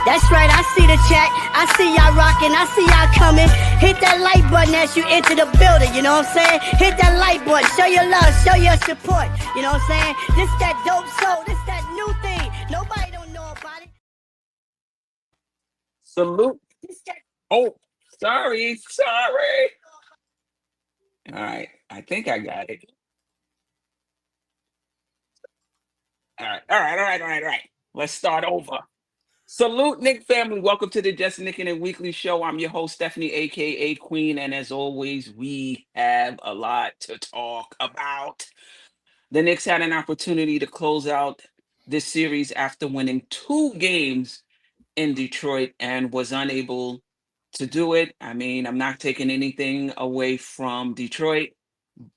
That's right, I see the chat. I see y'all rocking. I see y'all coming. Hit that like button as you enter the building. You know what I'm saying? Hit that like button. Show your love. Show your support. You know what I'm saying? This that dope soul. This that new thing. Nobody don't know about it. Salute. Oh, sorry. All right. I think I got it. All right. Let's start over. Salute, Knick family. Welcome to the Just Nickin' and Weekly Show. I'm your host, Stephanie, aka Queen, and as always, we have a lot to talk about. The Knicks had an opportunity to close out this series after winning 2 games in Detroit and was unable to do it. I mean, I'm not taking anything away from Detroit,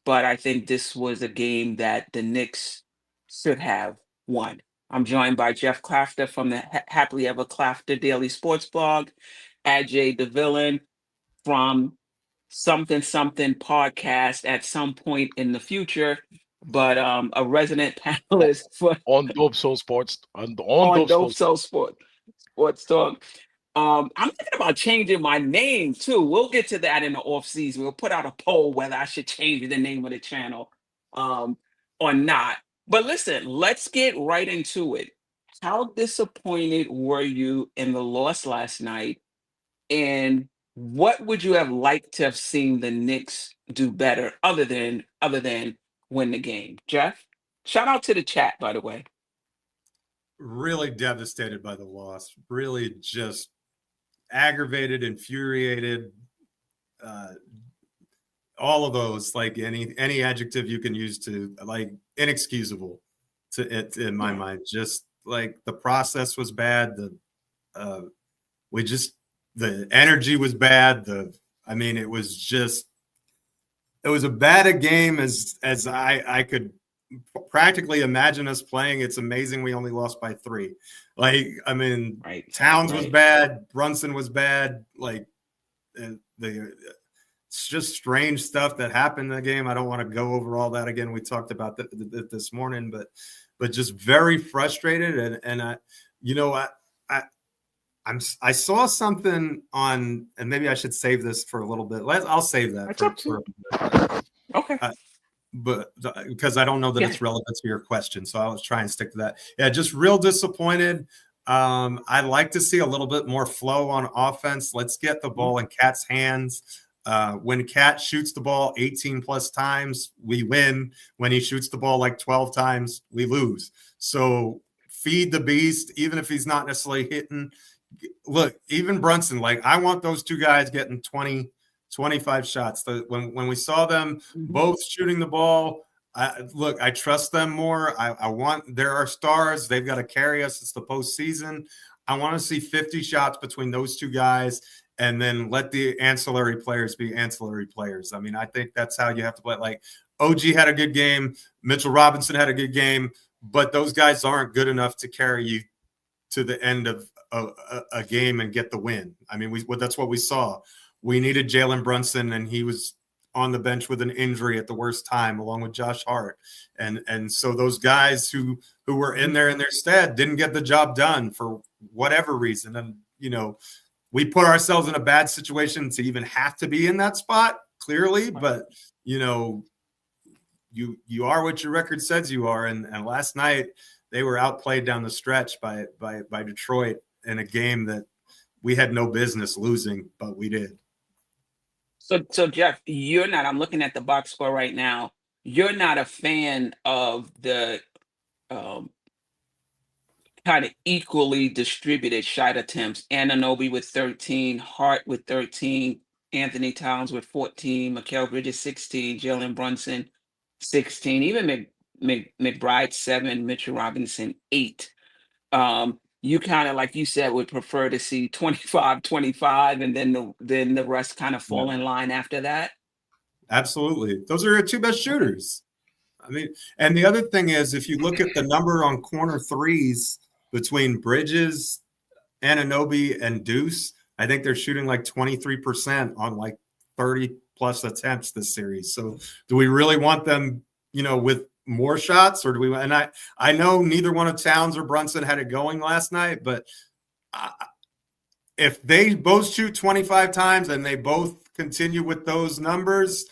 but I think this was a game that the Knicks should have won. I'm joined by Geoff Klafter from the Happily Ever Klafter Daily Sports Blog, AJ the Villain from Something Something Podcast at some point in the future, but a resident panelist for on DopeSoulSports on DopeSoulSports Sports Talk. I'm thinking about changing my name too. We'll get to that in the off season. We'll put out a poll whether I should change the name of the channel or not. But listen, let's get right into it. How disappointed were you in the loss last night? And what would you have liked to have seen the Knicks do better other than win the game? Geoff? Shout out to the chat, by the way. Really devastated by the loss. Really just aggravated, infuriated, all of those, like any adjective you can use to, like, inexcusable to it in my mind. Just like the process was bad. The energy was bad. It was a bad a game as I could practically imagine us playing. It's amazing we only lost by 3. Like, I mean, Towns was bad, Brunson was bad. Like, it's just strange stuff that happened in the game. I don't want to go over all that again. We talked about that this morning, but just very frustrated. I saw something on, and maybe I should save this for a little bit. I'll save that for okay. But because I don't know that it's relevant to your question, so I was trying to stick to that. Yeah, just real disappointed. I'd like to see a little bit more flow on offense. Let's get the ball in Cat's hands. When Cat shoots the ball 18 plus times, we win. When he shoots the ball like 12 times, we lose. So feed the beast, even if he's not necessarily hitting. Look, even Brunson, like, I want those 2 guys getting 20, 25 shots. When we saw them both shooting the ball, I trust them more. There are stars. They've got to carry us. It's the postseason. I want to see 50 shots between those 2 guys, and then let the ancillary players be ancillary players. I mean, I think that's how you have to play. Like, OG had a good game. Mitchell Robinson had a good game, but those guys aren't good enough to carry you to the end of a game and get the win. I mean, that's what we saw. We needed Jalen Brunson, and he was on the bench with an injury at the worst time, along with Josh Hart. And so those guys who were in there in their stead didn't get the job done for whatever reason. And, we put ourselves in a bad situation to even have to be in that spot, clearly. But, you are what your record says you are. And last night they were outplayed down the stretch by Detroit in a game that we had no business losing, but we did. So Geoff, you're not, I'm looking at the box score right now. You're not a fan of the kind of equally distributed shot attempts. Anunoby with 13, Hart with 13, Anthony Towns with 14, Mikal Bridges 16, Jalen Brunson 16, even McBride 7, Mitchell Robinson 8. You kind of, like you said, would prefer to see 25-25, and then the rest kind of fall in line after that. Absolutely. Those are your 2 best shooters. I mean, and the other thing is, if you look at the number on corner threes between Bridges, Anunoby, and Deuce, I think they're shooting like 23% on like 30 plus attempts this series. So do we really want them, with more shots, or do we? And I know neither one of Towns or Brunson had it going last night, but if they both shoot 25 times and they both continue with those numbers,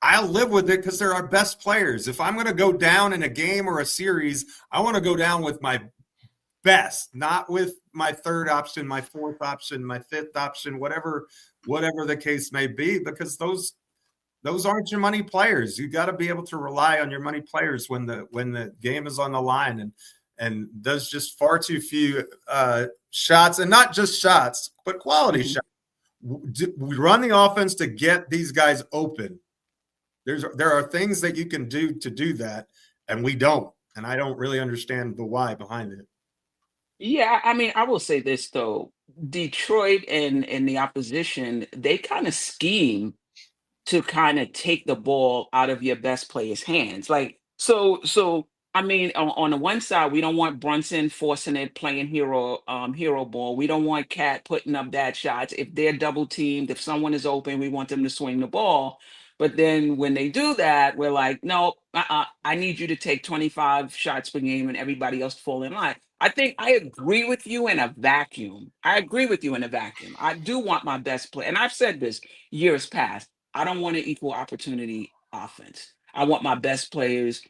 I'll live with it because they're our best players. If I'm going to go down in a game or a series, I want to go down with my best, not with my third option, my fourth option, my fifth option, whatever the case may be, because those aren't your money players. You got to be able to rely on your money players when the game is on the line, and does just far too few shots, and not just shots, but quality shots. We run the offense to get these guys open. There are things that you can do to do that, and we don't. And I don't really understand the why behind it. Yeah, I mean, I will say this though. Detroit and the opposition, they kind of scheme to kind of take the ball out of your best player's hands. Like, so I mean, on the one side, we don't want Brunson forcing it, playing hero ball. We don't want Cat putting up bad shots. If they're double teamed, if someone is open, we want them to swing the ball. But then when they do that, we're like, no, I need you to take 25 shots per game and everybody else fall in line. I think I agree with you in a vacuum. I agree with you in a vacuum. I do want my best play. And I've said this years past. I don't want an equal opportunity offense. I want my best players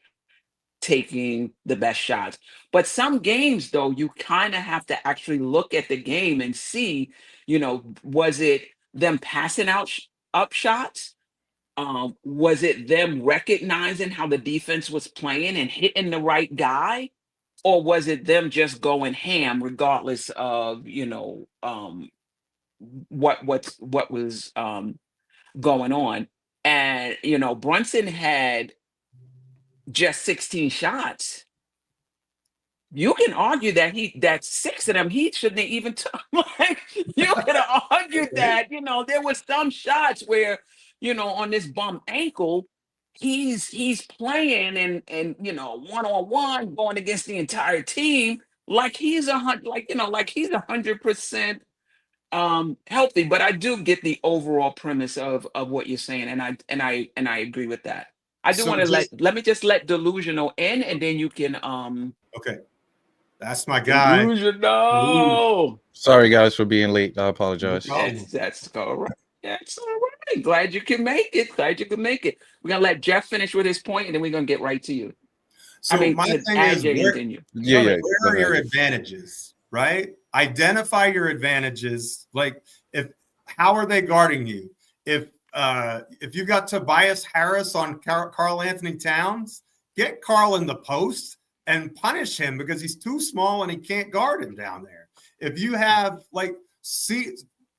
taking the best shots. But some games, though, you kind of have to actually look at the game and see, was it them passing out up shots? Was it them recognizing how the defense was playing and hitting the right guy? Or was it them just going ham regardless of, what was going on? And, Brunson had just 16 shots. You can argue that 6 of them he shouldn't have even took. Like, you could have argued that, there was some shots where, on this bum ankle, he's playing and one-on-one going against the entire team like he's 100% healthy. But I do get the overall premise of what you're saying, and I agree with that. I do So want to let me just let Delusional in, and then you can Okay. That's my guy. Delusional. Sorry, guys, for being late. I apologize. That's all right. That's all right. Glad you can make it. We're gonna let Geoff finish with his point, and then we're gonna get right to you. So my thing is, where are your advantages, right? Identify your advantages. Like, how are they guarding you? If you got Tobias Harris on Karl Anthony Towns, get Karl in the post and punish him because he's too small and he can't guard him down there. If you have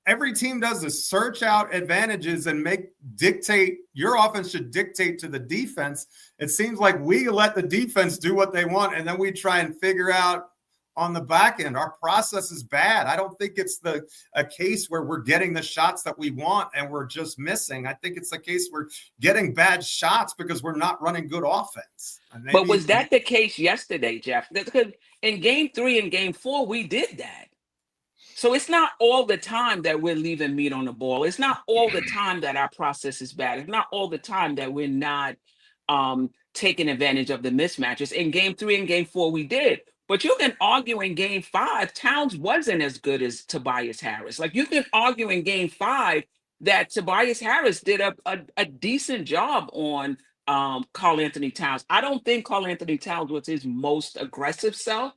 every team does this, search out advantages and dictate. Your offense should dictate to the defense. It seems like we let the defense do what they want, and then we try and figure out on the back end. Our process is bad. I don't think it's a case where we're getting the shots that we want and we're just missing. I think it's a case we're getting bad shots because we're not running good offense. But was that the case yesterday, Geoff? Because in game 3 and game 4, we did that. So it's not all the time that we're leaving meat on the ball. It's not all the time that our process is bad. It's not all the time that we're not taking advantage of the mismatches. In game 3 and game 4, we did. But you can argue in game 5, Towns wasn't as good as Tobias Harris. Like, you can argue in game 5 that Tobias Harris did a decent job on Karl Anthony Towns. I don't think Karl Anthony Towns was his most aggressive self,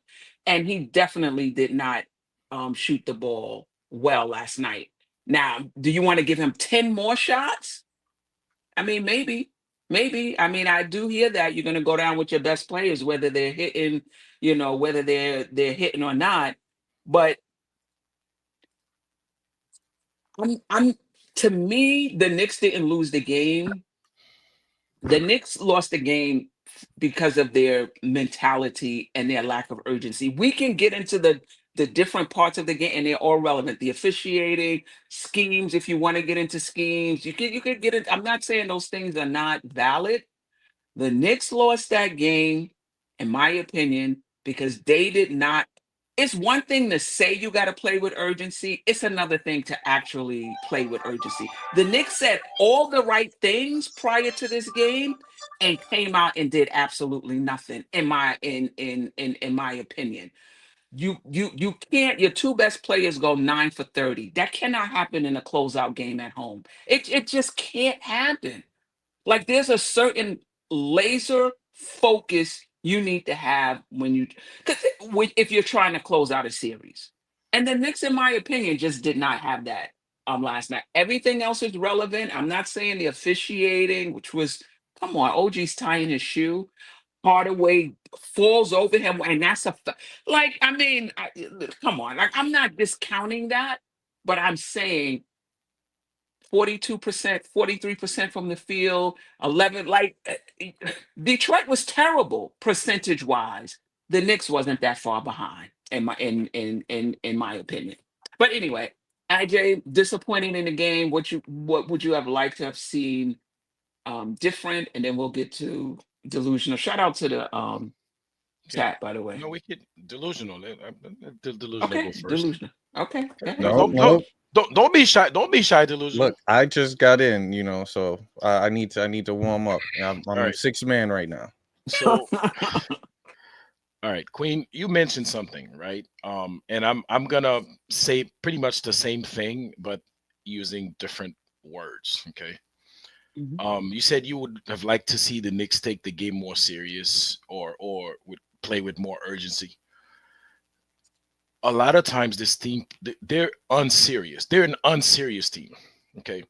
and he definitely did not shoot the ball well last night. Now, do you want to give him 10 more shots? I mean, maybe. I mean, I do hear that you're going to go down with your best players, whether they're hitting, whether they're hitting or not. But to me, the Knicks didn't lose the game. The Knicks lost the game because of their mentality and their lack of urgency. We can get into the different parts of the game, and they're all relevant. The officiating, schemes, if you want to get into schemes, you could get it. I'm not saying those things are not valid. The Knicks lost that game, in my opinion, because they did not. It's one thing to say you got to play with urgency. It's another thing to actually play with urgency. The Knicks said all the right things prior to this game and came out and did absolutely nothing, in my opinion. You can't. Your two best players go 9 for 30. That cannot happen in a closeout game at home. It just can't happen. Like there's a certain laser focus you need to have when you, because if you're trying to close out a series. And the Knicks, in my opinion, just did not have that last night. Everything else is relevant. I'm not saying the officiating, which was, come on, OG's tying his shoe. Hardaway falls over him, and that's like, I mean, come on, like I'm not discounting that, but I'm saying 42%, 43% from the field, 11. Like Detroit was terrible percentage wise. The Knicks wasn't that far behind in my opinion. But anyway, IJ, disappointing in the game. What would you have liked to have seen different? And then we'll get to Delusional. Shout out to the Okay. chat, by the way. No, we could Delusional. Delusional Okay, go first. Delusional. Okay. Go ahead. No. Don't be shy. Don't be shy, Delusional. Look, I just got in, so I need to warm up. I'm right. 6th man right now. So, all right, Queen, you mentioned something, right? And I'm gonna say pretty much the same thing, but using different words. Okay. Mhm. You said you would have liked to see the Knicks take the game more serious or would play with more urgency. A lot of times this team, they're unserious. They're an unserious team. Okay.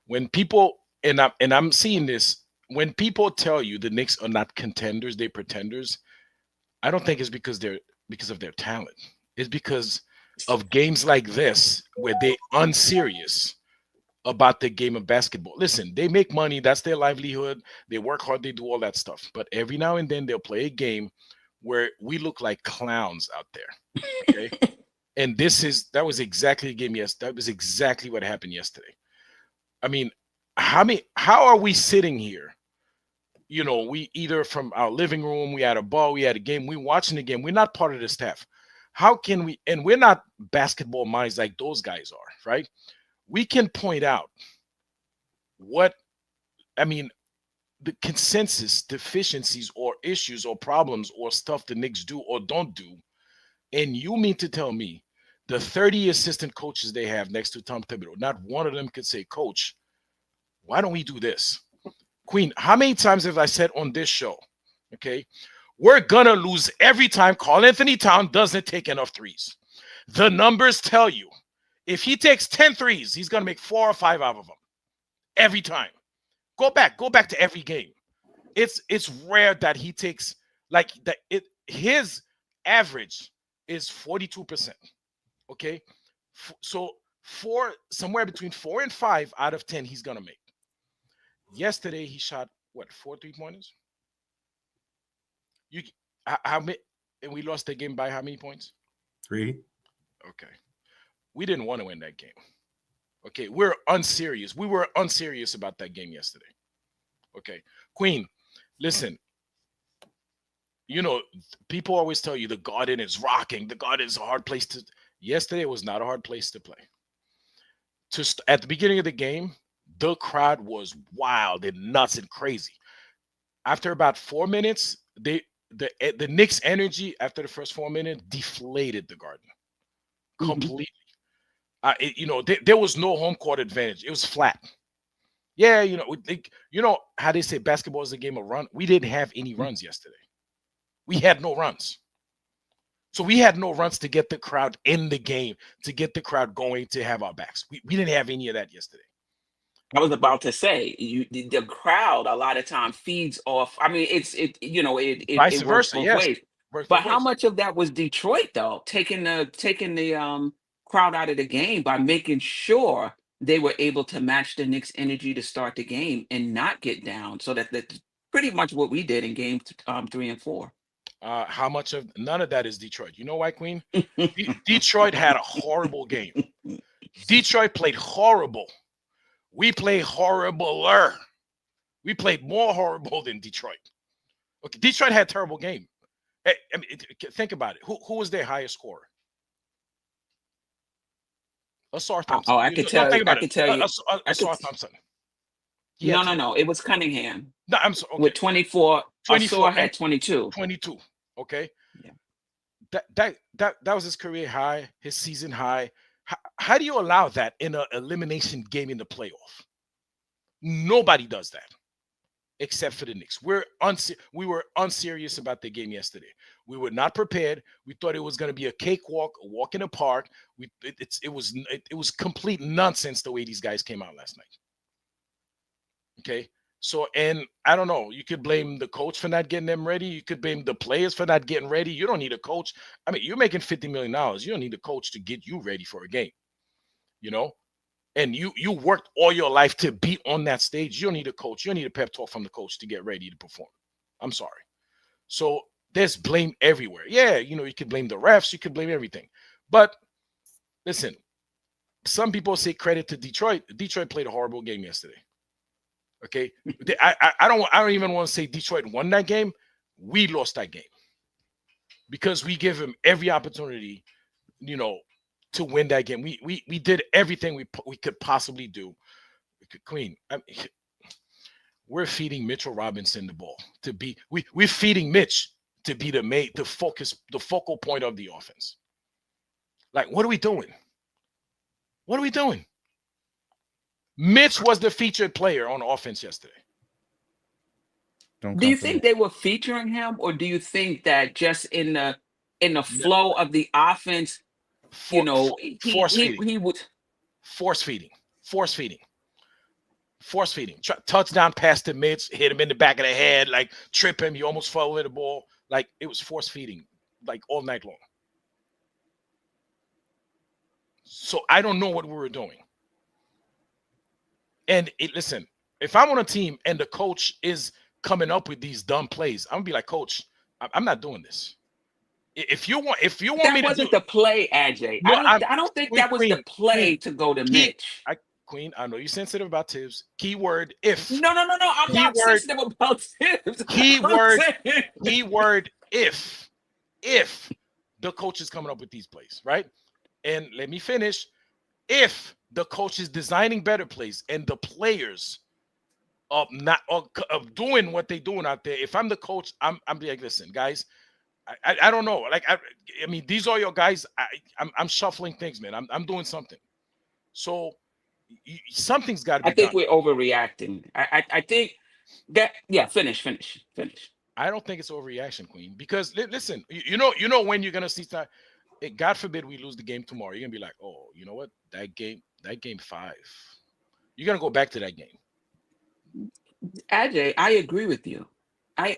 When people, and I'm seeing this, when people tell you the Knicks are not contenders, they're pretenders, I don't think it's because of their talent. It's because of games like this where they unserious about the game of basketball. Listen, they make money. That's their livelihood. They work hard. They do all that stuff. But every now and then they'll play a game where we look like clowns out there. Okay. And that was exactly the game. Yes, that was exactly what happened yesterday. I mean, how are we sitting here? We either from our living room, we had a ball, we had a game, we watching the game. We're not part of the staff. How can we? And we're not basketball minds like those guys are, right? We can point out the consensus deficiencies or issues or problems or stuff the Knicks do or don't do. And you mean to tell me the 30 assistant coaches they have next to Tom Thibodeau, not one of them could say, Coach, why don't we do this? Queen, how many times have I said on this show, okay, we're going to lose every time Karl Anthony Towns doesn't take enough threes. The numbers tell you if he takes 10 threes, he's going to make 4 or 5 out of them every time. Go back to every game. It's rare that he takes like that. His average is 42%. Okay. So somewhere between 4 and 5 out of 10, he's going to make. Yesterday, he shot 4 3-pointers? How many? And we lost the game by how many points? 3. Okay. We didn't want to win that game. Okay. We're unserious. We were unserious about that game yesterday. Okay. Queen, listen. People always tell you the Garden is rocking. The Garden is a hard place to. Yesterday was not a hard place to play. At the beginning of the game, the crowd was wild and nuts and crazy. After about 4 minutes, the Knicks' energy after the first 4 minutes deflated the Garden completely. There was no home court advantage. It was flat. Yeah, how they say basketball is a game of run. We didn't have any runs yesterday. We had no runs. So we had no runs to get the crowd in the game, to get the crowd going, to have our backs. We didn't have any of that yesterday. I was about to say, the crowd a lot of time feeds off. I mean, it Vice it works versa, both yes. ways. But how much of that was Detroit though, taking the crowd out of the game by making sure they were able to match the Knicks' energy to start the game and not get down? So that's pretty much what we did in game 3 and 4. How much of none of that is Detroit? You know why, Queen? Detroit had a horrible game. Detroit played horrible. We played horribler. We played more horrible than Detroit. Okay, Detroit had a terrible game. I mean, think about it. Who was their highest scorer? Asar Thompson. Oh, I could tell. I could tell you. Asar Thompson. No. It was Cunningham. No, I'm sorry. Okay. With 24. 24 Asar had 22. 22. Okay. Yeah. That was his career high, his season high. How do you allow that in an elimination game in the playoff? Nobody does that except for the Knicks. We were unserious about the game yesterday. We were not prepared. We thought it was going to be a cakewalk, a walk in the park. It was complete nonsense the way these guys came out last night. Okay. So, and I don't know, you could blame the coach for not getting them ready. You could blame the players for not getting ready. You don't need a coach. I mean, you're making $50 million. You don't need a coach to get you ready for a game, you know? And you worked all your life to be on that stage. You don't need a coach. You don't need a pep talk from the coach to get ready to perform. I'm sorry. So there's blame everywhere. Yeah, you know, you could blame the refs. You could blame everything. But listen, some people say credit to Detroit. Detroit played a horrible game yesterday. Okay, I don't even want to say Detroit won that game. We lost that game because we give him every opportunity, you know, to win that game. We did everything we could possibly do. Queen, I mean, we're feeding Mitchell Robinson the ball to be. We're feeding Mitch to be the focal point of the offense. Like, what are we doing? What are we doing? Mitch was the featured player on offense yesterday. Do you think they were featuring him, or do you think that just in the flow of the offense, you know, he would force feeding, touchdown pass to Mitch, hit him in the back of the head, like trip him, he almost fell over the ball, like it was force feeding, like all night long. So I don't know what we were doing. And listen, if I'm on a team and the coach is coming up with these dumb plays, I'm gonna be like, Coach, I'm not doing this. If you want that me to wasn't the play, AJ. No, I don't think that was the play to go to Mitch. Queen, I know you're sensitive about Tibbs. Keyword if. No. I'm not sensitive about Tibbs. Keyword if the coach is coming up with these plays, right? And let me finish. If the coach is designing better plays and the players of doing what they're doing out there, if I'm the coach, I'm like, listen, guys, I don't know. Like I mean, these are your guys. I'm shuffling things, man. I'm doing something. So something's got to be done. I think we're overreacting. I think that finish. I don't think it's overreaction, Queen, because listen, you know when you're gonna see that. God forbid we lose the game tomorrow. You're gonna be like, oh, you know what? That game 5. You're gonna go back to that game. AJ, I agree with you. I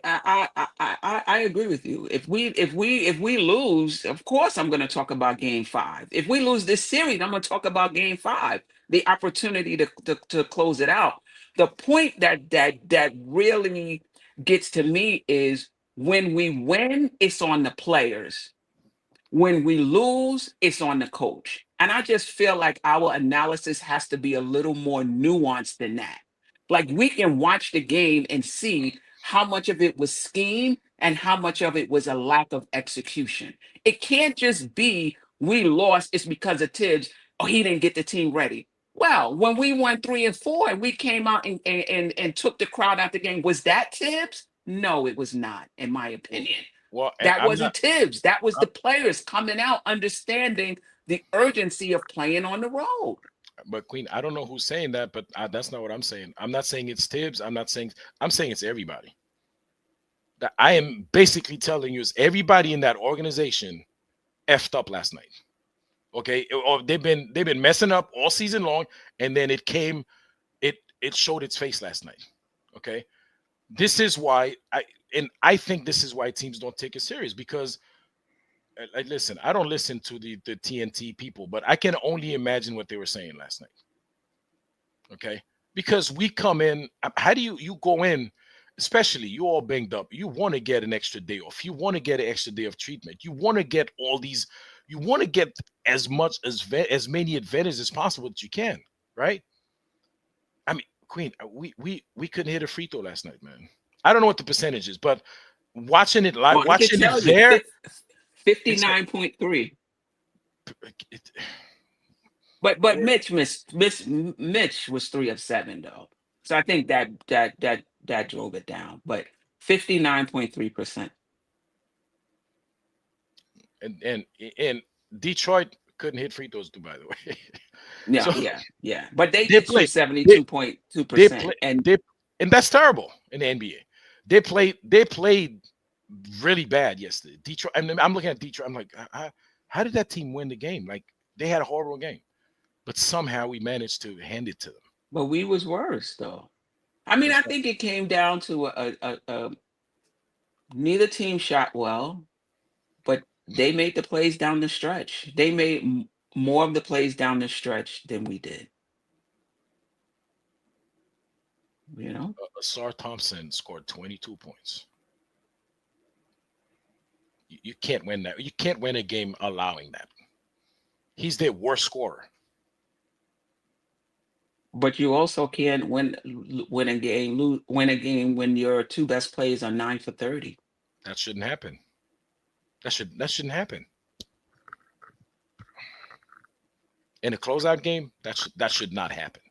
agree with you. If we lose, of course I'm gonna talk about game 5. If we lose this series, I'm gonna talk about game 5, the opportunity to close it out. The point that really gets to me is when we win, it's on the players. When we lose, it's on the coach. And I just feel like our analysis has to be a little more nuanced than that. Like we can watch the game and see how much of it was scheme and how much of it was a lack of execution. It can't just be we lost, it's because of Tibbs. Oh, he didn't get the team ready. Well, when we won 3 and 4 and we came out and took the crowd out the game, was that Tibbs? No, it was not, in my opinion. Well, that wasn't Tibbs. That was the players coming out, understanding the urgency of playing on the road. But Queen, I don't know who's saying that, but that's not what I'm saying. I'm not saying it's Tibbs. I'm saying it's everybody. That I am basically telling you is everybody in that organization effed up last night. Okay, or they've been messing up all season long, and then it showed its face last night. Okay, this is why I think this is why teams don't take it serious, because listen, I don't listen to the TNT people, but I can only imagine what they were saying last night. Okay, because we come in, how do you go in, especially you all banged up, you want to get an extra day off, you want to get an extra day of treatment, you want to get all these, you want to get as many advantages as possible that you can, right? I mean, Queen, we couldn't hit a free throw last night, man. I don't know what the percentage is, but watching it live, watching it there, 59.3. But Mitch was 3 of 7 though, so I think that drove it down. But 59.3%. And Detroit couldn't hit free throws too, by the way. Yeah, So yeah. But they they did shoot play they 72.2%. And and that's terrible in the NBA. They played really bad yesterday. Detroit, and I'm looking at Detroit. I'm like, how did that team win the game? Like they had a horrible game, but somehow we managed to hand it to them. but we was worse though. I mean, I think it came down to neither team shot well, but they made the plays down the stretch. They made more of the plays down the stretch than we did. You know, Asar Thompson scored 22 points. You can't win that. You can't win a game allowing that. He's their worst scorer. but you also can't win a game when your two best players are 9 for 30. That shouldn't happen. That shouldn't happen. In a closeout game, that should not happen.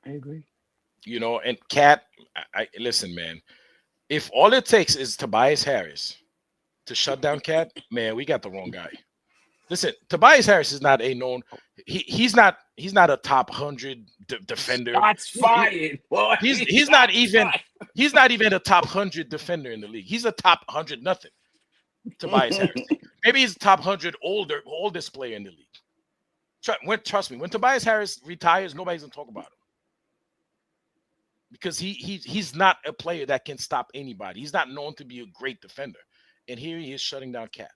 I agree. You know, and Cat, I listen, man. If all it takes is Tobias Harris to shut down Cat, man, we got the wrong guy. Listen, Tobias Harris is not a known. He's not a top 100 defender. Shots fired, boy. He's not even a top 100 defender in the league. He's a top 100 nothing. Tobias Harris. Maybe he's a top 100 oldest player in the league. Trust me, when Tobias Harris retires, nobody's gonna talk about him. Because he's not a player that can stop anybody. He's not known to be a great defender. And here he is shutting down Cat.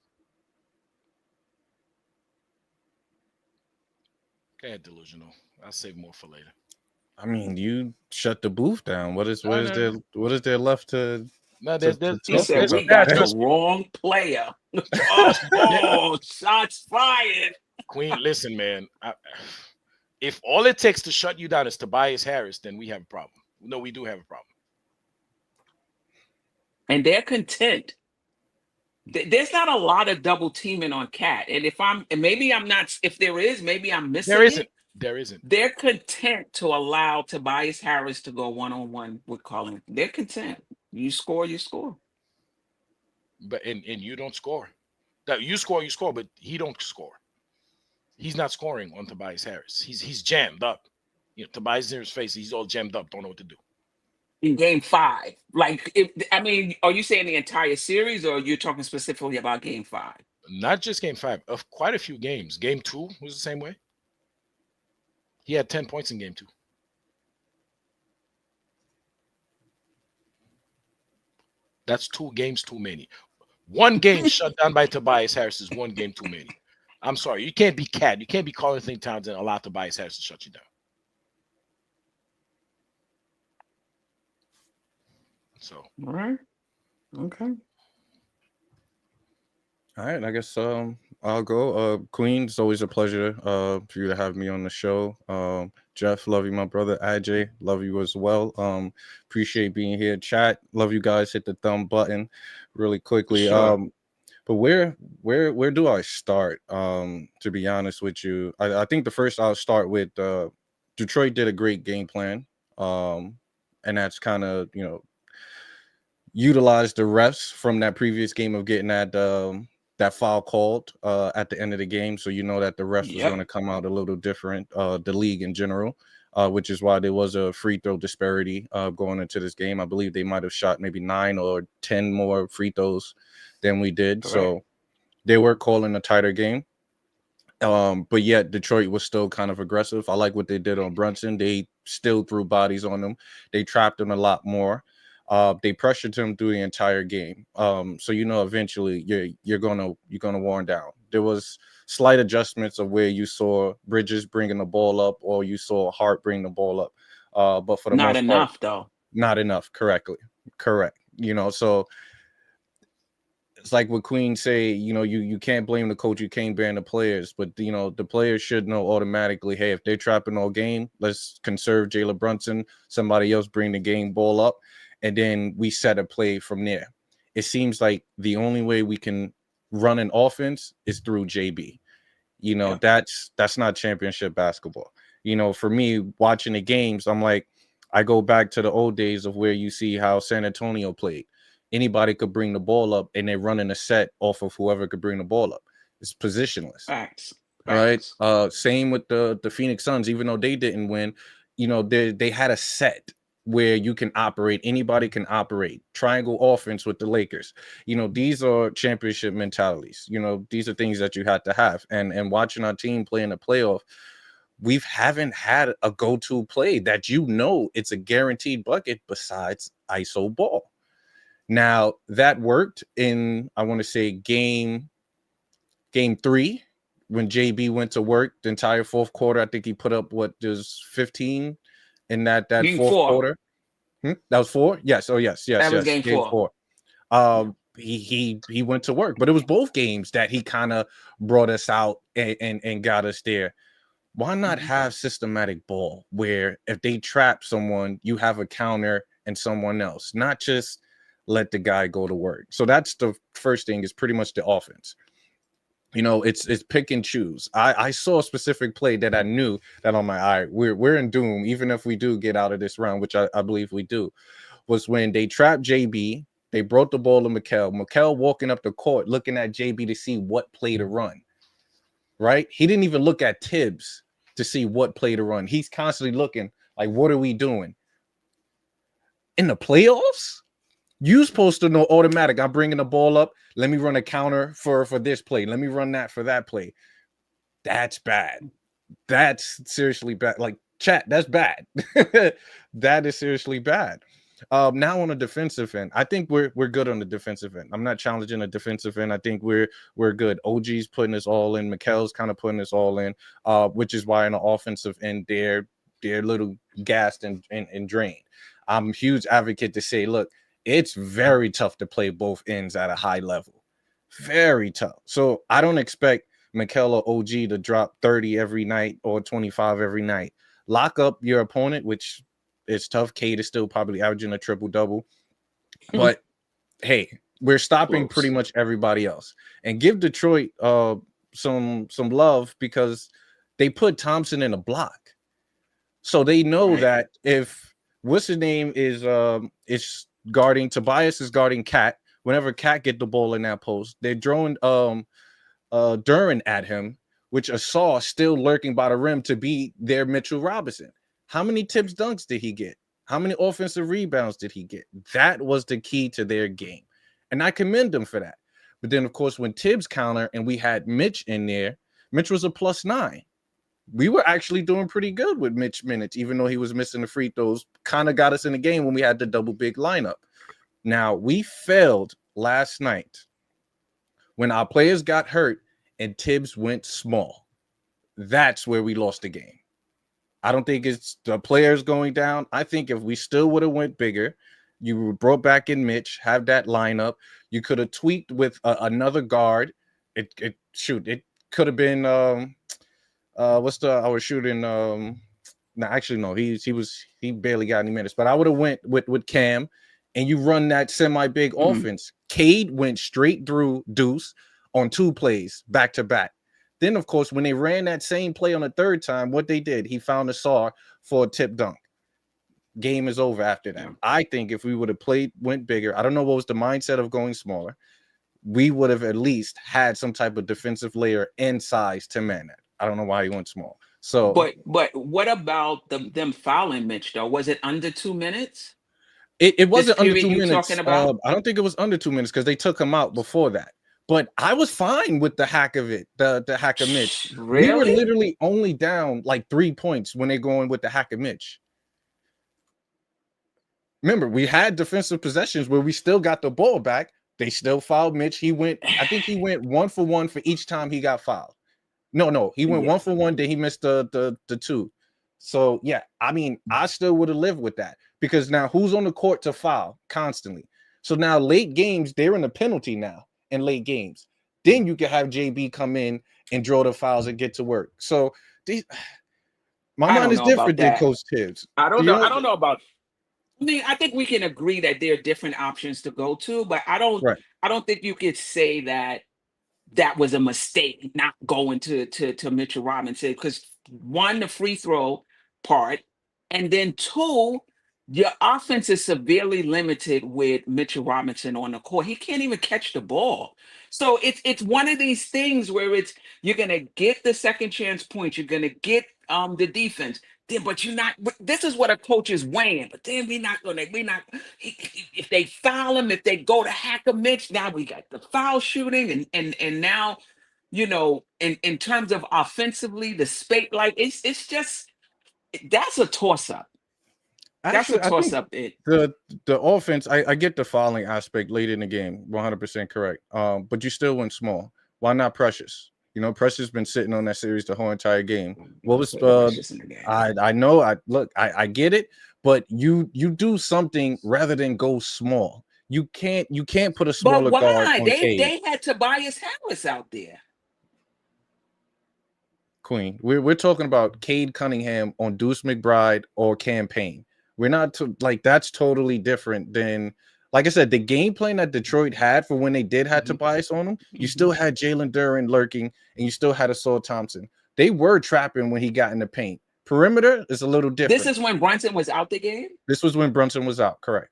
Go ahead, Delusional. I'll save more for later. I mean, you shut the booth down. What is there left to? No, He said we got the wrong player. Oh, shots fired. Queen, listen, man. If all it takes to shut you down is Tobias Harris, then we have a problem. No, we do have a problem. And they're content. There's not a lot of double teaming on Cat. And maybe I'm not, if there is, maybe I'm missing There isn't. They're content to allow Tobias Harris to go one-on-one with Colin. They're content. You score. But and you don't score. That you score, but he don't score. He's not scoring on Tobias Harris. He's jammed up. You know, Tobias in his face, he's all jammed up, don't know what to do. In game 5. Like, are you saying the entire series, or you're talking specifically about game 5? Not just game 5, of quite a few games. Game 2 was the same way. He had 10 points in game 2. That's 2 games too many. One game shut down by Tobias Harris is 1 game too many. I'm sorry. You can't be Cat. You can't be calling things Towns and allow Tobias Harris to shut you down. So, all right. Okay. All right, I guess I'll go. Queen, it's always a pleasure for you to have me on the show. Geoff, love you, my brother. AJ, love you as well. Appreciate being here. Chat, love you guys. Hit the thumb button really quickly. Sure. But where do I start? To be honest with you, I think the first I'll start with Detroit did a great game plan, and that's kind of utilized the refs from that previous game of getting that foul called at the end of the game. So you know that the refs was going to come out a little different, the league in general, which is why there was a free throw disparity going into this game. I believe they might have shot maybe 9 or 10 more free throws than we did. Correct. So they were calling a tighter game. But yet Detroit was still kind of aggressive. I like what they did on Brunson. They still threw bodies on them. They trapped him a lot more. They pressured him through the entire game. So eventually you're gonna worn down. There was slight adjustments of where you saw Bridges bringing the ball up, or you saw Hart bring the ball up. But for the not most enough part, though. not enough. Correct. So it's like what Queen say. You can't blame the coach. You can't blame the players. But the players should know automatically. Hey, if they're trapping all game, let's conserve Jalen Brunson. Somebody else bring the game ball up. And then we set a play from there. It seems like the only way we can run an offense is through JB. That's not championship basketball. For me, watching the games, I'm like, I go back to the old days of where you see how San Antonio played. Anybody could bring the ball up, and they're running a set off of whoever could bring the ball up. It's positionless. Facts. Right. Same with the Phoenix Suns. Even though they didn't win, you know, they had a set where you can operate. Anybody can operate. Triangle offense with the Lakers. You know, these are championship mentalities. You know, these are things that you had to have. And watching our team play in the playoff, we haven't had a go-to play that, you know, it's a guaranteed bucket besides ISO ball. Now that worked in, I want to say game 3. When JB went to work the entire fourth quarter. I think he put up there's 15 in that fourth quarter. That was 4. Yes. Oh yes. That was game 4. He went to work, but it was both games that he kind of brought us out and got us there. Why not have systematic ball where if they trap someone, you have a counter and someone else, not just let the guy go to work. So that's the first thing, is pretty much the offense. You know, it's pick and choose. I saw a specific play that I knew that on my eye, we're in doom, even if we do get out of this round, which I believe we do, was when they trapped JB, they brought the ball to Mikal walking up the court, looking at JB to see what play to run, right? He didn't even look at Tibbs to see what play to run. He's constantly looking like, what are we doing? In the playoffs? You're supposed to know automatic. I'm bringing the ball up. Let me run a counter for this play. Let me run that for that play. That's bad. That's seriously bad. Like, chat, that's bad. That is seriously bad. Now on the defensive end, I think we're good on the defensive end. I'm not challenging the defensive end. I think we're good. OG's putting us all in. Mikel's kind of putting us all in, which is why on the offensive end, they're a little gassed and drained. I'm a huge advocate to say, look, it's very tough to play both ends at a high level. Very tough. So I don't expect Mikel or OG to drop 30 every night or 25 every night. Lock up your opponent, which is tough. Cade is still probably averaging a triple-double. But, hey, we're stopping pretty much everybody else. And give Detroit some love, because they put Thompson in a block. So they know that if what's his name is guarding, Tobias is guarding Cat. Whenever Cat get the ball in that post, they're throwing Duran at him, which Asar still lurking by the rim to be their Mitchell Robinson. How many tips dunks did he get? How many offensive rebounds did he get? That was the key to their game. And I commend them for that. But then, of course, when Tibbs counter and we had Mitch in there, Mitch was a +9. We were actually doing pretty good with Mitch minutes, even though he was missing the free throws. Kind of got us in the game when we had the double big lineup. Now, we failed last night when our players got hurt and Tibbs went small. That's where we lost the game. I don't think it's the players going down. I think if we still would have went bigger, you brought back in Mitch, have that lineup. You could have tweaked with another guard. It could have been I was shooting no, actually no, he barely got any minutes, but I would have went with Cam, and you run that semi-big offense. Cade went straight through Deuce on 2 plays back to back. Then, of course, when they ran that same play on the third time, what they did, he found Asar for a tip dunk. Game is over after that. I think if we would have went bigger, I don't know what was the mindset of going smaller, we would have at least had some type of defensive layer and size to man that. I don't know why he went small. So, but what about them fouling Mitch though? Was it under 2 minutes? It wasn't under 2 minutes. Talking about? I don't think it was under 2 minutes because they took him out before that. But I was fine with the hack of it, the hack of Mitch. Really? We were literally only down like 3 points when they're going with the hack of Mitch. Remember, we had defensive possessions where we still got the ball back. They still fouled Mitch. I think he went 1 for 1 for each time he got fouled. No, he went 1 for 1, then he missed the 2. So yeah, I mean, I still would have lived with that, because now who's on the court to foul constantly? So now late games, they're in the penalty now in late games. Then you can have JB come in and draw the fouls and get to work. So my mind is different than Coach Tibbs. I don't know about. I mean, I think we can agree that there are different options to go to, but I don't think you could say that was a mistake not going to Mitchell Robinson, because 1, the free throw part, and then 2, your offense is severely limited with Mitchell Robinson on the court. He can't even catch the ball. So it's one of these things where you're gonna get the second chance points, you're gonna get the defense. Then, but you're not. But this is what a coach is weighing. But then we're not. If they foul him, if they go to hack a Mitch, now we got the foul shooting, and now, in terms of offensively, the space, like it's just that's a toss up. That's a Actually, I toss think up. the offense, I get the fouling aspect late in the game, 100% correct. But you still went small. Why not Precious? Precious been sitting on that series the whole entire game. What was Precious in the game. I know I get it, but you do something rather than go small. You can't put a smaller But guard why? on They Cade. had Tobias Harris out there. Queen. We're talking about Cade Cunningham on Deuce McBride or campaign. We're not that's totally different than, like I said, the game plan that Detroit had for when they did have Tobias on them. You still had Jalen Duren lurking, and you still had Assault Thompson. They were trapping when he got in the paint. Perimeter is a little different. This is when Brunson was out the game? This was when Brunson was out, correct.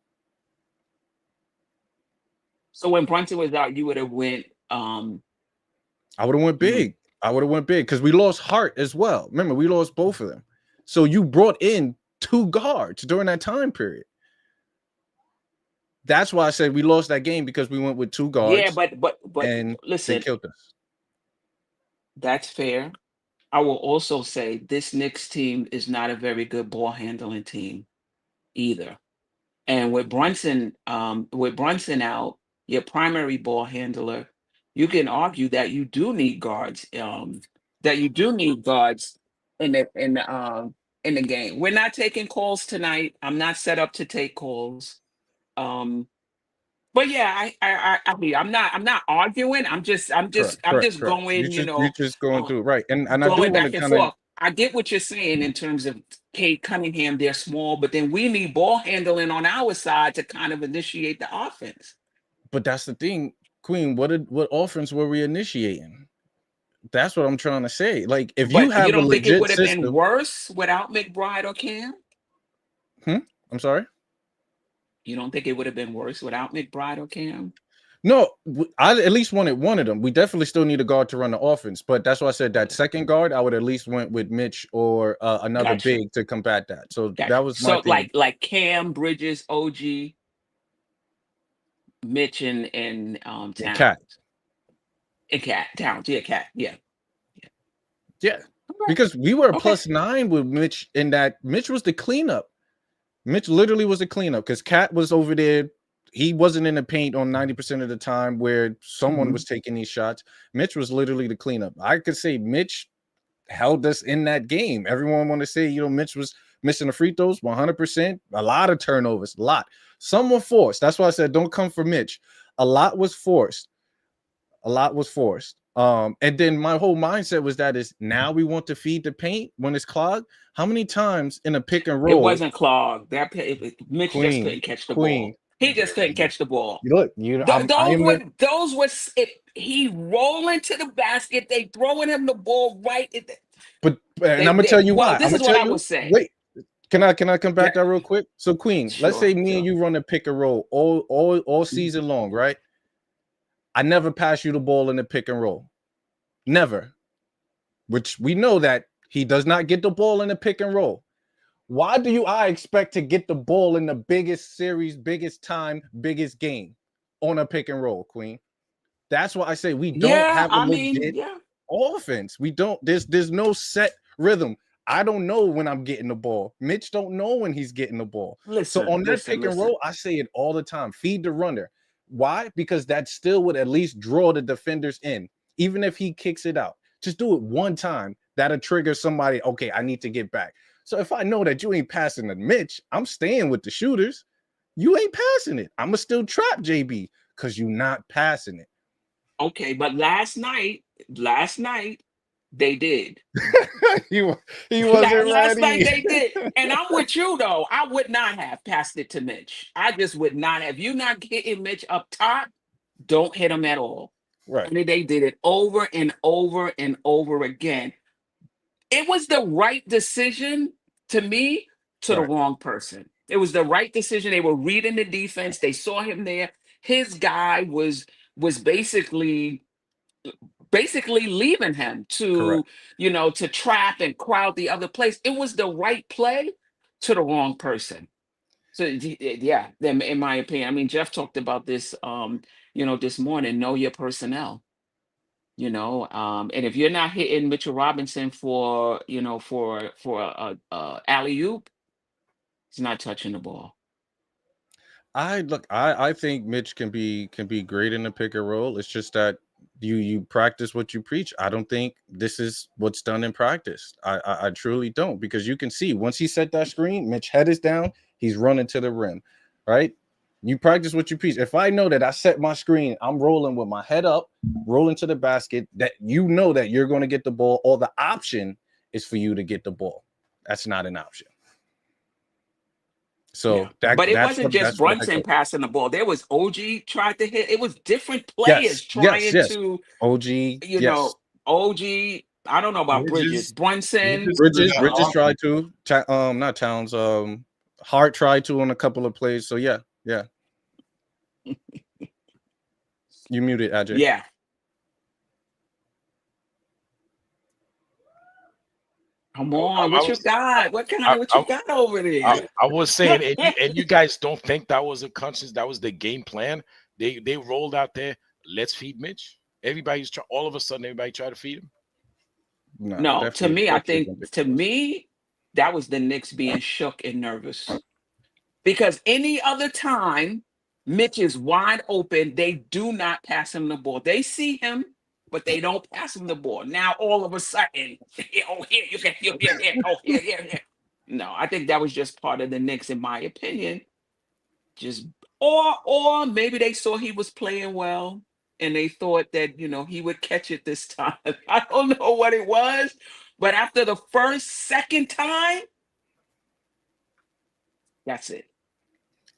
So when Brunson was out, you would have went I would have went big. I would have went big because we lost Hart as well. Remember, we lost both of them. So you brought in 2 guards during that time period. That's why I said we lost that game, because we went with 2 guards. Yeah, but and listen, they killed us. That's fair. I will also say this Knicks team is not a very good ball handling team either. And with Brunson out, your primary ball handler, you can argue that you do need guards. That you do need guards in the game. We're not taking calls tonight. I'm not set up to take calls. But yeah, I mean, I'm not arguing. I'm just Correct. going, You're just going through, right. And I do going want back to and kind of, forth. I get what you're saying in terms of Cade Cunningham. They're small, but then we need ball handling on our side to kind of initiate the offense. but that's the thing, Queen. What offense were we initiating? That's what I'm trying to say. Like, if you have you don't a think it legit would have system, been worse without McBride or Cam? I'm sorry. You don't think it would have been worse without McBride or Cam? No, I at least wanted one of them. We definitely still need a guard to run the offense, but that's why I said that second guard, I would at least went with Mitch or another big to combat that. So that was my thing. like Cam, Bridges, OG, Mitch, and Towns. Cat. And Towns, yeah. Because we were a +9 with Mitch in that. Mitch was the cleanup. Mitch literally was the cleanup because Cat was over there. He wasn't in the paint on 90% of the time where someone was taking these shots. Mitch was literally the cleanup. I could say Mitch held us in that game. Everyone want to say, Mitch was missing the free throws 100%. A lot of turnovers, a lot. Some were forced. That's why I said don't come for Mitch. A lot was forced. And then my whole mindset was that is now we want to feed the paint when it's clogged. How many times in a pick and roll? It wasn't clogged. Mitch just couldn't catch the ball. He just couldn't catch the ball. Look, those were he rolling to the basket. They throwing him the ball right. And I'm gonna tell you why. This is what I would say. Wait, can I come back that real quick? So Queen, let's say me and you run a pick and roll all season long, right? I never pass you the ball in the pick and roll. Never. Which we know that he does not get the ball in the pick and roll. Why do I expect to get the ball in the biggest series, biggest time, biggest game on a pick and roll, Queen? That's why I say we don't have a legit offense. We don't. There's no set rhythm. I don't know when I'm getting the ball. Mitch don't know when he's getting the ball. So on that pick and roll, I say it all the time. Feed the runner. Why? Because that still would at least draw the defenders in. Even if he kicks it out, just do it one time. That'll trigger somebody. Okay, I need to get back. So if I know that you ain't passing to Mitch, I'm staying with the shooters. You ain't passing it. I'm going to still trap JB because you're not passing it. Okay, but last night, they did. he wasn't last ready. night they did. And I'm with you, though. I would not have passed it to Mitch. I just would not have. You not hitting Mitch up top, don't hit him at all. Right. And they did it over and over and over again. It was the right decision to me, to the wrong person. It was the right decision. They were reading the defense. They saw him there. His guy was basically leaving him Correct. to, to trap and crowd the other place. It was the right play to the wrong person. So yeah, in my opinion, I mean, Geoff talked about this, this morning. Know your personnel. And if you're not hitting Mitchell Robinson for a alley oop, he's not touching the ball. I think Mitch can be great in the pick and roll. It's just that you practice what you preach. I don't think this is what's done in practice. I truly don't, because you can see once he set that screen, Mitch head is down, he's running to the rim, right? You practice what you preach. If I know that I set my screen, I'm rolling with my head up, rolling to the basket, that you know that you're going to get the ball, or the option is for you to get the ball. That's not an option. So but it wasn't just Brunson passing the ball. There was OG tried to hit. It was different players trying to OG. OG. I don't know about Bridges. Brunson. Bridges tried to. Not Towns. Hart tried to on a couple of plays. So yeah. You muted, Ajay. Yeah. Come on, what you got? What you got over there? I was saying, and you guys don't think that was a conscious, that was the game plan? They rolled out there, let's feed Mitch. Everybody's all of a sudden, everybody try to feed him. No, to me, I think that was the Knicks being shook and nervous. Because any other time, Mitch is wide open, they do not pass him the ball. They see him, but they don't pass him the ball. Now all of a sudden, here you can here. No, I think that was just part of the Knicks, in my opinion. Or maybe they saw he was playing well and they thought that he would catch it this time. I don't know what it was, but after the second time, that's it.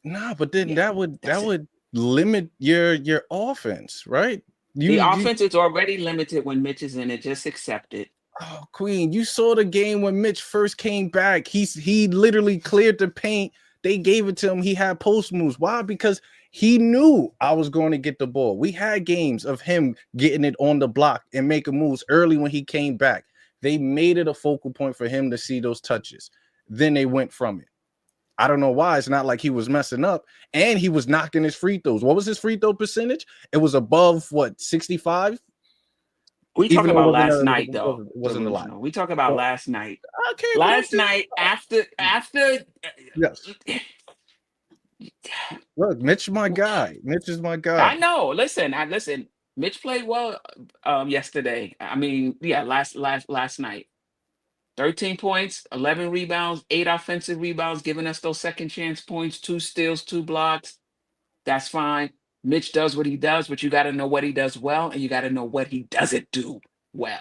Nah, but then that would limit your offense, right? The offense is already limited when Mitch is in it. Just accept it. Oh, Queen, you saw the game when Mitch first came back. He literally cleared the paint. They gave it to him. He had post moves. Why? Because he knew I was going to get the ball. We had games of him getting it on the block and making moves early when he came back. They made it a focal point for him to see those touches. Then they went from it. I don't know why. It's not like he was messing up, and he was knocking his free throws. What was his free throw percentage? It was above 65. We talking about last night, though. Wasn't a lot. We talk about last night. Okay. Last night after. Yes. Look, Mitch, my guy. Mitch is my guy. I know. Listen. Mitch played well yesterday. I mean, last night. 13 points, 11 rebounds, 8 offensive rebounds, giving us those second chance points, 2 steals, 2 blocks. That's fine. Mitch does what he does, but you got to know what he does well, and you got to know what he doesn't do well,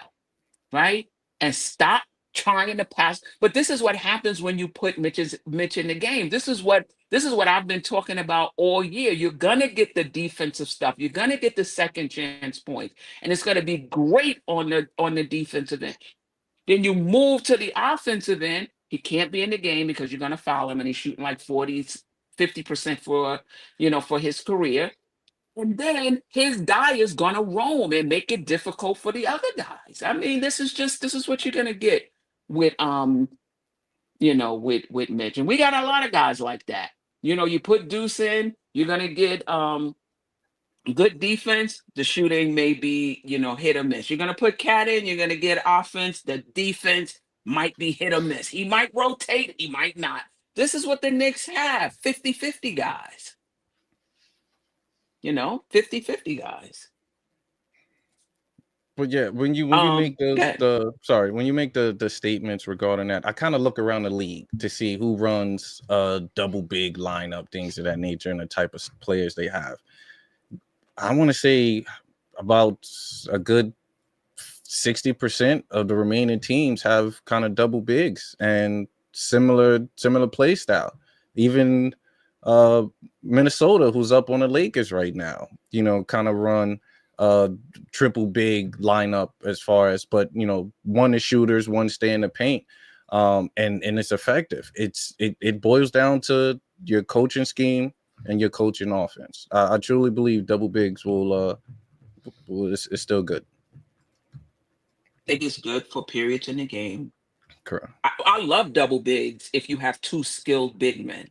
right? And stop trying to pass. But this is what happens when you put Mitch in the game. This is what I've been talking about all year. You're gonna get the defensive stuff. You're gonna get the second chance points, and it's gonna be great on the defensive end. Then you move to the offensive end. He can't be in the game because you're going to foul him, and he's shooting like 50% for his career. And then his guy is going to roam and make it difficult for the other guys. I mean, this is what you're going to get with with Mitch. And we got a lot of guys like that. You put Deuce in, you're going to get good defense. The shooting may be, hit or miss. You're going to put Cat in, you're going to get offense. The defense might be hit or miss. He might rotate, he might not. This is what the Knicks have, 50-50 guys. 50-50 guys. But yeah, when you make the statements regarding that, I kind of look around the league to see who runs a double big lineup, things of that nature, and the type of players they have. I want to say about a good 60% of the remaining teams have kind of double bigs and similar play style. Even Minnesota, who's up on the Lakers right now, kind of run a triple big lineup as far as, but one is shooters, one stay in the paint. and it's effective. It boils down to your coaching scheme and your coaching offense. I truly believe double bigs will it's still good. I think it's good for periods in the game. Correct. I love double bigs if you have two skilled big men.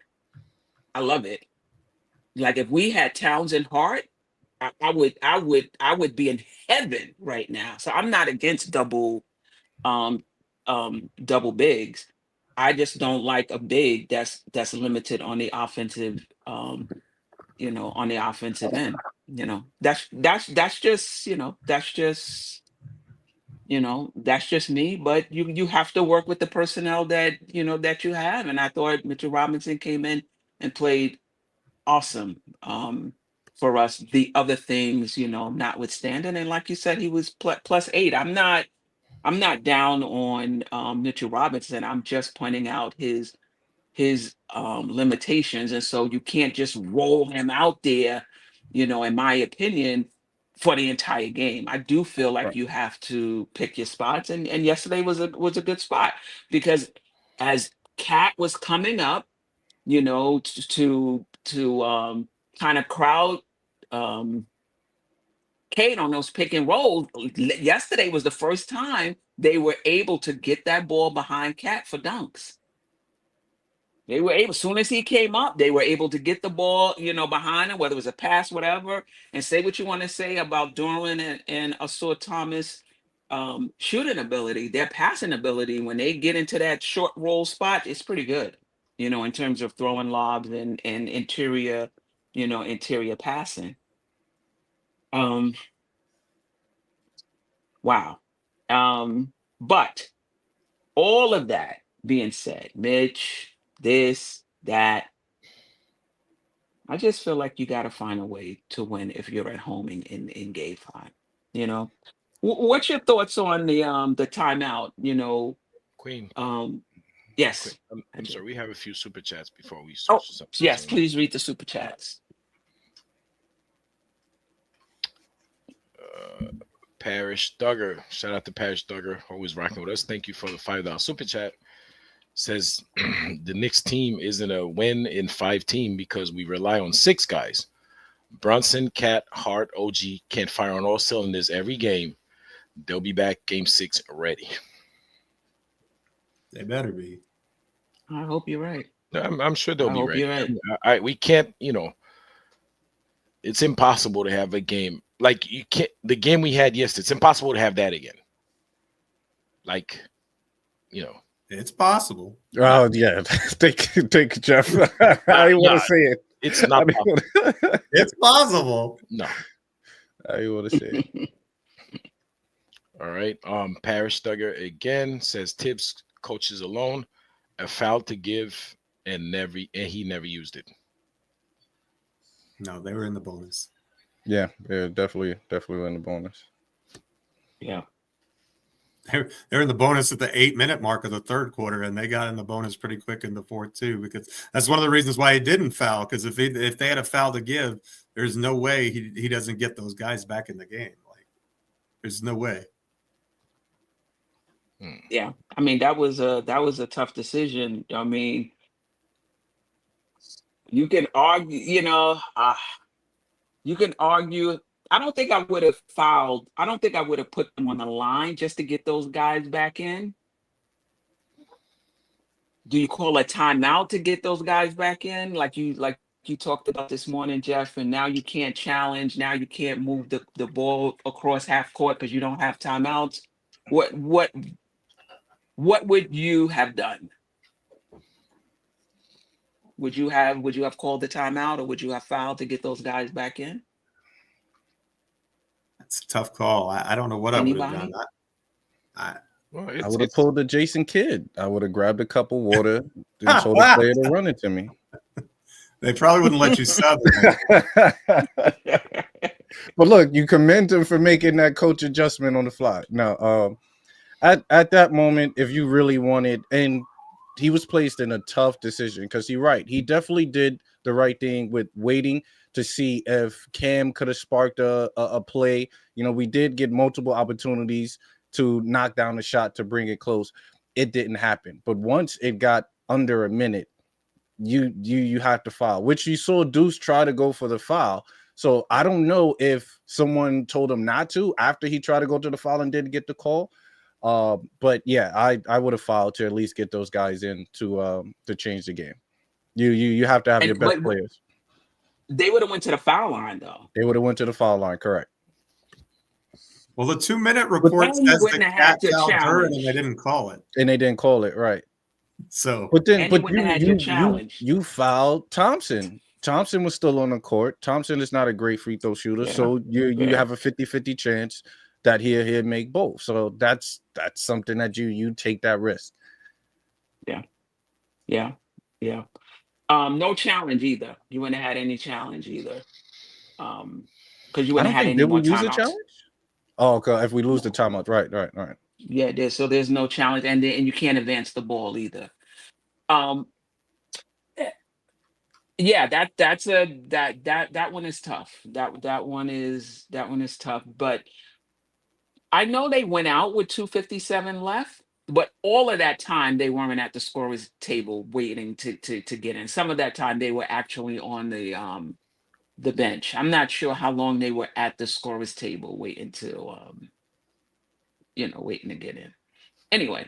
I love it. Like if we had Towns and Hart, I would be in heaven right now. So I'm not against um double bigs. I just don't like a big that's limited on the offensive on the offensive end. That's just that's just me. But you have to work with the personnel that you have. And I thought Mitchell Robinson came in and played awesome for us. The other things, notwithstanding, and like you said, he was +8. I'm not down on Mitchell Robinson. I'm just pointing out his limitations, and so you can't just roll him out there, in my opinion, for the entire game. I do feel like Right. you have to pick your spots, and yesterday was a good spot because as Cat was coming up, to kind of crowd Kate on those pick and rolls. Yesterday was the first time they were able to get that ball behind Cat for dunks. They were able, as soon as he came up, they were able to get the ball, behind him, whether it was a pass, whatever. And say what you want to say about Duran and Asur Thomas shooting ability, their passing ability, when they get into that short roll spot, it's pretty good, in terms of throwing lobs and interior passing. Wow. But all of that being said, Mitch, this, that, I just feel like you got to find a way to win if you're at home in game 5. What's your thoughts on the timeout? Queen. Yes. I'm sorry. We have a few super chats before we Oh, switch to something. yes. Please read the super chats. Parrish Duggar. Shout out to Parrish Duggar, always rocking with us. Thank you for the $5 super chat. Says the Knicks team isn't a win in 5 team because we rely on 6 guys. Brunson, Cat, Hart, OG can't fire on all cylinders every game. They'll be back game 6 ready. They better be. I hope you're right. I'm sure they'll be ready. You're right. We can't, it's impossible to have a game like you can't. The game we had yesterday, it's impossible to have that again. Like, It's possible. Oh yeah, take Geoff. I want to say it. It's not possible. It's possible. No. I want to say it. All right. Parrish Duggar again says Tibbs coaches alone, a foul to give, and he never used it. No, they were in the bonus. Yeah, definitely in the bonus. Yeah. They're in the bonus at the 8-minute mark of the third quarter, and they got in the bonus pretty quick in the fourth too. Because that's one of the reasons why he didn't foul. Because if they had a foul to give, there's no way he doesn't get those guys back in the game. Like, there's no way. Yeah, I mean that was a tough decision. I mean, you can argue, you can argue. I don't think I would have fouled. I don't think I would have put them on the line just to get those guys back in. Do you call a timeout to get those guys back in, like you talked about this morning, Geoff? And now you can't challenge. Now you can't move the ball across half court because you don't have timeouts. What would you have done? Would you have called the timeout, or would you have fouled to get those guys back in? It's a tough call. I don't know what I would have done. I would have pulled the Jason Kidd. I would have grabbed a cup of water and told the player to run it to me. They probably wouldn't let you sub. But look, you commend him for making that coach adjustment on the fly. Now, at that moment, if you really wanted, and he was placed in a tough decision because you're right. He definitely did the right thing with waiting to see if Cam could have sparked a play. We did get multiple opportunities to knock down the shot to bring it close. it didn't happen. But once it got under a minute, you have to foul, which you saw Deuce try to go for the foul. So I don't know if someone told him not to after he tried to go to the foul and didn't get the call. But yeah, I would have fouled to at least get those guys in to change the game. You have to have your best players. They would have went to the foul line though. They would have went to the foul line, correct? Well, the 2-minute report says the cat fouled her and they didn't call it. And they didn't call it, right? So, but then, but you fouled Thompson. Thompson was still on the court. Thompson is not a great free throw shooter, so you have a 50-50 chance that he'll make both. So that's something that you take that risk. Yeah. No challenge either. You wouldn't have had any challenge either. Because you wouldn't have had any more timeouts. Challenge? Oh, okay. If we lose the timeout, right. Yeah, there's no challenge, and you can't advance the ball either. Yeah, that one is tough. That one is tough. But I know they went out with 2:57 left, but all of that time they weren't at the scorer's table waiting to get in. Some of that time they were actually on the bench. I'm not sure how long they were at the scorer's table waiting to waiting to get in. Anyway,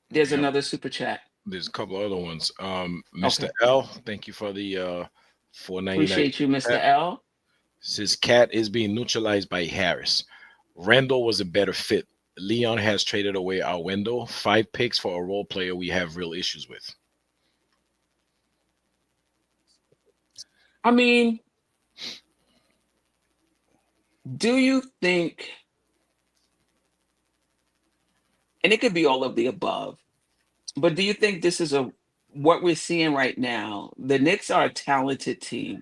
there's another super chat. There's a couple other ones. Mr. L, thank you for the $4.99. Appreciate you, Mr. L. Says Cat is being neutralized by Harris. Randall was a better fit. Leon has traded away our window. 5 picks for a role player we have real issues with. I mean, do you think, and it could be all of the above, but do you think this is what we're seeing right now? The Knicks are a talented team.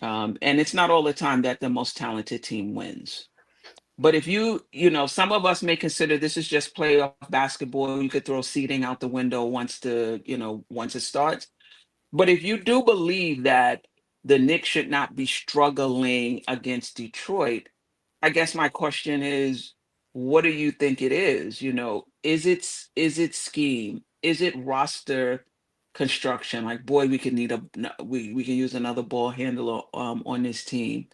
And it's not all the time that the most talented team wins. But if some of us may consider this is just playoff basketball. You could throw seeding out the window once it starts. But if you do believe that the Knicks should not be struggling against Detroit, I guess my question is, what do you think it is? Is it scheme? Is it roster construction? Like, boy, we could we can use another ball handler on this team.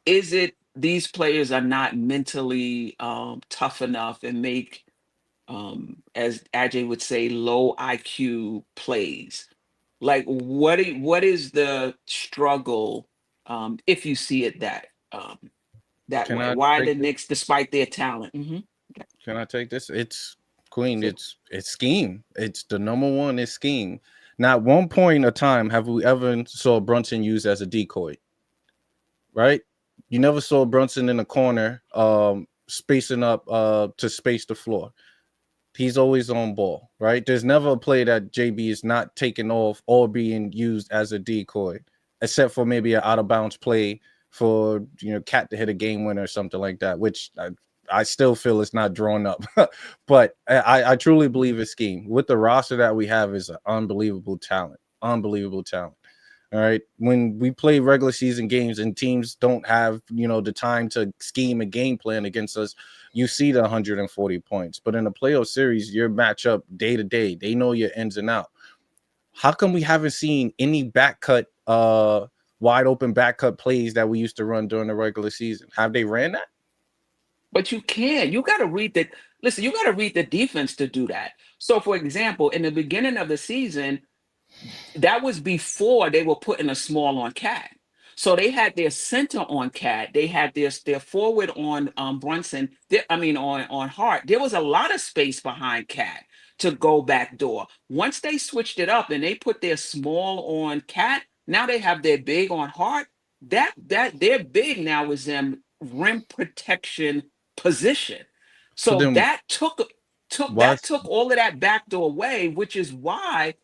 Is it these players are not mentally tough enough and make, as Ajay would say, low IQ plays? Like, what is the struggle if you see it that way? Why the Knicks, despite their talent? Mm-hmm. Can I take this? It's Queen. It's scheme. It's the number one is scheme. Not one point in time have we ever saw Brunson used as a decoy. Right? You never saw Brunson in the corner, spacing up to space the floor. He's always on ball, right? There's never a play that JB is not taken off or being used as a decoy, except for maybe an out of bounds play for Cat to hit a game winner or something like that, which I still feel it's not drawn up. But I truly believe it's scheme. With the roster that we have is an unbelievable talent. All right. When we play regular season games and teams don't have, the time to scheme a game plan against us, you see the 140 points. But in a playoff series, your matchup day to day, they know your ins and out. How come we haven't seen any back cut, wide open back cut plays that we used to run during the regular season? Have they ran that? But you can't. You got to read that. Listen, you got to read the defense to do that. So, for example, in the beginning of the season, that was before they were putting a small on Cat. So they had their center on Cat. They had their forward on Brunson. On Hart. There was a lot of space behind Cat to go back door. Once they switched it up and they put their small on Cat, now they have their big on Hart. That their big now is in rim protection position. So then, that took all of that backdoor away, which is why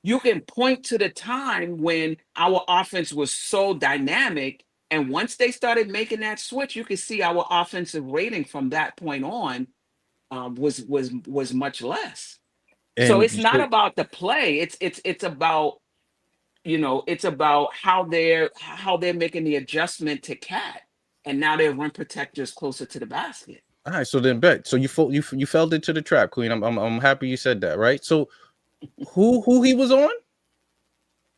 you can point to the time when our offense was so dynamic. And once they started making that switch, you can see our offensive rating from that point on was much less. And so it's not about the play. It's about, it's about how they're making the adjustment to Cat. And now they're rim protectors closer to the basket. All right, so then bet. So you fell into the trap, Queen. I'm happy you said that, right? So who he was on?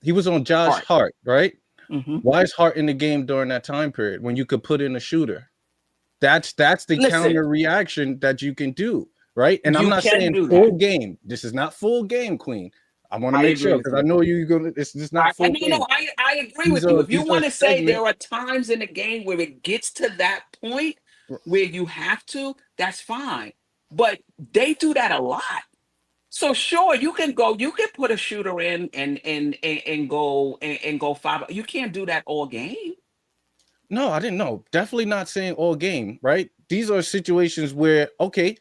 He was on Josh Hart, right? Mm-hmm. Why is Hart in the game during that time period when you could put in a shooter? That's the counter reaction that you can do, right? And I'm not saying full game. This is not full game, Queen. I want to make sure because I know you're gonna. It's just not full game. No, I agree with you. If you want to say there are times in the game where it gets to that point where you have to, that's fine. But they do that a lot. So sure, you can put a shooter in and go 5. You can't do that all game. No, I didn't know. Definitely not saying all game, right? These are situations where, okay,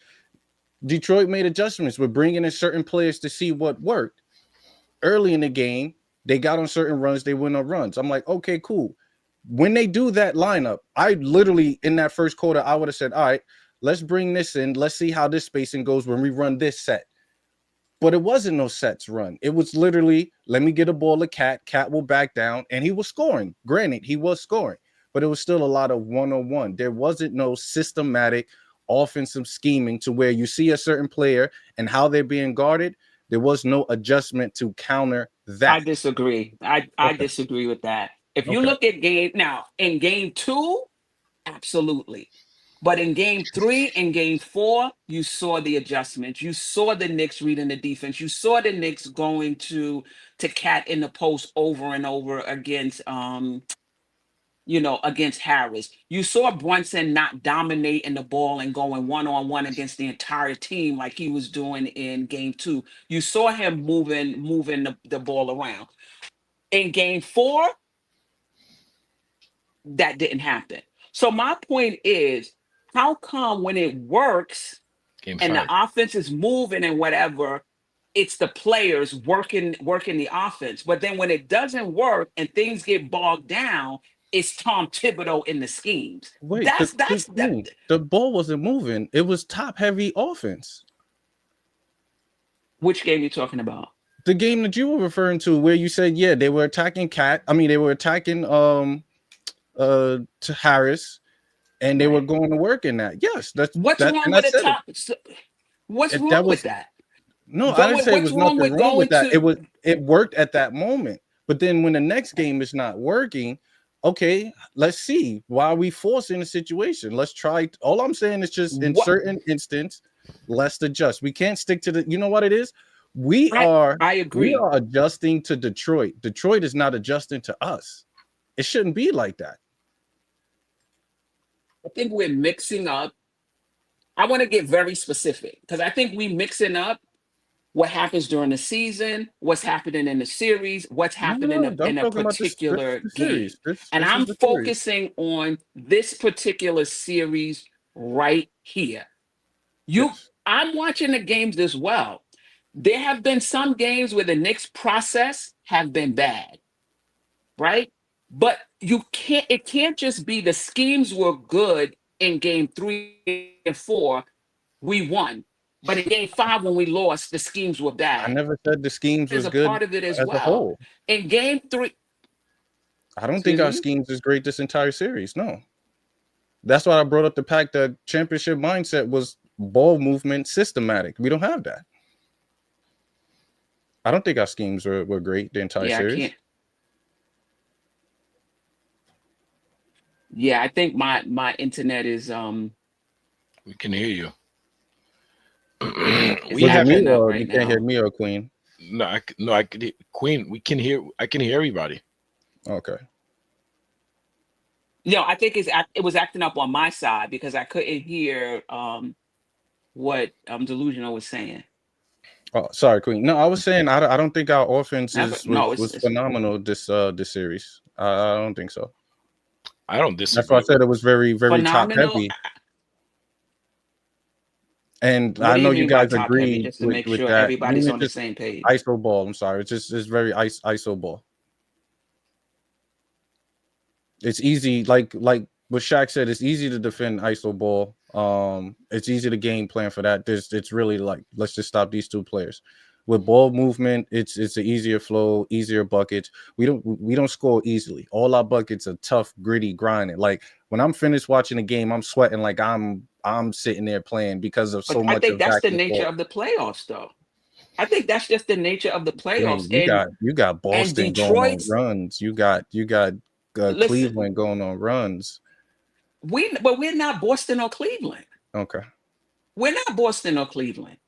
Detroit made adjustments. We're bringing in certain players to see what worked. Early in the game, they got on certain runs, they went on runs. I'm like, okay, cool. When they do that lineup, I literally, in that first quarter, I would have said, all right, let's bring this in. Let's see how this spacing goes when we run this set. But it wasn't no sets run. It was literally, let me get a ball to Cat. Cat will back down, and he was scoring. Granted, he was scoring, but it was still a lot of one-on-one. There wasn't no systematic offensive scheming to where you see a certain player and how they're being guarded. There was no adjustment to counter that. I disagree. I disagree with that. If you look at in game 2, absolutely. But in game 3 and game 4, you saw the adjustments. You saw the Knicks reading the defense. You saw the Knicks going to Cat in the post over and over against against Harris. You saw Brunson not dominating the ball and going one-on-one against the entire team like he was doing in game 2. You saw him moving the ball around. In game 4, that didn't happen. So my point is, how come when it works and the offense is moving and whatever, it's the players working the offense. But then when it doesn't work and things get bogged down, it's Tom Thibodeau in the schemes. Wait, the ball wasn't moving. It was top-heavy offense. Which game are you talking about? The game that you were referring to, where you said, yeah, they were attacking Cat. I mean, they were attacking to Harris, and they were going to work in that. Yes, what's wrong with the top? What's wrong with that? No, I didn't say it was nothing wrong with that. It worked at that moment, but then when the next game is not working, okay, let's see why are we forcing the situation. Let's try. All I'm saying is just in certain instance, let's adjust. We can't stick to the. You know what it is? I agree. We are adjusting to Detroit. Detroit is not adjusting to us. It shouldn't be like that. I think we're mixing up. I want to get very specific because I think we mixing up what happens during the season, what's happening in the series, what's happening in a particular game. And I'm focusing on this particular series right here. I'm watching the games as well. There have been some games where the Knicks process have been bad, right? But it can't just be the schemes were good in game 3 and 4, we won. But in game 5, when we lost, the schemes were bad. I never said the schemes was good. There's a part of it as well. A whole. In game 3, I don't think our schemes is great this entire series. No, that's why I brought up the fact that championship mindset was ball movement systematic. We don't have that. I don't think our schemes were great the entire series. I think my internet is We can hear you. We have me or you can't hear me or Queen. No, I could hear Queen. I can hear everybody. Okay. No, I think it was acting up on my side because I couldn't hear what Delusional was saying. Oh, sorry, Queen. No, I was saying I don't think our offense was phenomenal this series. I don't think so. I don't disagree. That's why I said it was very, very top heavy. And I know you guys agree just to make with sure that. Everybody's on the same page. ISO ball. I'm sorry. It's very ISO ball. It's easy, like what Shaq said. It's easy to defend ISO ball. It's easy to game plan for that. It's really like let's just stop these two players. with ball movement, it's an easier flow, easier buckets. We don't score easily. All our buckets are tough, gritty, grinding. Like when I'm finished watching a game, I'm sweating like I'm sitting there playing because of But so I much think of that's back the and nature forth. of the playoffs, though. I think that's just the nature of the playoffs. Man, you got And Boston going on Detroit's runs. You got listen, Cleveland going on runs. we're not Boston or Cleveland. Okay, We're not Boston or Cleveland,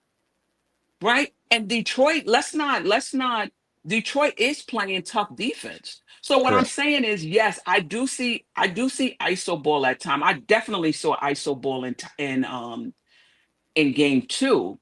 right? And Detroit, let's not. Detroit is playing tough defense. So what I'm correct. saying is, yes, I do see ISO ball at time. I definitely saw ISO ball in game two.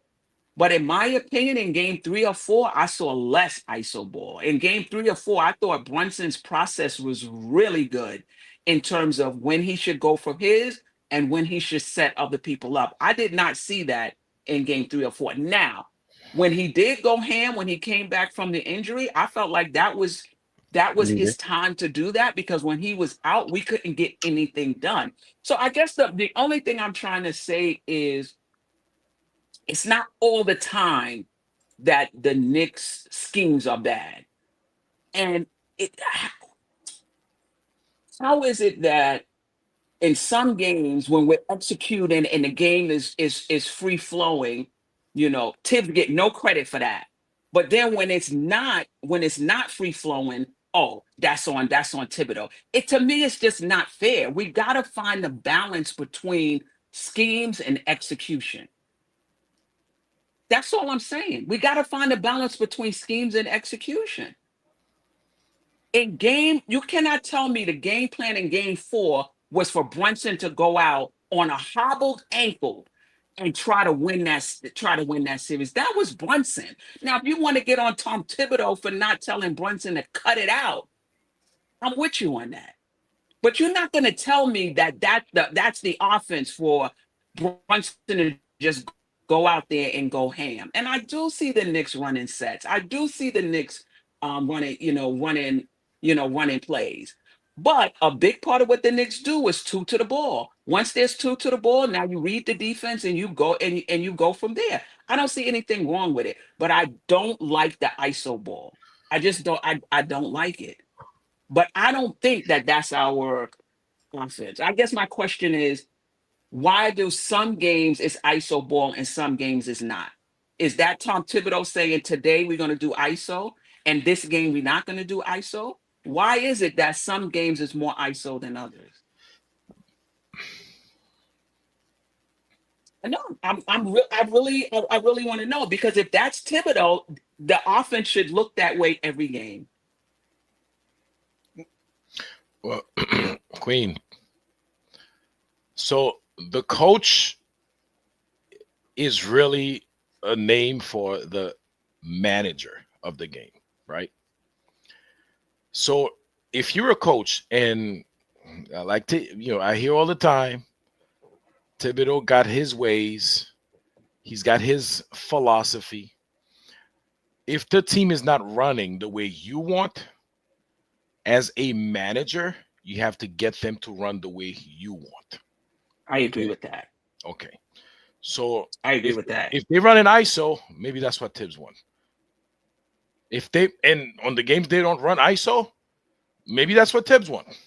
But in my opinion, in game 3 or 4, I saw less ISO ball. In game 3 or 4, I thought Brunson's process was really good in terms of when he should go for his and when he should set other people up. I did not see that in game 3 or 4. Now, when he did go ham, when he came back from the injury, I felt like that was his Needed. time to do that because when he was out, we couldn't get anything done. So I guess the only thing I'm trying to say is it's not all the time that the Knicks schemes are bad. And it how is it that in some games when we're executing and the game is free flowing, Tibbs get no credit for that. But then when it's not free flowing, oh, that's on Thibodeau. It to me it's just not fair. We gotta find the balance between schemes and execution. That's all I'm saying. We got to find a balance between schemes and execution. In game, you cannot tell me the game plan in game 4 was for Brunson to go out on a hobbled ankle and try to win that series. That was Brunson. Now, if you want to get on Tom Thibodeau for not telling Brunson to cut it out, I'm with you on that. But you're not going to tell me that's the offense for Brunson to just go out there and go ham. And I do see the Knicks running sets. I do see the Knicks running plays. But a big part of what the Knicks do is two to the ball. Once there's two to the ball, now you read the defense and you go and you go from there. I don't see anything wrong with it, but I don't like the ISO ball. I just don't. I don't like it. But I don't think that that's our offense. I guess my question is, why do some games it's ISO ball and some games it's not? Is that Tom Thibodeau saying today we're going to do ISO and this game we're not going to do ISO? Why is it that some games is more ISO than others? I know. I really want to know because if that's Thibodeau, the offense should look that way every game. Well, Queen. So the coach is really a name for the manager of the game, right? So if you're a coach, and I like to, I hear all the time, Thibodeau got his ways, he's got his philosophy. If the team is not running the way you want, as a manager, you have to get them to run the way you want. I agree with that. Okay. So I agree with that. If they run an ISO, maybe that's what Tibbs wants. If they and on the games they don't run ISO, maybe that's what Tibbs wants.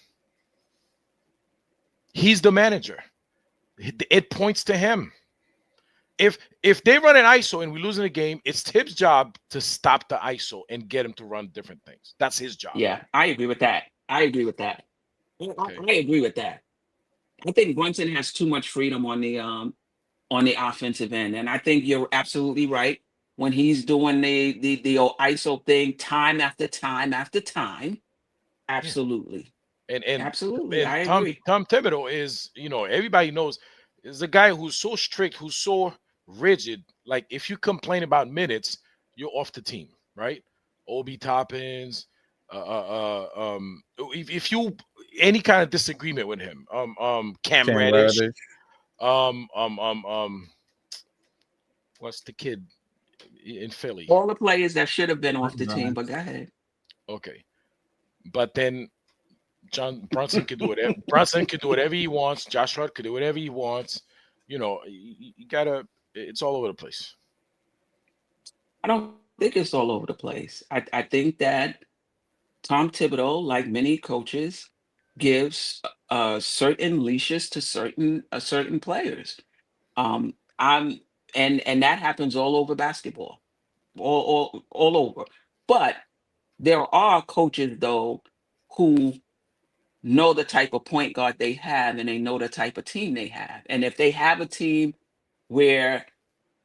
He's the manager. It points to him. If they run an ISO and we lose in a game, it's Tibbs' job to stop the ISO and get him to run different things. That's his job. Yeah, I agree with that. I agree with that. I agree with that. I think Brunson has too much freedom on the offensive end, and I think you're absolutely right. When he's doing the old ISO thing time after time after time, absolutely, And absolutely, I Tom agree. Thibodeau is, everybody knows, is a guy who's so strict, who's so rigid. Like if you complain about minutes, you're off the team, right? Obi Toppins, if you any kind of disagreement with him, Cam Reddish, what's the kid in Philly? All the players that should have been off the team, but go ahead. Okay, but then Brunson could do whatever. Brunson could do whatever he wants. Josh Hart could do whatever he wants. You gotta. It's all over the place. I don't think it's all over the place. I think that Tom Thibodeau, like many coaches, gives certain leashes to certain players. I'm and that happens all over basketball, all over. But there are coaches though who know the type of point guard they have and they know the type of team they have. And if they have a team where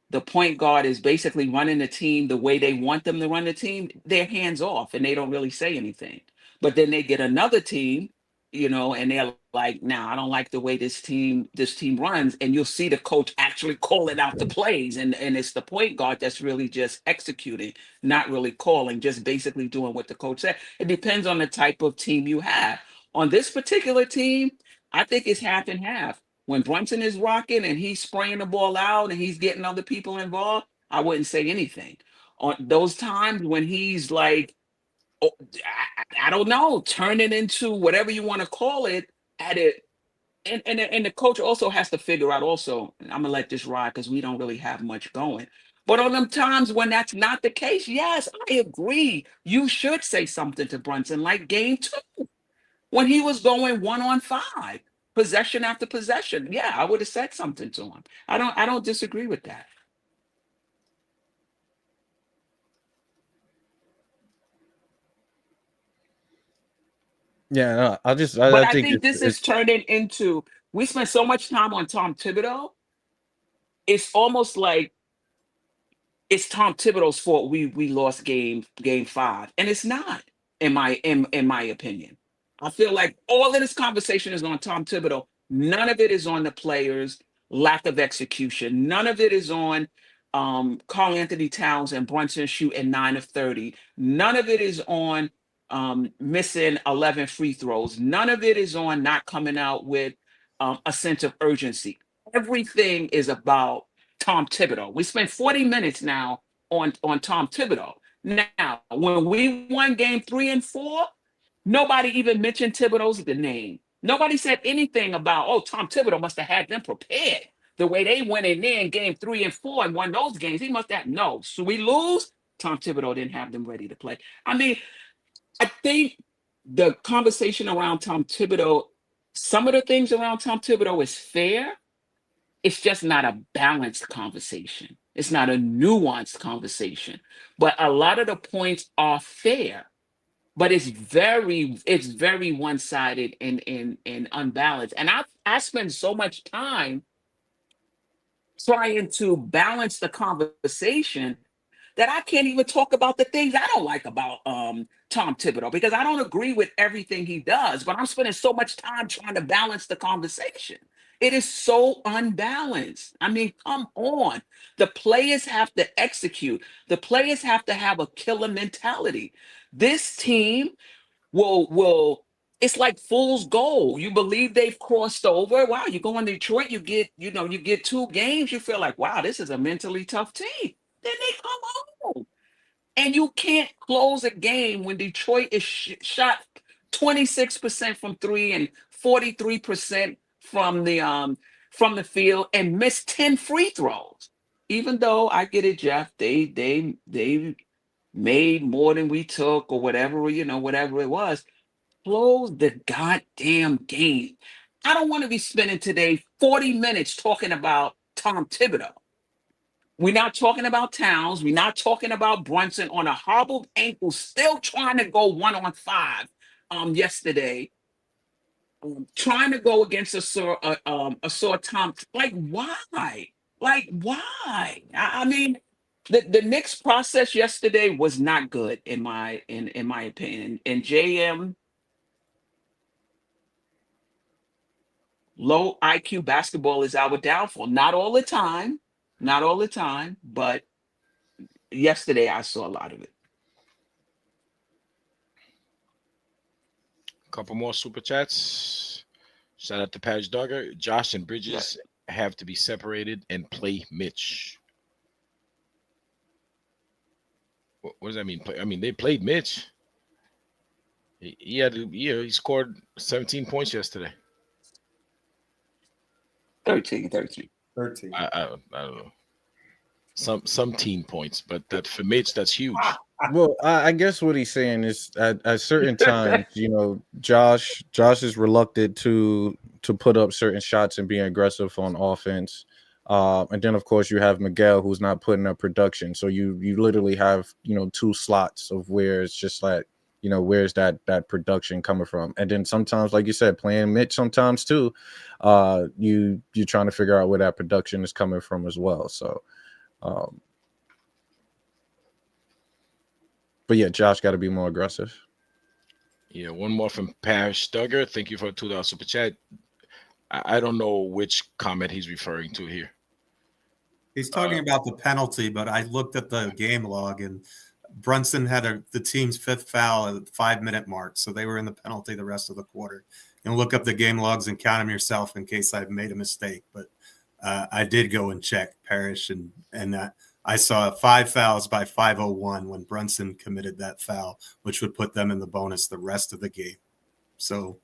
the point guard is basically running the team the way they want them to run the team, they're hands off and they don't really say anything. But then they get another team, and they're like, "Nah, I don't like the way this team runs." And you'll see the coach actually calling out the plays, and it's the point guard that's really just executing, not really calling, just basically doing what the coach said. It depends on the type of team you have. On this particular team, I think it's half and half. When Brunson is rocking and he's spraying the ball out and he's getting other people involved, I wouldn't say anything. On those times when he's like, oh, I don't know, turn it into whatever you want to call it, at it. And the coach also has to figure out also, and I'm gonna let this ride because we don't really have much going. But on them times when that's not the case, yes, I agree. You should say something to Brunson, like game 2 when he was going 1-on-5, possession after possession. Yeah, I would have said something to him. I don't disagree with that. Yeah, no, But I I think think this it's is turning into, we spent so much time on Tom Thibodeau. It's almost like it's Tom Thibodeau's fault we lost game 5. And it's not, in my opinion. I feel like all of this conversation is on Tom Thibodeau. None of it is on the players' lack of execution. None of it is on Carl Anthony Towns and Brunson shooting 9 of 30. None of it is on missing 11 free throws. None of it is on not coming out with a sense of urgency. Everything is about Tom Thibodeau. We spent 40 minutes now on Tom Thibodeau. Now, when we won game 3 and 4, nobody even mentioned Thibodeau's the name. Nobody said anything about, oh, Tom Thibodeau must have had them prepared. The way they went in there in game 3 and 4 and won those games, he must have. No. So we lose. Tom Thibodeau didn't have them ready to play. I mean, I think the conversation around Tom Thibodeau, some of the things around Tom Thibodeau is fair. It's just not a balanced conversation. It's not a nuanced conversation. But a lot of the points are fair, but it's very one-sided and unbalanced. And I spend so much time trying to balance the conversation that I can't even talk about the things I don't like about Tom Thibodeau, because I don't agree with everything he does, but I'm spending so much time trying to balance the conversation. It is so unbalanced. I mean, come on. The players have to execute. The players have to have a killer mentality. This team will it's like fool's gold. You believe they've crossed over. Wow, you go in Detroit, you get 2 games, you feel like, wow, this is a mentally tough team. Then they come home. And you can't close a game when Detroit is shot 26% from 3 and 43% from the field and missed 10 free throws. Even though I get it, Jeff, they made more than we took or whatever it was. Close the goddamn game. I don't want to be spending today 40 minutes talking about Tom Thibodeau. We're not talking about Towns. We're not talking about Brunson on a hobbled ankle, still trying to go 1-on-5 yesterday. Trying to go against a sore Tom. Like, why? Like, why? I mean, the Knicks process yesterday was not good in my opinion. And JM, low IQ basketball is our downfall. Not all the time, but yesterday I saw a lot of it. Couple more super chats. Shout out to Patch Dogger. Josh and Bridges have to be separated and play Mitch. What does that mean? I mean, they played Mitch. He scored 17 points yesterday. 13. 13. I don't know. some team points, but that for Mitch, that's huge. Well, I guess what he's saying is at certain times, Josh is reluctant to put up certain shots and being aggressive on offense. And then of course you have Miguel, who's not putting up production. So you literally have, two slots of where it's just like, where's that production coming from? And then sometimes, like you said, playing Mitch sometimes too, you're trying to figure out where that production is coming from as well. So but yeah, Josh got to be more aggressive. Yeah, one more from Parrish Duggar. Thank you for a $2 super chat. I don't know which comment he's referring to here. He's talking about the penalty, but I looked at the game log and Brunson had the team's 5th foul at the 5-minute mark, so they were in the penalty the rest of the quarter. And look up the game logs and count them yourself in case I've made a mistake. But I did go and check Parrish, and I saw 5 fouls by 5:01 when Brunson committed that foul, which would put them in the bonus the rest of the game. So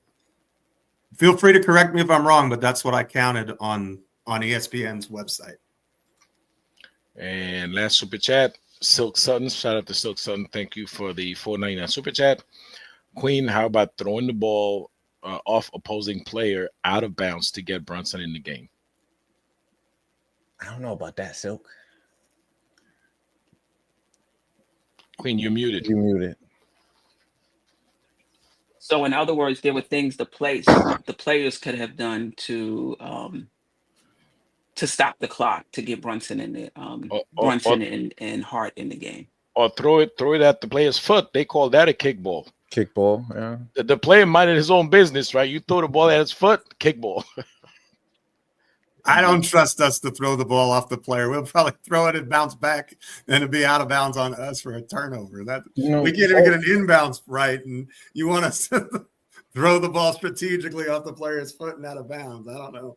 feel free to correct me if I'm wrong, but that's what I counted on ESPN's website. And last super chat, Silk Sutton. Shout out to Silk Sutton. Thank you for the $4.99 super chat. Queen, how about throwing the ball off opposing player out of bounds to get Brunson in the game? I don't know about that, Silk. Queen, you're muted. You muted. So in other words, there were things the players could have done to stop the clock, to get Brunson in the Brunson and Hart in the game. Or throw it at the player's foot. They call that a kickball. Kickball, yeah. The player minded his own business, right? You throw the ball at his foot, kickball. I don't trust us to throw the ball off the player. We'll probably throw it and bounce back, and it'll be out of bounds on us for a turnover. We can't even get an inbounds right, and you want us to throw the ball strategically off the player's foot and out of bounds. I don't know.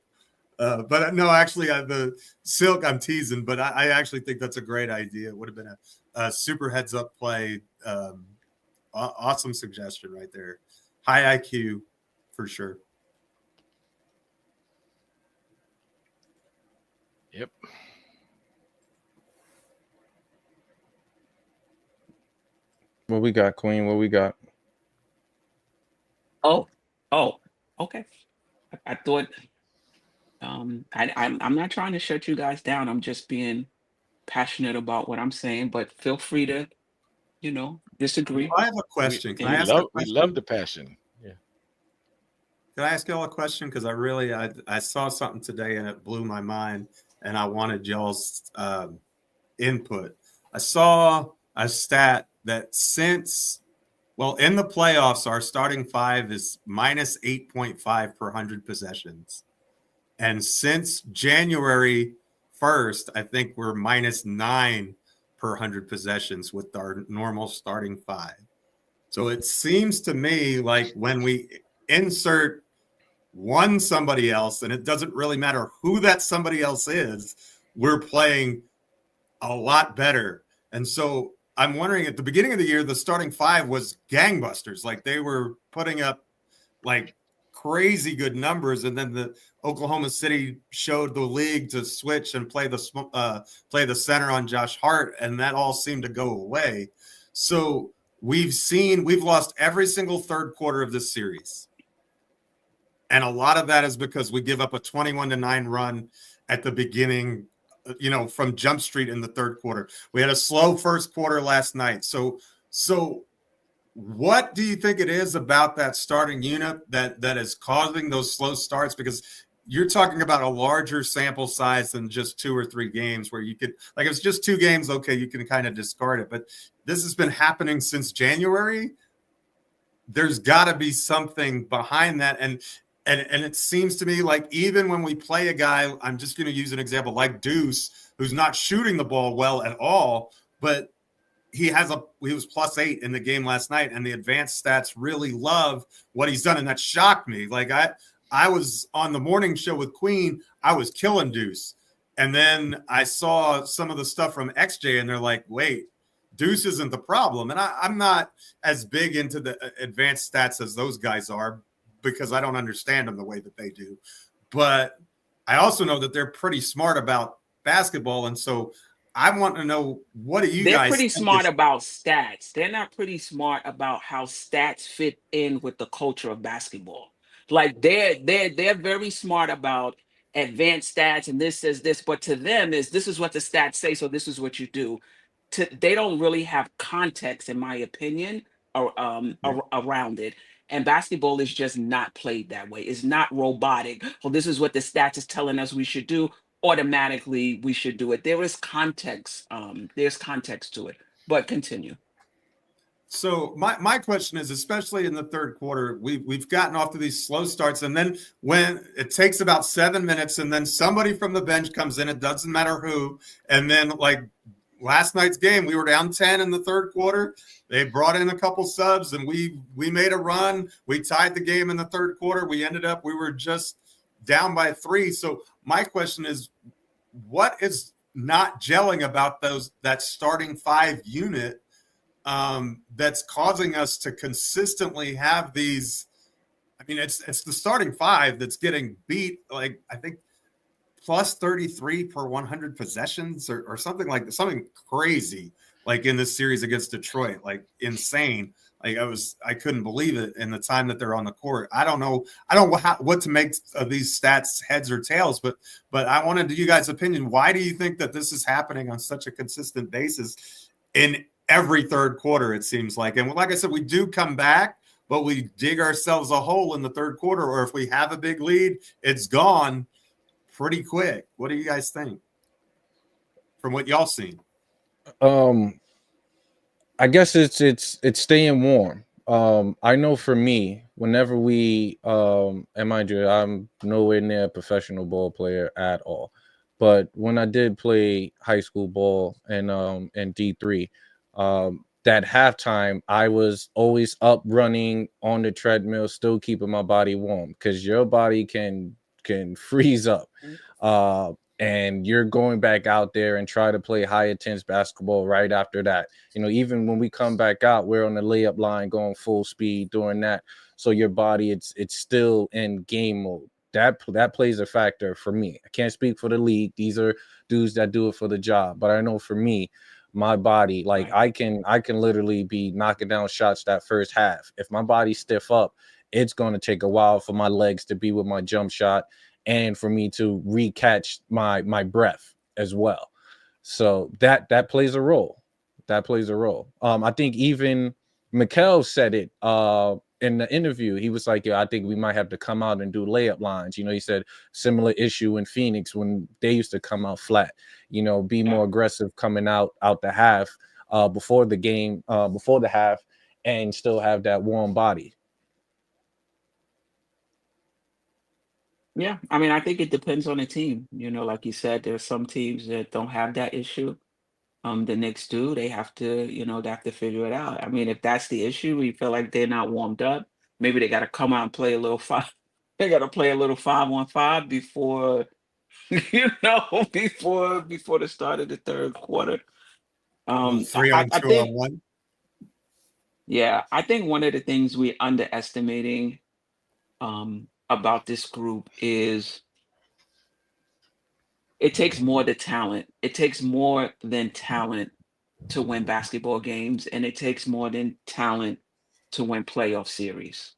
But no, actually, the Silk, I'm teasing, but I actually think that's a great idea. It would have been a super heads-up play. Awesome suggestion right there. High IQ for sure. Yep. What we got, Queen? What we got? Oh, okay. I thought I'm not trying to shut you guys down. I'm just being passionate about what I'm saying, but feel free to, disagree. I have a question. Can I ask a question? We love the passion. Yeah. Can I ask y'all a question? Because I saw something today and it blew my mind, and I wanted y'all's input. I saw a stat that in the playoffs, our starting 5 is minus 8.5 per 100 possessions. And since January 1st, I think we're minus 9 per 100 possessions with our normal starting 5. So it seems to me like when we insert somebody else, and it doesn't really matter who that somebody else is, we're playing a lot better. And so I'm wondering, at the beginning of the year, the starting 5 was gangbusters. Like they were putting up like crazy good numbers, and then the Oklahoma City showed the league to switch and play the center on Josh Hart, and that all seemed to go away. So we've lost every single third quarter of this series, and a lot of that is because we give up a 21-9 run at the beginning, from Jump Street in the third quarter. We had a slow first quarter last night. So what do you think it is about that starting unit that is causing those slow starts? Because you're talking about a larger sample size than just 2 or 3 games where you could, like, if it's just 2 games, okay, you can kind of discard it. But this has been happening since January. There's got to be something behind that. And it seems to me like even when we play a guy, I'm just going to use an example like Deuce, who's not shooting the ball well at all, but he was plus 8 in the game last night, and the advanced stats really love what he's done, and that shocked me. Like I was on the morning show with Queen, I was killing Deuce, and then I saw some of the stuff from XJ, and they're like, wait, Deuce isn't the problem. And I'm not as big into the advanced stats as those guys are because I don't understand them the way that they do. But I also know that they're pretty smart about basketball, and so I want to know, what do you They're guys pretty think smart is, about stats. They're not pretty smart about how stats fit in with the culture of basketball. Like they're very smart about advanced stats and this says this, but to them is this is what the stats say, so this is what you do. They don't really have context, in my opinion, or around it. And basketball is just not played that way. It's not robotic. Well, this is what the stats is telling us we should do. Automatically, we should do it. There is context. There's context to it. But continue. so my question is, especially in the third quarter, we've gotten off to these slow starts, and then when it takes about 7 minutes, and then somebody from the bench comes in, it doesn't matter who, and then like last night's game, we were down 10 in the third quarter. They brought in a couple subs, and we made a run. We tied the game in the third quarter. We were just down by 3. So my question is, what is not gelling about that starting 5 unit that's causing us to consistently have these? I mean, it's the starting 5 that's getting beat, like I think plus 33 per 100 possessions or something like that, something crazy, like in this series against Detroit, like insane. Like I couldn't believe it in the time that they're on the court. I don't know what to make of these stats, heads or tails, but I wanted you guys' opinion. Why do you think that this is happening on such a consistent basis in every third quarter, it seems like? And like I said, we do come back, but we dig ourselves a hole in the third quarter, or if we have a big lead, it's gone pretty quick. What do you guys think from what y'all seen? I guess it's staying warm. I know for me, whenever we and mind you, I'm nowhere near a professional ball player at all. But when I did play high school ball and D3, that halftime, I was always up running on the treadmill, still keeping my body warm, because your body can freeze up. And you're going back out there and try to play high intense basketball right after that. You know, even when we come back out, we're on the layup line going full speed doing that. So your body, it's still in game mode. That plays a factor for me. I can't speak for the league. These are dudes that do it for the job. But I know for me, my body, like I can literally be knocking down shots that first half. If my body's stiff up, it's going to take a while for my legs to be with my jump shot and for me to recatch my breath as well. So that plays a role. That plays a role. I think even Mikal said it in the interview. He was like, yeah, I think we might have to come out and do layup lines. You know, he said similar issue in Phoenix when they used to come out flat, you know, be more aggressive coming out the half before the game, before the half, and still have that warm body. Yeah, I mean, I think it depends on the team. You know, like you said, there's some teams that don't have that issue. The Knicks do. They have to, they have to figure it out. I mean, if that's the issue, we feel like they're not warmed up. Maybe they got to come out and play a little five. They got to play a little 5-on-5 before, before the start of the third quarter. Three I, on I two think, on one. yeah, I think one of the things we're underestimating about this group is it takes more than talent. It takes more than talent to win basketball games, and it takes more than talent to win playoff series.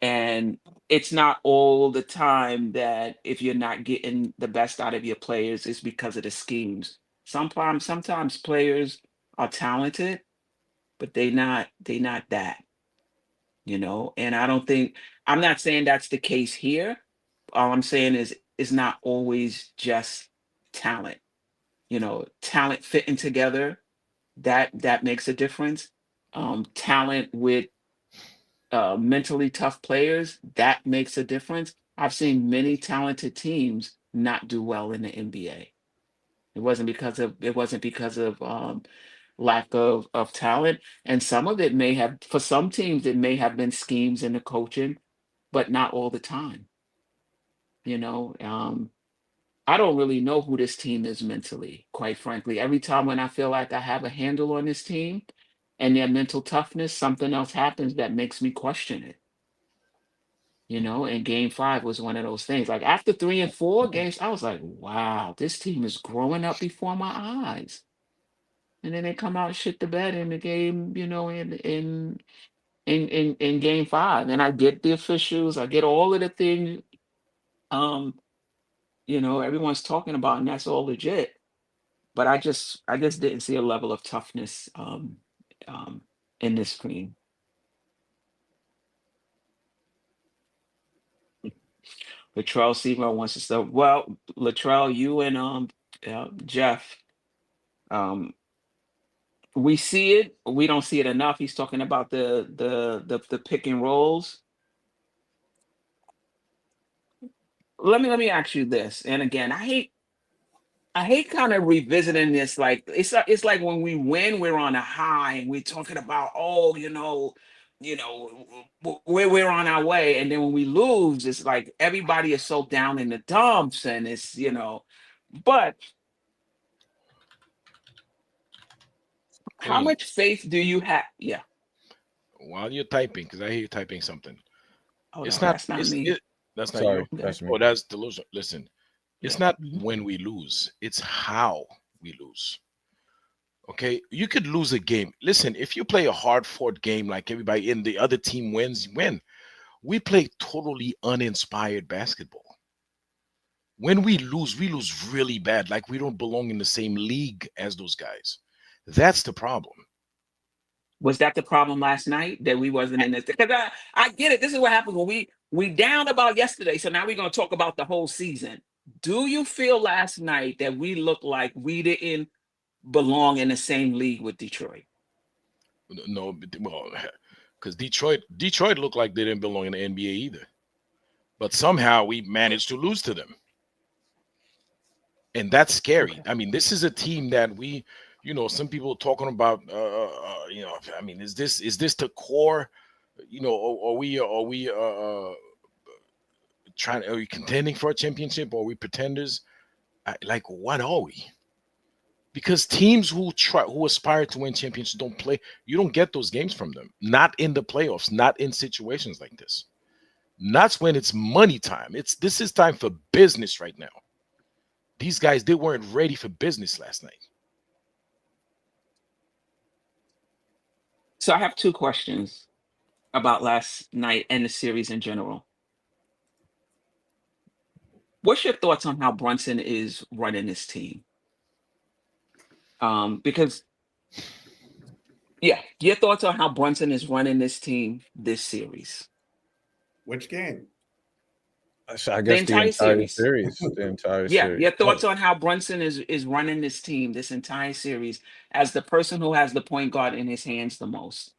And it's not all the time that if you're not getting the best out of your players, it's because of the schemes. Sometimes players are talented, but they not that, And I'm not saying that's the case here. All I'm saying is it's not always just talent. Talent fitting together, that makes a difference. Talent with mentally tough players, that makes a difference. I've seen many talented teams not do well in the NBA. It wasn't because of lack of talent, and some of it may have, for some teams, it may have been schemes in the coaching, but not all the time. You know, I don't really know who this team is mentally, quite frankly. Every time when I feel like I have a handle on this team and their mental toughness, something else happens that makes me question it. You know, and game 5 was one of those things. Like after 3 and 4 games, I was like, wow, this team is growing up before my eyes. And then they come out and shit the bed in the game, you know, in game 5. And I get the officials, I get all of the things you know, everyone's talking about, and that's all legit. But I just didn't see a level of toughness um in this team. Latrell Seymour wants to say, well, Latrell, you and Geoff, um, we see it, we don't see it enough. He's talking about the pick and rolls. Let me ask you this. And again, I hate kind of revisiting this. Like it's like when we win, we're on a high, and we're talking about, oh, we're on our way, and then when we lose, it's like everybody is so down in the dumps, and it's But how Queen, much faith do you have? Yeah. while you're typing, because I hear you typing something. Hold It's on, not. that's not me. That's not you. Sorry, Okay. that's me. Oh, that's delusional. Listen, it's Yeah. not Mhm. when we lose. It's how we lose. Okay, you could lose a game. Listen, if you play a hard-fought game like everybody in the other team wins, you win. We play totally uninspired basketball. When we lose really bad. Like we don't belong in the same league as those guys. That's the problem. Was that the problem last night that we wasn't in this? Because I get it. This is what happens when we down about yesterday. So now we're gonna talk about the whole season. Do you feel last night that we looked like we didn't belong in the same league with Detroit? No, well, because Detroit looked like they didn't belong in the NBA either. But somehow we managed to lose to them. And that's scary. Okay. I mean, this is a team that some people talking about, I mean, is this the core, are we contending for a championship, or are we pretenders? Like, what are we? Because teams who aspire to win championships don't play. You don't get those games from them. Not in the playoffs. Not in situations like this. That's when it's money time. This is time for business right now. These guys, they weren't ready for business last night. So I have 2 questions about last night and the series in general. What's your thoughts on how Brunson is running this team? Because your thoughts on how Brunson is running this team this series. Which game? So I The guess entire series. the entire Yeah, series. your thoughts on how Brunson is running this team this entire series as the person who has the point guard in his hands the most.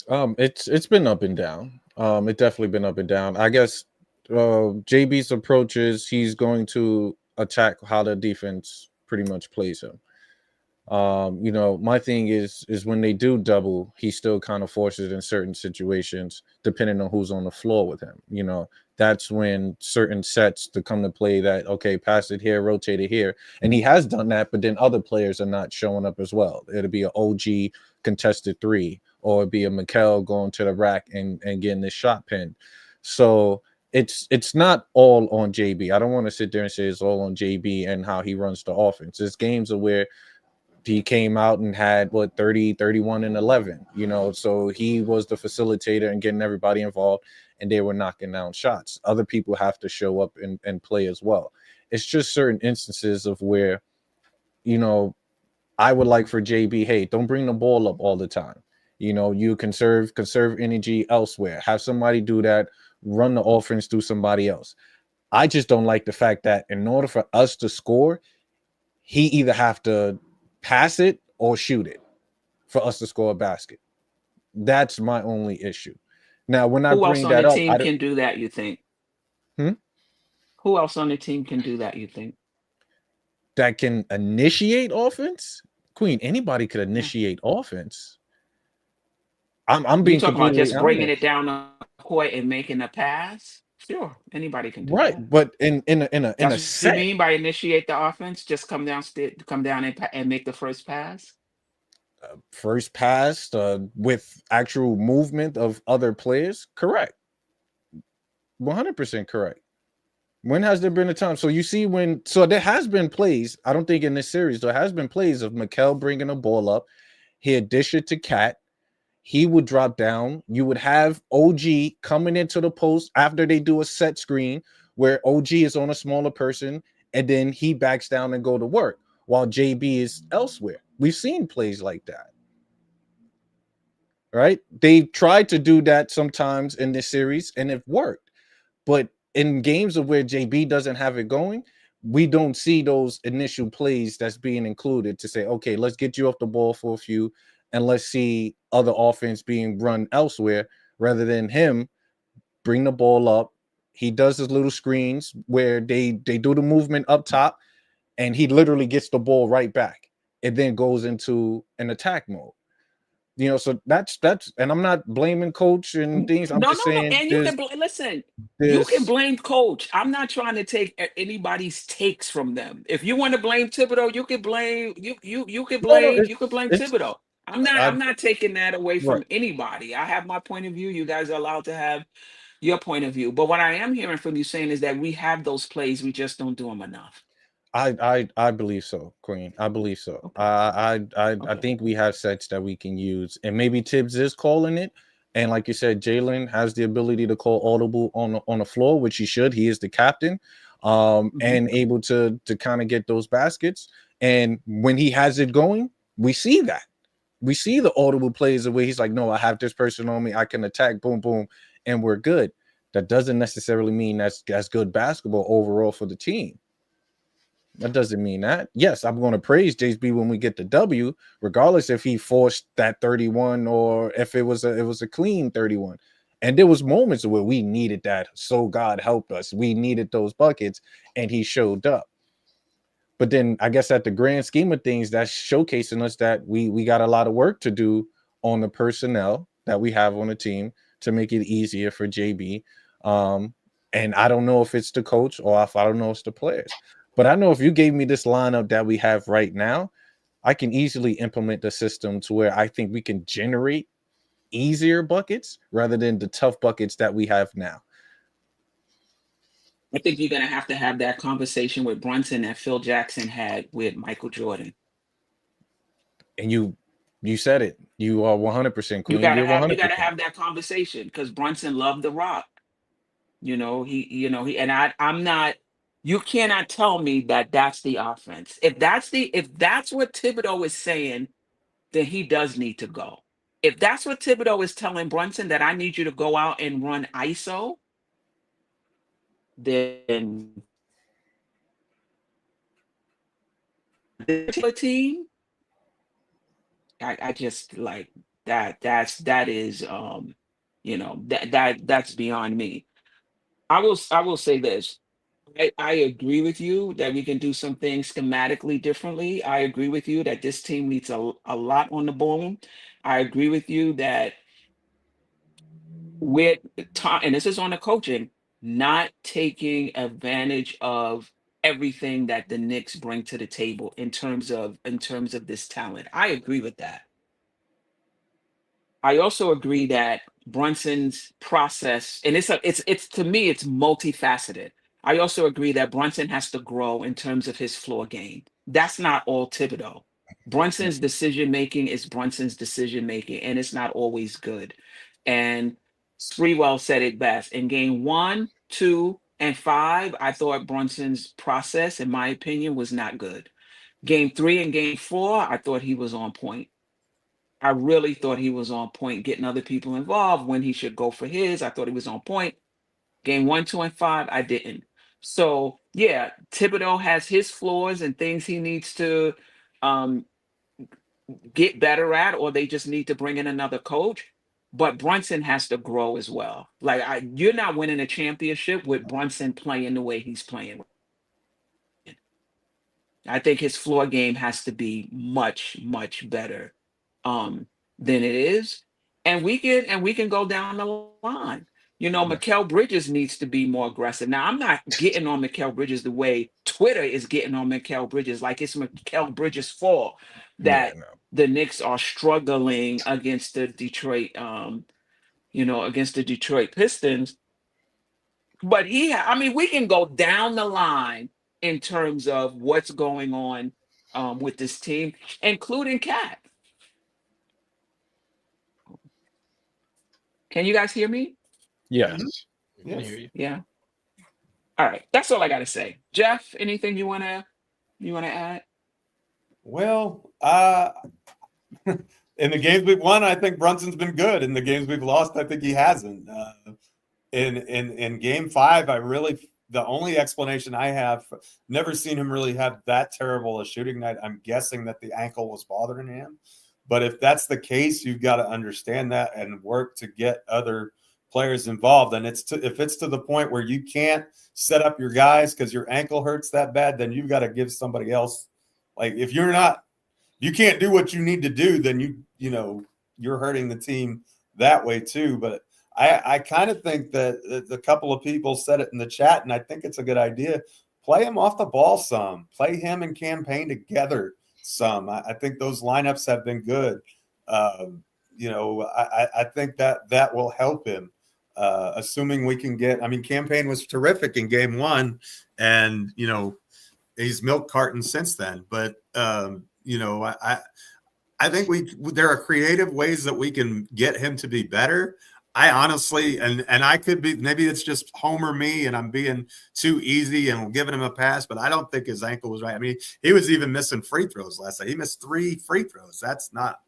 It's been up and down. It definitely been up and down. I guess JB's approach is he's going to attack how the defense pretty much plays him. My thing is when they do double, he still kind of forces it in certain situations, depending on who's on the floor with him. That's when certain sets to come to play that, okay, pass it here, rotate it here. And he has done that, but then other players are not showing up as well. It'll be an OG contested 3, or it'd be a Mikel going to the rack and getting this shot pin. So it's not all on JB. I don't want to sit there and say it's all on JB and how he runs the offense. There's games where he came out and had 30, 31, and 11, so he was the facilitator and getting everybody involved, and they were knocking down shots. Other people have to show up and play as well. It's just certain instances of where, I would like for JB, hey, don't bring the ball up all the time. You conserve energy elsewhere. Have somebody do that, run the offense through somebody else. I just don't like the fact that in order for us to score, he either have to pass it or shoot it for us to score a basket. That's my only issue. Now, when I Who else bring on that the up, team can do that, you think? Hmm? Who else on the team can do that, you think? That can initiate offense? Queen, anybody could initiate offense. I'm You being talking about completely just bringing it honest. down the court and making a pass? Sure, anybody can do Right, that. but in a That's what you set, mean by initiate the offense? Just come down and make the first pass? first pass with actual movement of other players, correct. 100% correct. When has there been a time? So you see so there has been plays, I don't think in this series, there has been plays of Mikel bringing a ball up. He'd dish it to Cat. He would drop down. You would have OG coming into the post after they do a set screen where OG is on a smaller person, and then he backs down and go to work while JB is elsewhere. We've seen plays like that. Right? They tried to do that sometimes in this series, and it worked. But in games of where JB doesn't have it going, we don't see those initial plays that's being included to say, okay, let's get you off the ball for a few, and let's see other offense being run elsewhere rather than him bring the ball up. He does his little screens where they do the movement up top, and he literally gets the ball right back. It then goes into an attack mode. So that's, and I'm not blaming coach and things. I'm just saying, and you can listen. You can blame coach. I'm not trying to take anybody's takes from them. If you want to blame Thibodeau, you can blame you can blame Thibodeau. I'm not taking that away from anybody. I have my point of view. You guys are allowed to have your point of view. But what I am hearing from you saying is that we have those plays, we just don't do them enough. I believe so, Queen. I believe so. Okay. I think we have sets that we can use, and maybe Tibbs is calling it. And like you said, Jalen has the ability to call audible on the floor, which he should. He is the captain, and able to kind of get those baskets. And when he has it going, we see that. We see the audible plays where he's like, no, I have this person on me. I can attack, boom, boom, and we're good. That doesn't necessarily mean that's good basketball overall for the team. That doesn't mean that. Yes, I'm going to praise JB when we get the W, regardless if he forced that 31 or if it was a clean 31. And there was moments where we needed that. So God helped us. We needed those buckets, and he showed up. But then I guess at the grand scheme of things, that's showcasing us that we got a lot of work to do on the personnel that we have on the team to make it easier for JB. And I don't know if it's the coach or if I don't know if it's the players. But I know if you gave me this lineup that we have right now, I can easily implement the system to where I think we can generate easier buckets rather than the tough buckets that we have now. I think you're going to have that conversation with Brunson that Phil Jackson had with Michael Jordan. And you said it. You are 100% Queen. You got to have that conversation because Brunson loved the rock. I'm not. You cannot tell me that that's the offense. If that's what Thibodeau is saying, then he does need to go. If that's what Thibodeau is telling Brunson, that I need you to go out and run ISO, then the team, I just like that. That is that's beyond me. I will say this. I agree with you that we can do some things schematically differently. I agree with you that this team needs a lot on the ball. I agree with you that with time, and this is on the coaching, not taking advantage of everything that the Knicks bring to the table in terms of this talent. I agree with that. I also agree that Brunson's process, and it's to me, it's multifaceted. I also agree that Brunson has to grow in terms of his floor game. That's not all Thibodeau. Brunson's decision making is Brunson's decision making, and it's not always good. And Sprewell said it best. In game 1, 2, and 5, I thought Brunson's process, in my opinion, was not good. Game 3 and game 4, I thought he was on point. I really thought he was on point, getting other people involved when he should go for his. I thought he was on point. Game 1, 2, and 5, I didn't. So yeah, Thibodeau has his flaws and things he needs to get better at, or they just need to bring in another coach. But Brunson has to grow as well. Like you're not winning a championship with Brunson playing the way he's playing. I think his floor game has to be much, much better than it is. And we can go down the line. You know, Mikal Bridges needs to be more aggressive. Now, I'm not getting on Mikal Bridges the way Twitter is getting on Mikal Bridges. Like it's Mikal Bridges' fault that the Knicks are struggling against the Detroit, against the Detroit Pistons. But I mean, we can go down the line in terms of what's going on with this team, including Cat. Can you guys hear me? Yes. We can hear you. Yeah. All right. That's all I got to say. Geoff, anything you want to add? Well, in the games we've won, I think Brunson's been good. In the games we've lost, I think he hasn't. In game 5, the only explanation I have, never seen him really have that terrible a shooting night. I'm guessing that the ankle was bothering him. But if that's the case, you've got to understand that and work to get other players involved. And if it's to the point where you can't set up your guys because your ankle hurts that bad, then you've got to give somebody else. Like if you can't do what you need to do, then you're hurting the team that way too. But I kind of think that a couple of people said it in the chat, and I think it's a good idea. Play him off the ball some. Play him and Campaign together some. I think those lineups have been good. I think that will help him. Assuming we can get. I mean, Campaign was terrific in game 1, and he's milk carton since then. But I think there are creative ways that we can get him to be better. I honestly, and I could be, maybe it's just Homer me and I'm being too easy and giving him a pass, but I don't think his ankle was right. I mean, he was even missing free throws last night. He missed 3 free throws. That's not,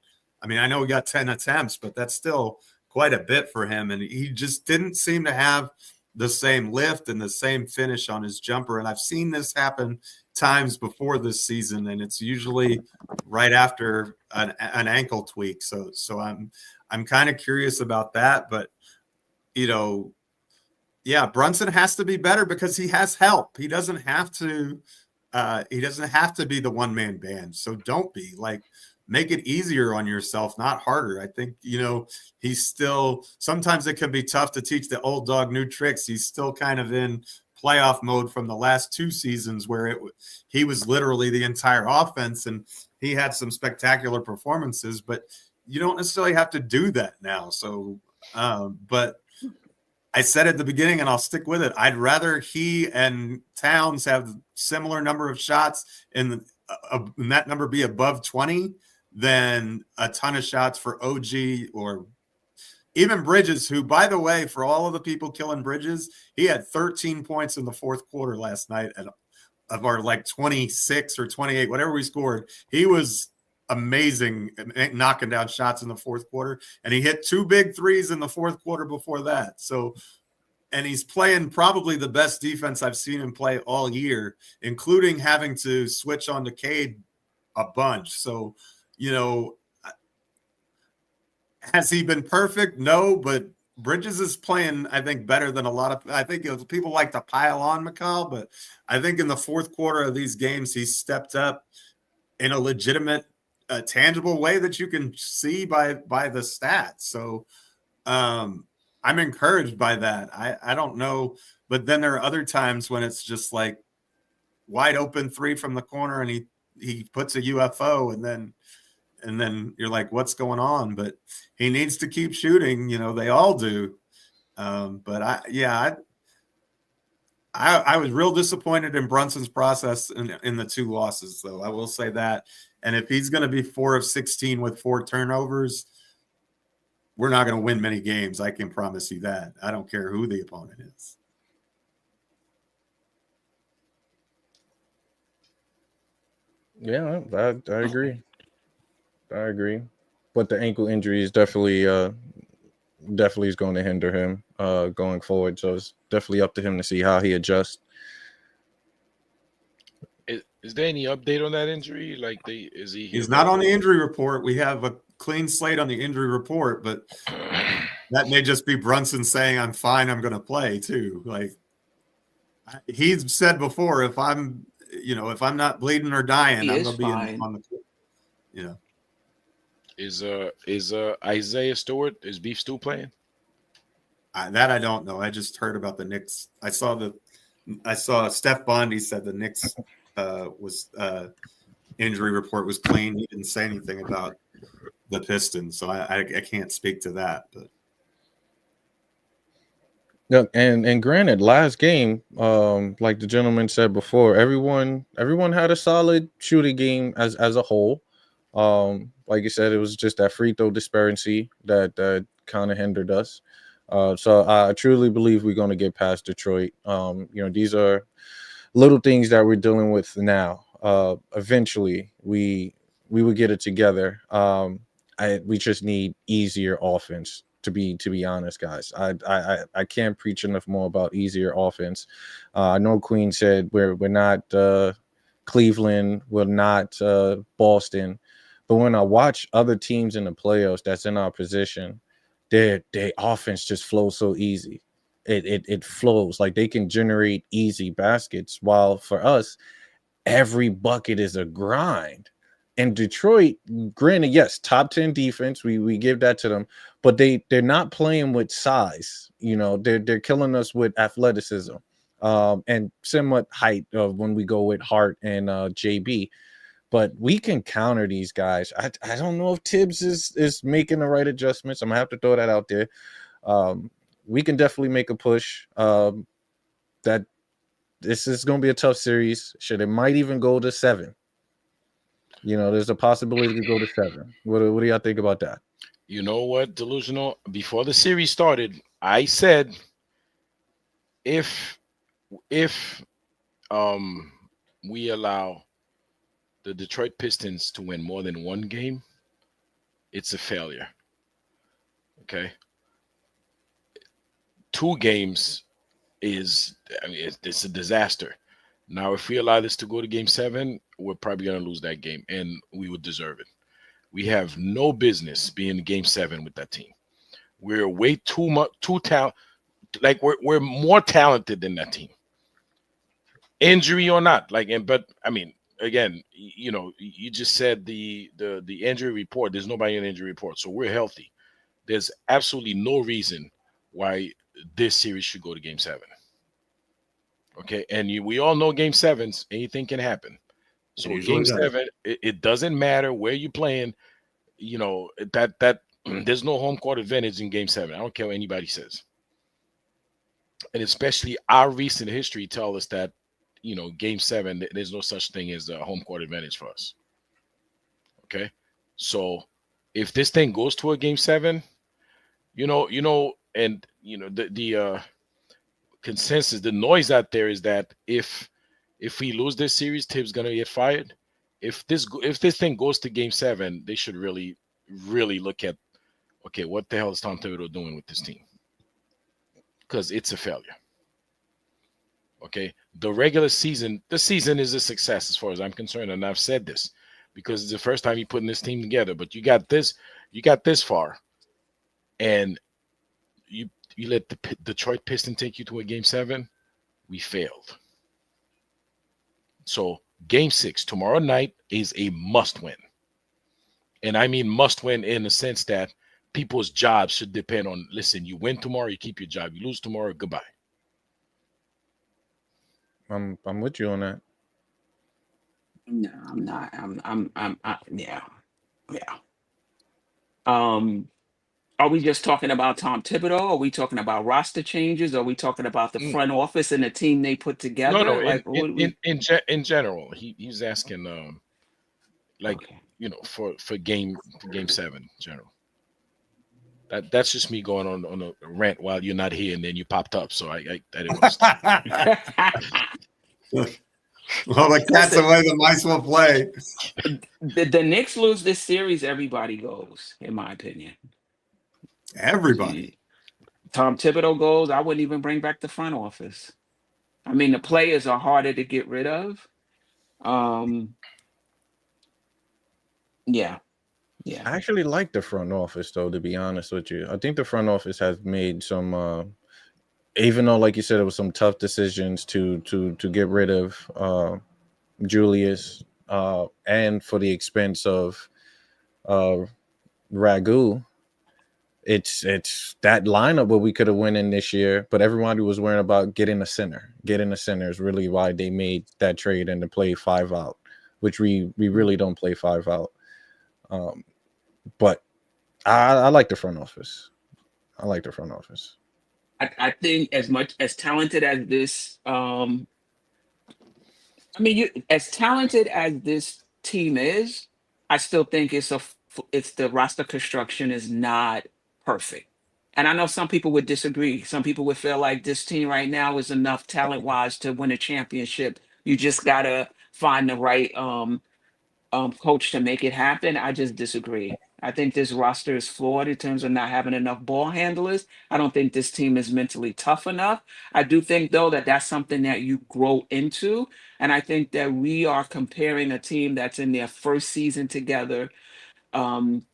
I mean, I know he got 10 attempts, but that's still quite a bit for him. And he just didn't seem to have the same lift and the same finish on his jumper. And I've seen this happen times before this season, and it's usually right after an ankle tweak. So I'm kind of curious about that, but Brunson has to be better because he has help. He doesn't have to be the one-man band. So don't be make it easier on yourself, not harder. I think, he's still, sometimes it can be tough to teach the old dog new tricks. He's still kind of in playoff mode from the last 2 seasons where he was literally the entire offense, and he had some spectacular performances, but you don't necessarily have to do that now. So, but I said at the beginning, and I'll stick with it, I'd rather he and Towns have similar number of shots and that number be above 20 than a ton of shots for OG or even Bridges, who, by the way, for all of the people killing Bridges, he had 13 points in the 4th quarter last night of our 26 or 28, whatever we scored. He was amazing knocking down shots in the 4th quarter, and he hit 2 big threes in the 4th quarter before that. So, and he's playing probably the best defense I've seen him play all year, including having to switch on to Cade a bunch. So, has he been perfect? No, but Bridges is playing, I think, better than a lot of. I think people like to pile on McCall, but I think in the 4th quarter of these games, he's stepped up in a legitimate, tangible way that you can see by the stats. So I'm encouraged by that. I don't know, but then there are other times when it's just wide open 3 from the corner, and he puts a UFO, and then you're like, what's going on? But he needs to keep shooting. They all do. But I was real disappointed in Brunson's process in the 2 losses, though. I will say that. And if he's going to be 4 of 16 with 4 turnovers, we're not going to win many games. I can promise you that. I don't care who the opponent is. Yeah, I agree. I agree. But the ankle injury is definitely is going to hinder him going forward. So it's definitely up to him to see how he adjusts. Is there any update on that injury? He's not on the injury report. We have a clean slate on the injury report, but that may just be Brunson saying, I'm fine, I'm going to play too. He's said before, if I'm not bleeding or dying, I'm going to be on the court. Is Isaiah Stewart, is Beef still playing? I don't know. I just heard about the Knicks. I saw Steph Bondi said the Knicks was injury report was clean. He didn't say anything about the Pistons, so I can't speak to that. But yeah, and granted, last game, like the gentleman said before, everyone had a solid shooting game as a whole. Like you said, it was just that free throw disparity that kind of hindered us. So I truly believe we're going to get past Detroit. These are little things that we're dealing with now. Eventually, we will get it together. We just need easier offense. To be honest, guys, I can't preach enough more about easier offense. I know Queen said we're not Cleveland, we're not Boston, but when I watch other teams in the playoffs that's in our position, their offense just flows so easy. It flows like they can generate easy baskets, while for us, every bucket is a grind. And Detroit, granted, yes, top 10 defense, we give that to them, but they're not playing with size. They're killing us with athleticism, and somewhat height of when we go with Hart and JB. But we can counter these guys. I don't know if Tibbs is making the right adjustments. I'm gonna have to throw that out there. We can definitely make a push. That this is gonna be a tough series. It might even go to 7. There's a possibility to go to 7. What do y'all think about that? You know what, Delusional? Before the series started, I said if we allow the Detroit Pistons to win more than one game, it's a failure. Okay. 2 games it's a disaster. Now, if we allow this to go to game 7, we're probably going to lose that game, and we would deserve it. We have no business being in game 7 with that team. We're way too talent. Like we're more talented than that team. Injury or not, but I mean, again, you just said the injury report. There's nobody in the injury report, so we're healthy. There's absolutely no reason why this series should go to game 7. Okay, and we all know game 7s, anything can happen. So game 7, it doesn't matter where you're playing. That there's no home court advantage in game 7. I don't care what anybody says. And especially our recent history tell us that, game 7, there's no such thing as a home court advantage for us. Okay, so if this thing goes to a game 7, the consensus, the noise out there is that if we lose this series, Tibbs gonna get fired. If this thing goes to game 7, they should really look at, okay, what the hell is Tom Thibodeau doing with this team? Because it's a failure. Okay, the season is a success as far as I'm concerned, and I've said this because it's the first time you're putting this team together. But you got this far, and you let the Detroit Pistons take you to a game 7. We failed. So game 6 tomorrow night is a must win. And I mean must win in the sense that people's jobs should depend on, listen, you win tomorrow, you keep your job. You lose tomorrow, goodbye. I'm with you on that. No, I'm not. Yeah. Are we just talking about Tom Thibodeau? Are we talking about roster changes? Are we talking about the front office and the team they put together? No. Like, in general, he's asking, okay. for game 7 in general. That's just me going on a rant while you're not here, and then you popped up, so I didn't want to stop. Well, the cat's away, the mice will play. The Knicks lose this series, everybody goes, in my opinion. Everybody. Tom Thibodeau goes, I wouldn't even bring back the front office. I mean, the players are harder to get rid of. Yeah. I actually like the front office, though, to be honest with you. I think the front office has made some, even though, like you said, it was some tough decisions to get rid of Julius, and for the expense of Ragu. it's that lineup where we could have went in this year, but everybody was worrying about getting a center. Getting a center is really why they made that trade and to play 5 out, which we really don't play 5 out. But I like the front office. I like the front office. I think as much as talented as this, I mean, as talented as this team is, I still think it's the roster construction is not perfect. And I know some people would disagree. Some people would feel like this team right now is enough talent wise to win a championship. You just gotta find the right coach to make it happen. I just disagree. I think this roster is flawed in terms of not having enough ball handlers. I don't think this team is mentally tough enough. I do think, though, that that's something that you grow into. And I think that we are comparing a team that's in their first season together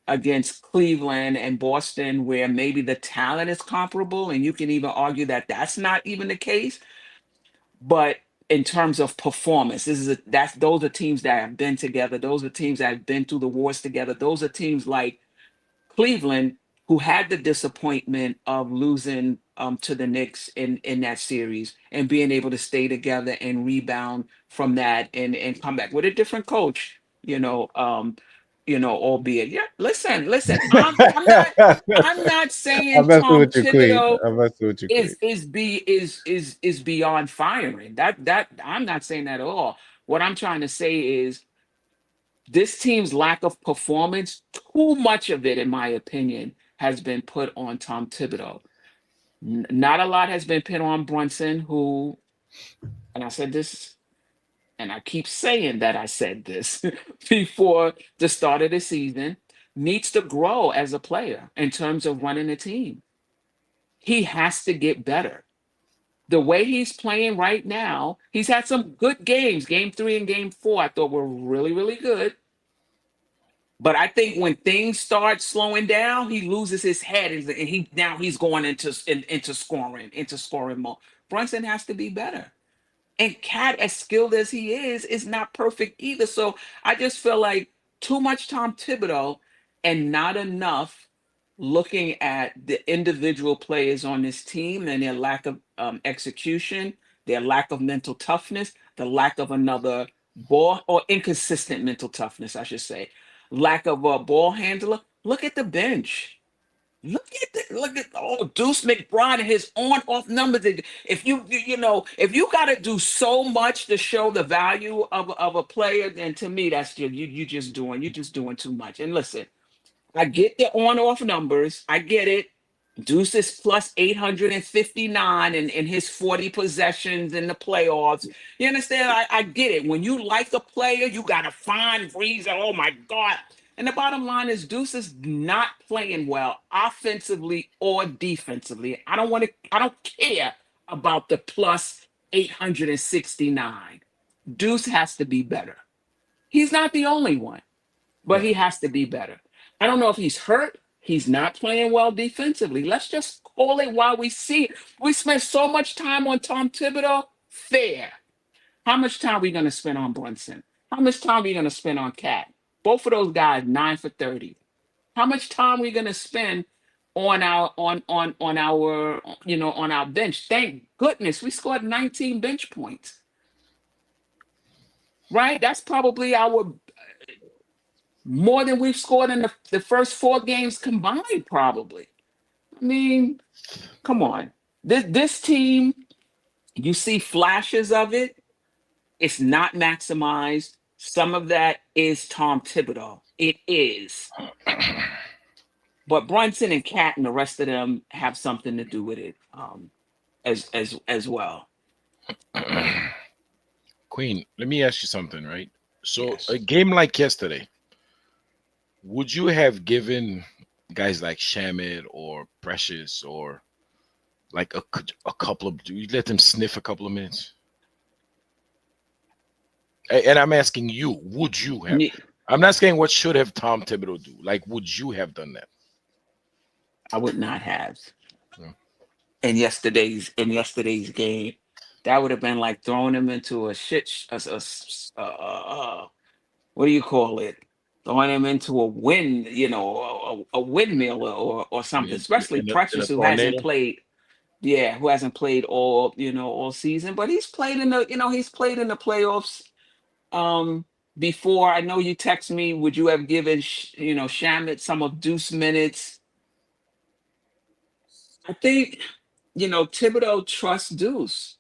against Cleveland and Boston, where maybe the talent is comparable. And you can even argue that that's not even the case. But in terms of performance, those are teams that have been together. Those are teams that have been through the wars together. Those are teams like Cleveland, who had the disappointment of losing to the Knicks in that series and being able to stay together and rebound from that and come back with a different coach, albeit. Yeah, listen, I'm not saying I'm messing Tom with you, Queen. Thibodeau I'm messing with you, Queen. is beyond firing. That I'm not saying that at all. What I'm trying to say is this team's lack of performance, too much of it, in my opinion, has been put on Tom Thibodeau. Not a lot has been put on Brunson, who, and I said this, and I keep saying that I said this before the start of the season, needs to grow as a player in terms of running a team. He has to get better. The way he's playing right now, he's had some good games. Game 3 and Game 4, I thought were really, really good. But I think when things start slowing down, he loses his head, and he's going into scoring mode. Brunson has to be better. And Cat, as skilled as he is not perfect either. So I just feel like too much Tom Thibodeau and not enough looking at the individual players on this team and their lack of execution, their lack of mental toughness, the lack of another ball or inconsistent mental toughness, I should say, lack of a ball handler. Look at the bench. Look at Deuce McBride and his on-off numbers. If if you got to do so much to show the value of a player, then to me that's just you're just doing too much. And listen, I get the on-off numbers. I get it. Deuce is plus 859 in his 40 possessions in the playoffs. You understand? I get it. When you like a player, you got to find reason. Oh my God. And the bottom line is Deuce is not playing well offensively or defensively. I don't care about the plus 869. Deuce has to be better. He's not the only one, but he has to be better. I don't know if he's hurt. He's not playing well defensively. Let's just call it while we see it. We spent so much time on Tom Thibodeau. Fair. How much time are we going to spend on Brunson? How much time are we going to spend on Cat? Both of those guys 9 for 30. How much time are we going to spend on our on our bench? Thank goodness we scored 19 bench points. Right? That's probably our more than we've scored in the first 4 games combined, probably. I mean, come on. This team, you see flashes of it. It's not maximized. Some of that is Tom Thibodeau. It is. But Brunson and Cat and the rest of them have something to do with it as well. Queen, let me ask you something, right? So Yes. a game like yesterday, would you have given guys like Shamit or Precious or like a couple of, do you let them sniff a couple of minutes? And I'm asking you, would you have? I'm not saying what should have Tom Thibodeau do. Like, would you have done that? I would not have. Yeah. In yesterday's game, that would have been like throwing him into a shit. What do you call it? throwing him into a wind, a windmill or something, especially in a Precious, who hasn't tornado. played. Yeah, who hasn't played all season, but he's played he's played in the playoffs before. I know you text me, would you have given Shamet some of Deuce minutes? I think Thibodeau trusts Deuce.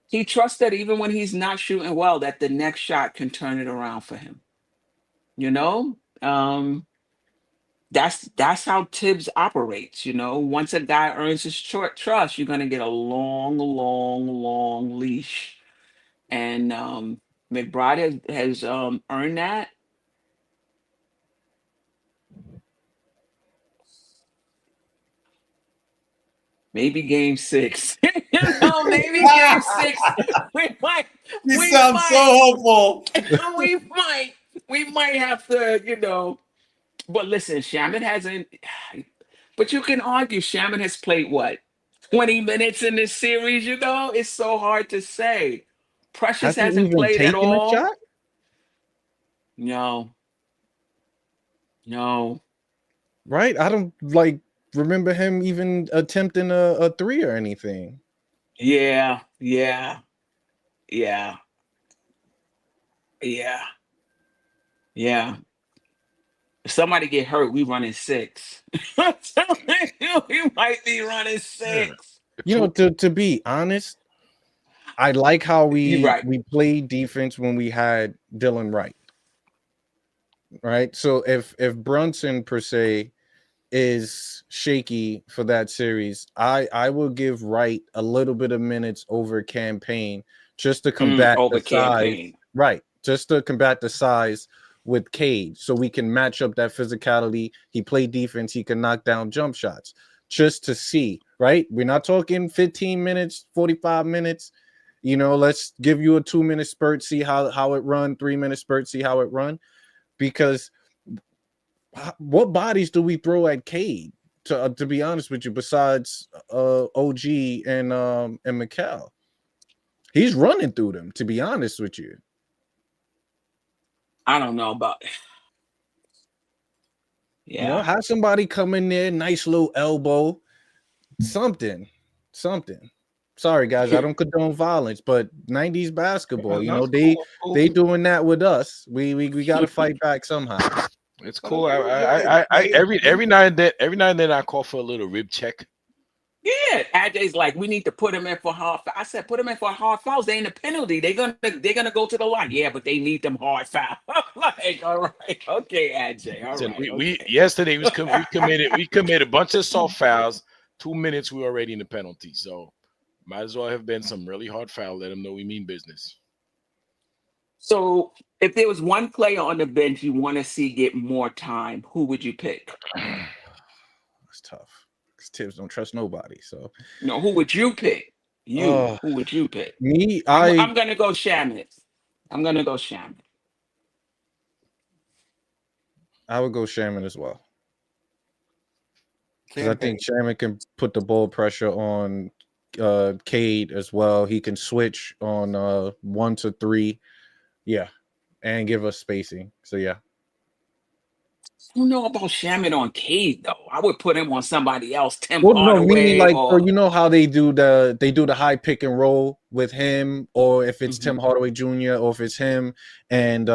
He trusts that even when he's not shooting well, that the next shot can turn it around for him. That's how Tibbs operates. Once a guy earns his trust, you're gonna get a long, long, long leash. And McBride has earned that. Maybe game 6. Maybe game 6. We might. You We sound might. so hopeful. We might have to. But listen, Shaman hasn't. But you can argue Shaman has played what, 20 minutes in this series. It's so hard to say. Precious Has he hasn't even played at taken a all. shot? No. Right? I don't remember him even attempting a three or anything. Yeah. If somebody get hurt, we running 6. We might be running 6. To be honest, I like how You're right. we played defense when we had Dylan Wright. Right? So if Brunson per se is shaky for that series, I will give Wright a little bit of minutes over Campaign just to combat over the size. Campaign. Right. Just to combat the size with Cade, so we can match up that physicality. He played defense, he can knock down jump shots. Just to see, right? We're not talking 15 minutes, 45 minutes. Let's give you a 2-minute spurt, see how it run, 3-minute spurt, see how it run. Because what bodies do we throw at Cade, to be honest with you, besides OG and Mikal? He's running through them, to be honest with you. I don't know about. Yeah. Have somebody come in there, nice little elbow, something. Sorry, guys, I don't condone violence, but 90s basketball, they doing that with us. We got to fight back somehow. It's cool. I every now and then I call for a little rib check. Yeah, AJ's like, we need to put him in for hard fouls. I said, put him in for hard fouls. They ain't a penalty. They're gonna go to the line. Yeah, but they need them hard fouls. Like, all right, okay, AJ. All So right. we yesterday we committed a bunch of soft fouls. 2 minutes we were already in the penalty. So might as well have been some really hard foul. Let them know we mean business. So if there was one player on the bench you want to see get more time, who would you pick? It's tough. Tibbs don't trust nobody. So who would you pick? Who would you pick? Me, I'm gonna go Shamet. I would go Shaman as well. Because I think Shaman can put the ball pressure on Cade as well. He can switch on 1 to 3. Yeah. And give us spacing. So yeah. I don't know about Shaman on Cade though. I would put him on somebody else. Tim Well, no, Hardaway, meaning like, or how they do the high pick and roll with him, or if it's Tim Hardaway Jr., or if it's him and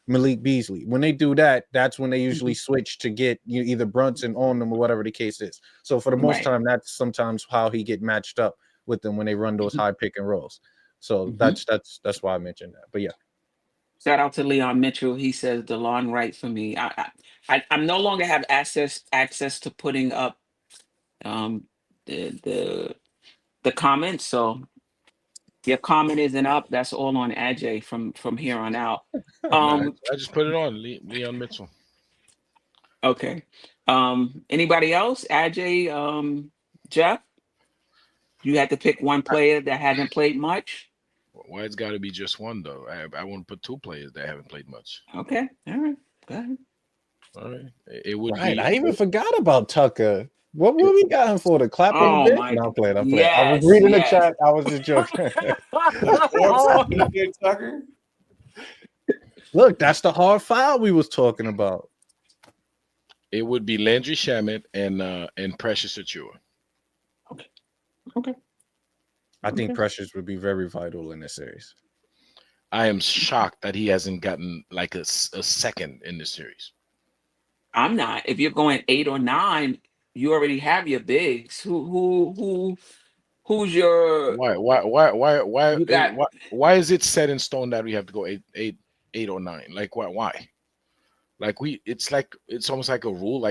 Malik Beasley. When they do that, that's when they usually switch to get either Brunson on them or whatever the case is. So for the most time, that's sometimes how he get matched up with them when they run those high pick and rolls. So that's why I mentioned that. But yeah. Shout out to Leon Mitchell. He says DeLon Wright for me. I no longer have access to putting up the comments. So your comment isn't up. That's all on Ajay from here on out. I just put it on Leon Mitchell. Okay. Anybody else? Ajay, Geoff? You had to pick one player that hasn't played much. Why it's got to be just one though? I want to put 2 players that haven't played much. Okay, all right, go ahead. All right, it would be. I even forgot about Tucker. What we got him for? The clapping? No, I'm playing. Yes, I was reading the chat. I was just joking. Tucker. Look, that's the hard foul we was talking about. It would be Landry Shamet and Precious Achua. Okay. I think Precious would be very vital in this series. I am shocked that he hasn't gotten like a second in this series. I'm not. If you're going 8 or 9, you already have your bigs. Who's your? You got Why is it set in stone that we have to go 8 or 9? Like why? Like it's almost like a rule,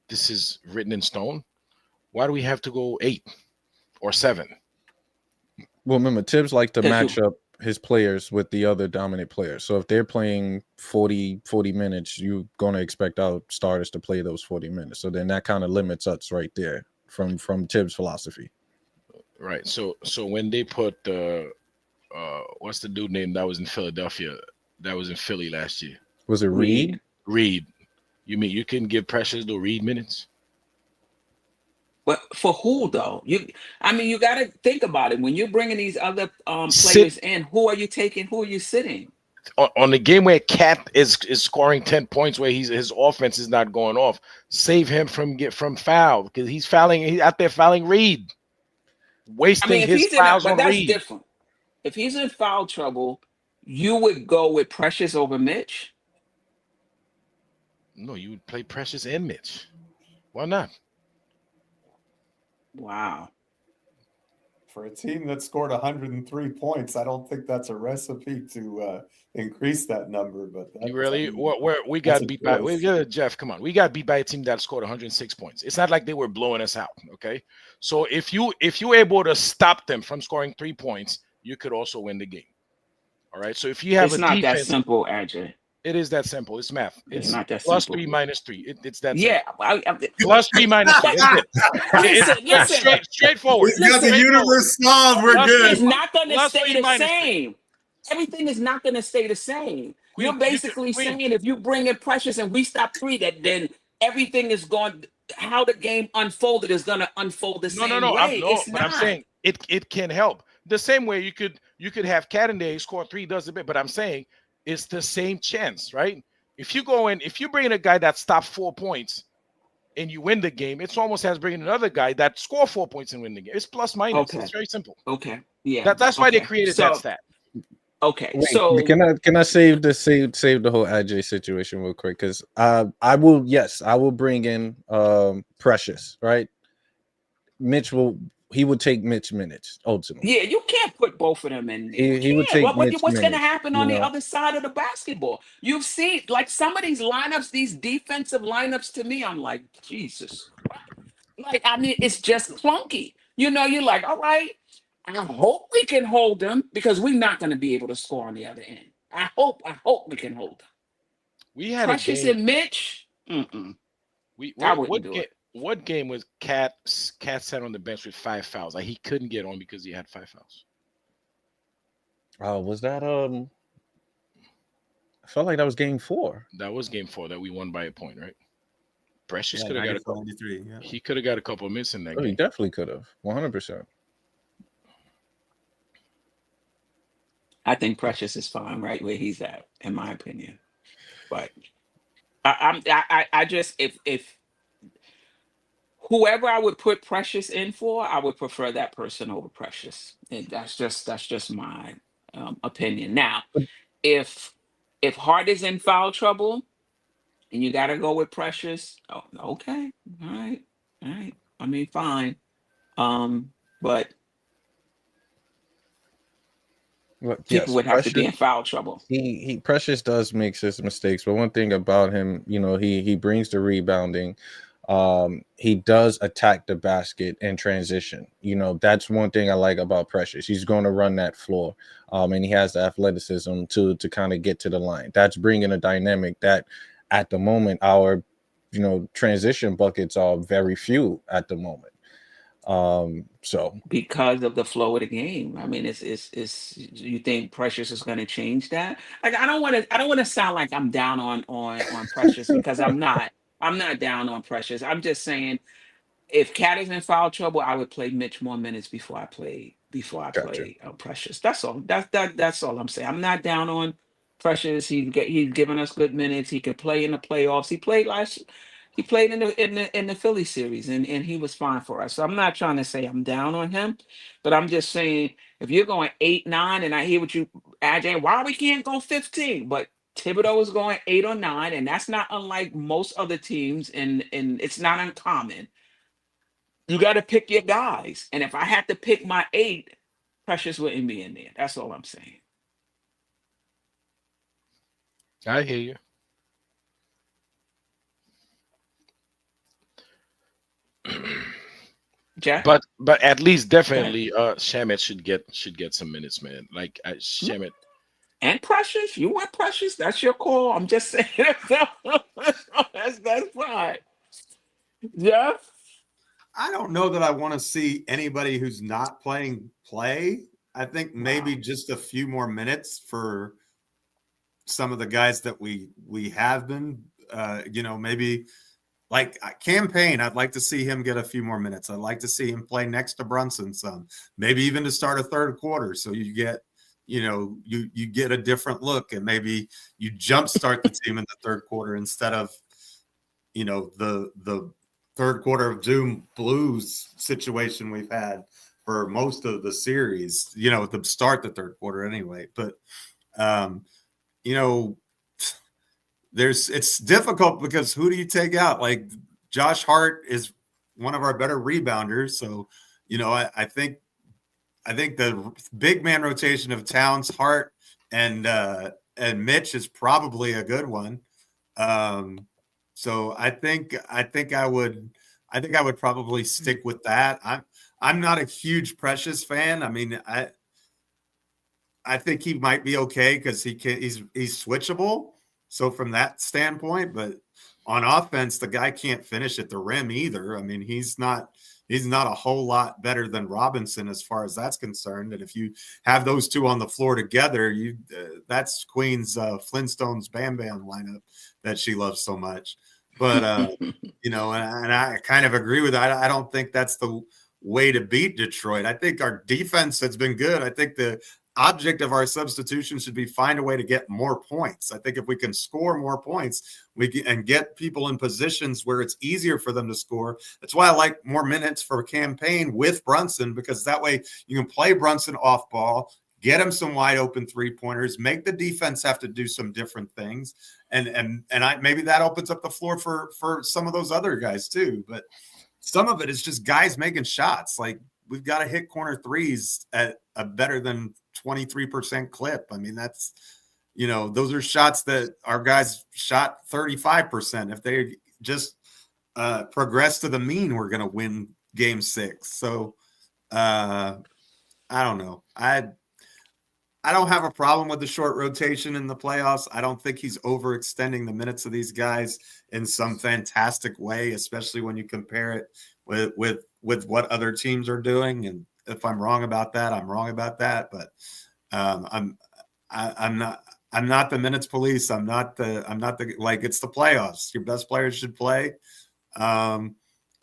this is written in stone. Why do we have to go 8 or 7? Well, remember, Tibbs like to Because match up his players with the other dominant players. So if they're playing 40 minutes, you're going to expect our starters to play those 40 minutes. So then that kind of limits us right there from Tibbs' philosophy. Right. So when they put what's the dude name that was in Philadelphia, that was in Philly last year? Was it Reed? Reed. You mean you can give Precious the Reed minutes? But for who though? You got to think about it. When you're bringing these other players in, who are you taking? Who are you sitting? On the game where Cat is scoring 10 points, where his offense is not going off, save him from foul, because he's out there fouling Reed, wasting his fouls on that's Reed. Different. If he's in foul trouble, you would go with Precious over Mitch. No, you would play Precious and Mitch. Why not? Wow. For a team that scored 103 points, I don't think that's a recipe to increase that number. But you really, we got beat by. Jeff, come on, we got beat by a team that scored 106 points. It's not like they were blowing us out. Okay, so if you're able to stop them from scoring 3 points, you could also win the game. All right. So if you have it's a not defense, that simple, Ajay. It is that simple. It's math. It's not that plus simple. 3 minus 3. It's that simple. Yeah. Plus 3 minus 3. It's straightforward. We've got the universe solved. We're good. It's not going to stay the same. Everything is not going to stay the same. You're basically saying if you bring in Precious and we stop 3, that then everything is going. How the game unfolded is going to unfold the same way. I'm saying it can help. The same way you could have Cat in there, score 3, does a bit, but I'm saying it's the same chance, right? If you bring in a guy that stopped 4 points and you win the game, it's almost as bringing another guy that score 4 points and win the game. It's plus minus. Okay. It's very simple. Okay. Yeah. That's why they created that stat. Okay. Wait, so can I save the whole AJ situation real quick? Because I will bring in Precious, right? Mitch would take Mitch minutes ultimately. Yeah, you can't put both of them in. He would take what's going to minutes, happen on the other side of the basketball? You've seen like some of these lineups, these defensive lineups. To me, I'm like, Jesus. Like, it's just clunky. You're like, all right. I hope we can hold them because we're not going to be able to score on the other end. I hope we can hold them. We had Precious and Mitch. I wouldn't do it. What game was Cat sat on the bench with 5 fouls? Like he couldn't get on because he had 5 fouls. Oh, was that I felt like that was game 4. That was game 4 that we won by a point, right? Precious could have got a couple. Yeah. He could have got a couple of minutes in that game. He definitely could have. 100%. I think Precious is fine right where he's at, in my opinion. But I just if whoever I would put Precious in for, I would prefer that person over Precious. And that's just my opinion. Now, if Hart is in foul trouble and you got to go with Precious, okay, all right. I mean, fine. But people would have to be in foul trouble. He Precious does make his mistakes, but one thing about him, he brings the rebounding. He does attack the basket in transition. That's one thing I like about Precious. He's going to run that floor, and he has the athleticism to kind of get to the line. That's bringing a dynamic that, at the moment, our transition buckets are very few at the moment. So because of the flow of the game, I mean, it's you think Precious is going to change that? Like, I don't want to sound like I'm down on Precious because I'm not down on Precious. I'm just saying, if Cat is in foul trouble, I would play Mitch more minutes before I play Precious. That's all. That's all I'm saying. I'm not down on Precious, he's given us good minutes. He could play in the playoffs. He played in the Philly series, and he was fine for us. So I'm not trying to say I'm down on him, but I'm just saying if you're going 8-9, and I hear what you, AJ, why we can't go 15? But Thibodeau is going 8 or 9, and that's not unlike most other teams, and it's not uncommon. You got to pick your guys, and if I had to pick my 8, Precious wouldn't be in there. That's all I'm saying. I hear you. Jeff? But at least definitely Shamet should get some minutes, man. Like Shamet. And Precious, you want Precious? That's your call. I'm just saying. That's fine. Jeff? I don't know that I want to see anybody who's not playing play. I think maybe just a few more minutes for some of the guys that we have been. Maybe like Campaign. I'd like to see him get a few more minutes. I'd like to see him play next to Brunson some, maybe even to start a third quarter. So you get, you get a different look, and maybe you jumpstart the team in the third quarter instead of, the third quarter of doom blues situation we've had for most of the series, to start the third quarter anyway. But, it's difficult because who do you take out? Like Josh Hart is one of our better rebounders. So, I think the big man rotation of Towns, Hart, and Mitch is probably a good one. So I think I would probably stick with that. I'm not a huge Precious fan. I mean, I think he might be okay because he's switchable. So from that standpoint, but on offense, the guy can't finish at the rim either. I mean, he's not a whole lot better than Robinson as far as that's concerned. And if you have those two on the floor together, that's Queen's Flintstones Bam Bam lineup that she loves so much. But and I kind of agree with that. I don't think that's the way to beat Detroit. I think our defense has been good. I think the object of our substitution should be find a way to get more points. I think if we can score more points, and get people in positions where it's easier for them to score. That's why I like more minutes for Campaign with Brunson, because that way you can play Brunson off ball, get him some wide open 3-pointers, make the defense have to do some different things. And maybe that opens up the floor for some of those other guys too. But some of it is just guys making shots. Like we've got to hit corner threes at a better than 23% clip. I mean, that's, those are shots that our guys shot 35%. If they just progress to the mean, we're going to win game 6. So I don't know. I don't have a problem with the short rotation in the playoffs. I don't think he's overextending the minutes of these guys in some fantastic way, especially when you compare it with what other teams are doing. And if I'm wrong about that, I'm wrong about that. But I'm not the minutes police. I'm not the like, it's the playoffs. Your best players should play. And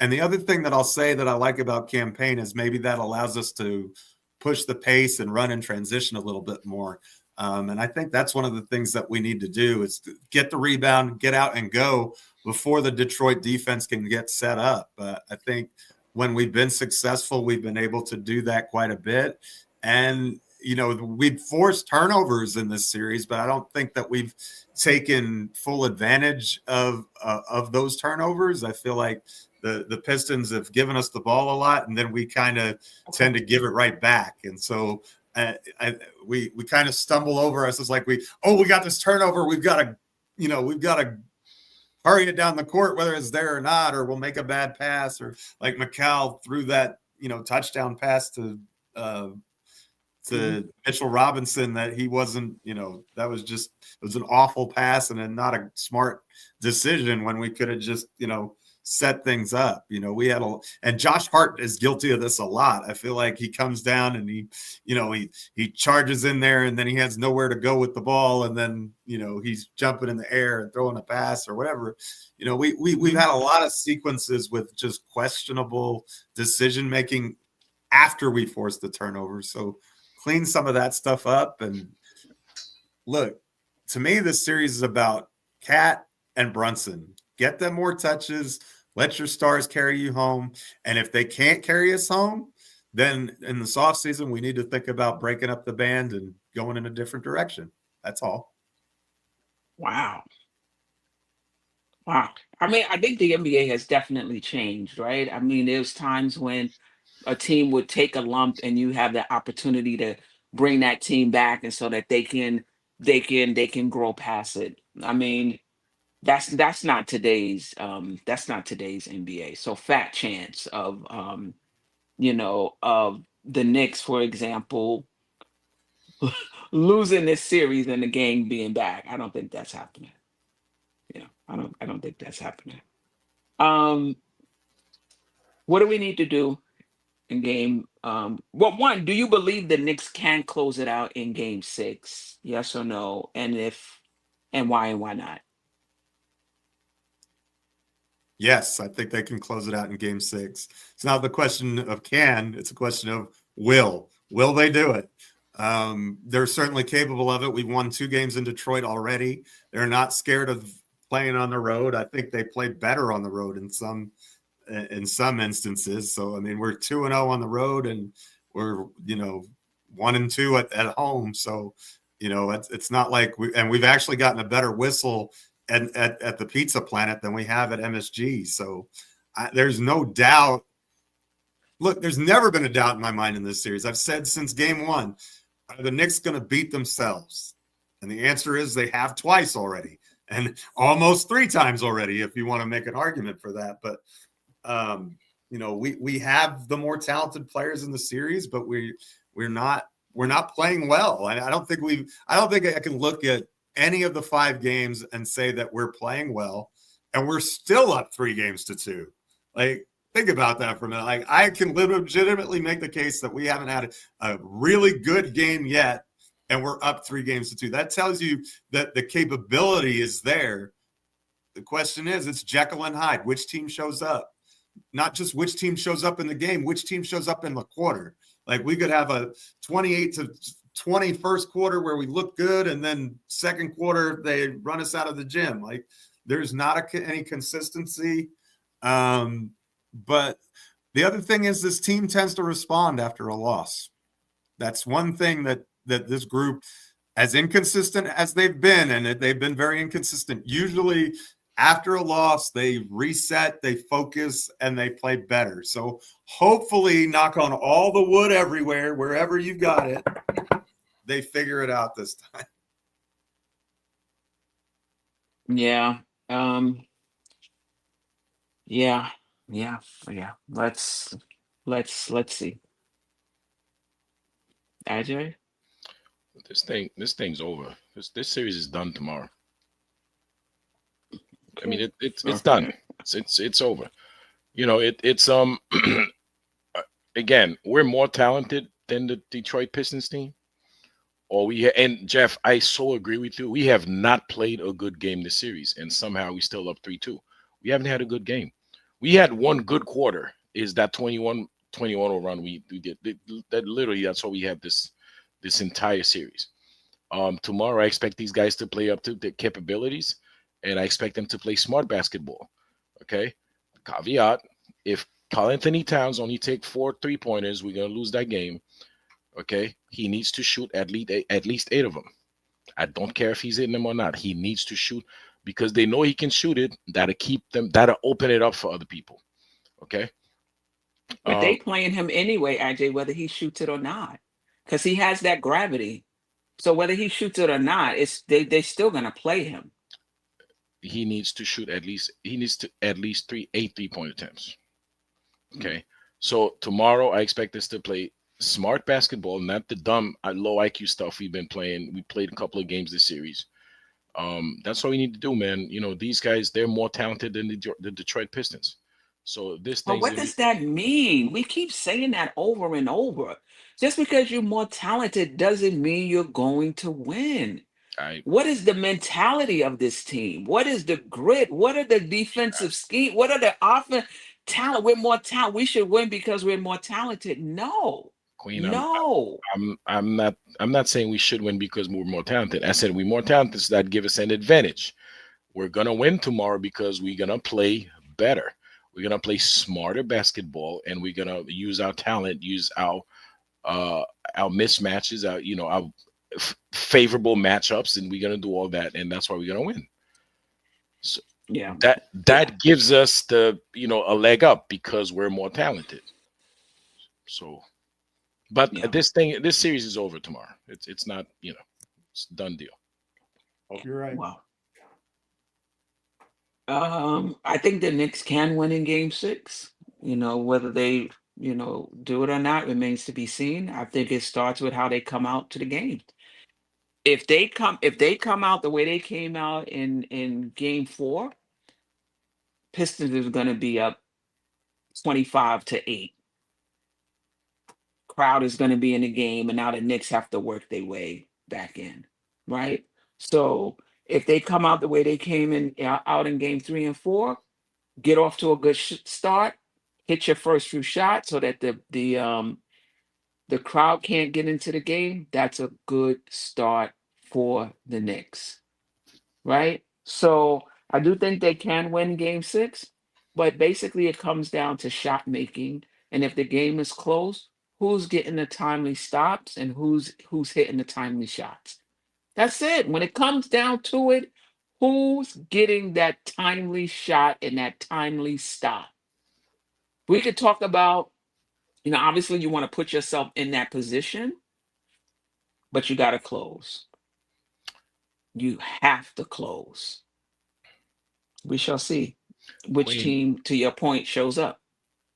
the other thing that I'll say that I like about Campaign is maybe that allows us to push the pace and run in transition a little bit more. And I think that's one of the things that we need to do is to get the rebound, get out and go before the Detroit defense can get set up. I think when we've been successful, we've been able to do that quite a bit. And, we've forced turnovers in this series, but I don't think that we've taken full advantage of those turnovers. I feel like the Pistons have given us the ball a lot, and then we kind of tend to give it right back. And so we kind of stumble over us. It's like we got this turnover. We've got to hurry it down the court, whether it's there or not, or we'll make a bad pass, or like McCall threw that, touchdown pass to Mitchell Robinson that he wasn't, that was just, it was an awful pass and not a smart decision when we could have just, set things up. We had and Josh Hart is guilty of this a lot. I feel like he comes down and he charges in there, and then he has nowhere to go with the ball. And then, he's jumping in the air and throwing a pass or whatever. We've had a lot of sequences with just questionable decision-making after we forced the turnover. So clean some of that stuff up. And look, to me, this series is about Cat and Brunson. Get them more touches. Let your stars carry you home. And if they can't carry us home, then in this offseason, we need to think about breaking up the band and going in a different direction. That's all. Wow. Wow. I mean, I think the NBA has definitely changed, right? I mean, there's times when a team would take a lump and you have the opportunity to bring that team back and so that they can grow past it. I mean, that's not today's NBA. So fat chance of of the Knicks, for example, losing this series and the game being back. I don't think that's happening. I don't think that's happening. Um, what do we need to do in game? Well, one, do you believe the Knicks can close it out in game 6? Yes or no? And why and why not? Yes, I think they can close it out in game 6. It's not the question of can, it's a question of will. Will they do it? They're certainly capable of it. We've won 2 games in Detroit already. They're not scared of playing on the road. I think they play better on the road in some instances. So, I mean, we're 2-0 on the road and we're, 1-2 at home. So, it's not like we've actually gotten a better whistle at the Pizza Planet than we have at MSG. So there's no doubt. Look, there's never been a doubt in my mind in this series. I've said since game 1, are the Knicks going to beat themselves? And the answer is they have twice already and almost 3 times already, if you want to make an argument for that. But, we have the more talented players in the series, but we're not playing well. I don't think I can look at any of the 5 games and say that we're playing well, and we're still up 3-2. Like, think about that for a minute. Like, I can legitimately make the case that we haven't had a really good game yet, and we're up 3-2. That tells you that the capability is there. The question is, it's Jekyll and Hyde. Which team shows up? Not just which team shows up in the game, which team shows up in the quarter. Like, we could have a 28-20 first quarter where we look good, and then second quarter they run us out of the gym. Like, there's not any consistency. But the other thing is this team tends to respond after a loss. That's one thing that this group, as inconsistent as they've been, and they've been very inconsistent, usually after a loss, they reset, they focus, and they play better. So hopefully, knock on all the wood everywhere, wherever you've got it, they figure it out this time. Yeah. Yeah. Let's see. Ajay? This thing's over. This series is done tomorrow. I mean, it's done. It's over. It's again, we're more talented than the Detroit Pistons team. And Geoff, I so agree with you. We have not played a good game this series, and somehow we still up 3-2. We haven't had a good game. We had one good quarter. Is that 21 run we did? That literally, that's all we have this entire series. Tomorrow, I expect these guys to play up to their capabilities, and I expect them to play smart basketball. Okay. Caveat: if Karl Anthony Towns only take 4 3-pointers, we're gonna lose that game. Okay, he needs to shoot at least 8 of them. I don't care if he's hitting them or not. He needs to shoot because they know he can shoot it. That'll open it up for other people. Okay. But they playing him anyway, AJ, whether he shoots it or not, because he has that gravity. So whether he shoots it or not, they're still gonna play him. He needs to shoot at least 8 3-point attempts. Okay. So tomorrow I expect us to play smart basketball, not the dumb low IQ stuff we've been playing. We played a couple of games this series. That's all we need to do, man. These guys, they're more talented than the Detroit Pistons. So this thing. But what does that mean? We keep saying that over and over. Just because you're more talented doesn't mean you're going to win. What is the mentality of this team? What is the grit? What are the defensive scheme? What are the offense talent? We're more talented. We should win because we're more talented. No. Queen, No. I'm not saying we should win because we're more talented. I said we're more talented, so that give us an advantage. We're gonna win tomorrow because we're gonna play better. We're gonna play smarter basketball, and we're gonna use our talent, use our mismatches, our favorable matchups, and we're gonna do all that, and that's why we're gonna win. So Yeah. that gives us the a leg up because we're more talented. So, but this series is over tomorrow. It's not it's a done deal. Hope you're right. Wow. I think the Knicks can win in Game 6. Whether they do it or not remains to be seen. I think it starts with how they come out to the game. If they come out the way they came out in Game 4, Pistons is going to be up 25-8. Crowd is going to be in the game, and now the Knicks have to work their way back in, right? So if they come out the way they came in out in Game 3 and 4, get off to a good start, hit your first few shots so that the crowd can't get into the game. That's a good start for the Knicks, right? So I do think they can win Game 6, but basically it comes down to shot making, and if the game is close, who's getting the timely stops and who's hitting the timely shots. That's it. When it comes down to it, who's getting that timely shot and that timely stop? We could talk about, obviously you want to put yourself in that position, but you got to close. You have to close. We shall see which Queen, team, to your point, shows up.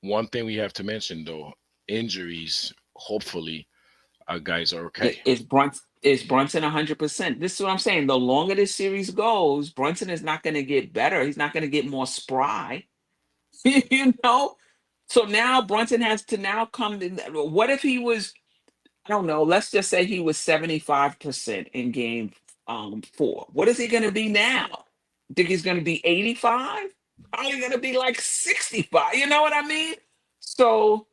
One thing we have to mention, though, injuries, hopefully, our guys are okay. Is Brunson 100%? This is what I'm saying. The longer this series goes, Brunson is not going to get better. He's not going to get more spry. So now Brunson has to now come in. What if he was, I don't know, let's just say he was 75% in Game 4. What is he going to be now? Think he's going to be 85? Probably going to be like 65. You know what I mean? So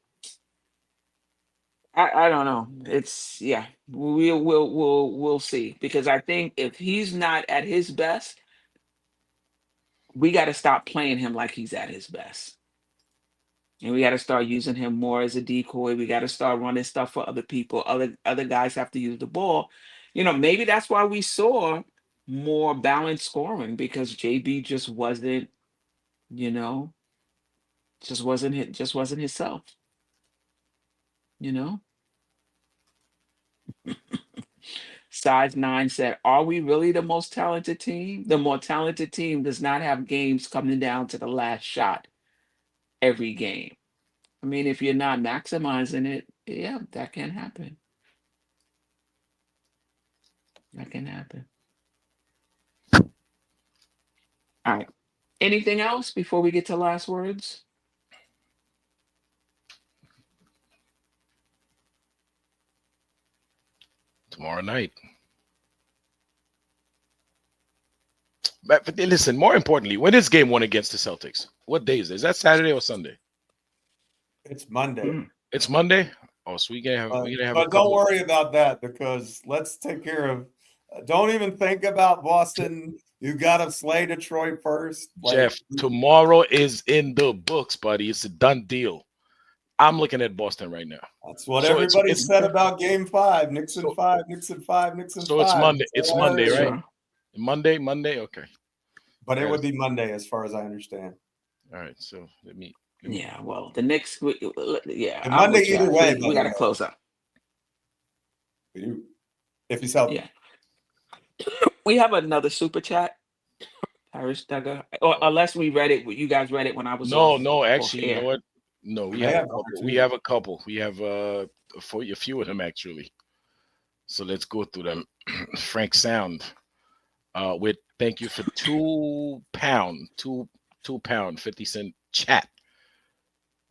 I don't know. It's we'll see, because I think if he's not at his best, we got to stop playing him like he's at his best. And we got to start using him more as a decoy. We got to start running stuff for other people. Other guys have to use the ball. Maybe that's why we saw more balanced scoring, because JB just wasn't, just wasn't himself. Size 9 said, "Are we really the most talented team? The more talented team does not have games coming down to the last shot every game." I mean, if you're not maximizing it, yeah, that can happen. That can happen. All right. Anything else before we get to last words? Tomorrow night. But listen, more importantly, when is Game 1 against the Celtics? What day is it? Is that Saturday or Sunday? It's Monday. It's Monday. Oh, so we gonna have but don't worry about that, because let's take care of. Don't even think about Boston. You got to slay Detroit first. Geoff, tomorrow is in the books, buddy. It's a done deal. I'm looking at Boston right now. That's what everybody said about Game 5. Knicks in 5, Knicks in 5, Knicks in 5. So it's Monday. It's Monday, right? Monday. Okay. But it would be Monday, as far as I understand. All right. So let me. Yeah. Well, the Knicks. Yeah. And Monday either way. We got to close up. If he's healthy. Yeah. We have another super chat. Paris Duggar. Or unless we read it, you guys read it when I was. No. Actually, you know what? No, we have a couple. We have a few of them actually. So let's go through them. Frank Sound, with thank you for £2, £2, 50 cent chat.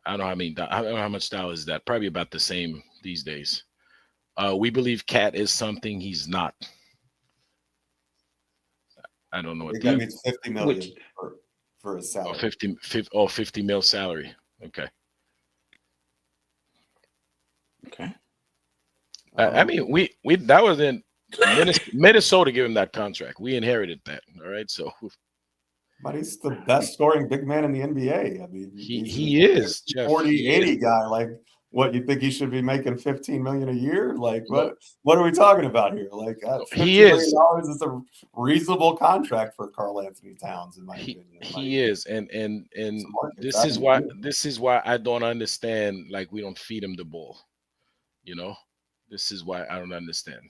I don't know how much dollars is that. Probably about the same these days. We believe Cat is something he's not. I don't know what that means. 50 million for his salary. 50 mil salary. Okay. I mean, we that was in Minnesota gave him that contract. We inherited that. All right, so But he's the best scoring big man in the NBA. I mean, he is, Jeff. 40, 80 guy. Like, what, you think he should be making $15 million a year? Like, what are we talking about here? Like, he $15 is. million is a reasonable contract for Karl Anthony Towns, in my opinion. He is, and this is why I don't understand. Like, we don't feed him the ball. You know, this is why I don't understand.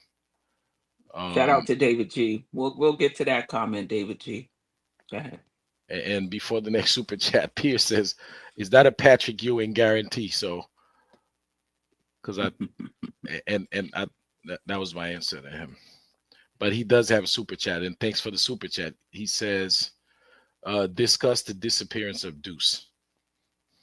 Shout out to David G. We'll get to that comment, David G. Go ahead. And before the next super chat, Pierce says, "Is that a Patrick Ewing guarantee?" So, because that was my answer to him. But he does have a super chat, and thanks for the super chat. He says, "Discuss the disappearance of Deuce."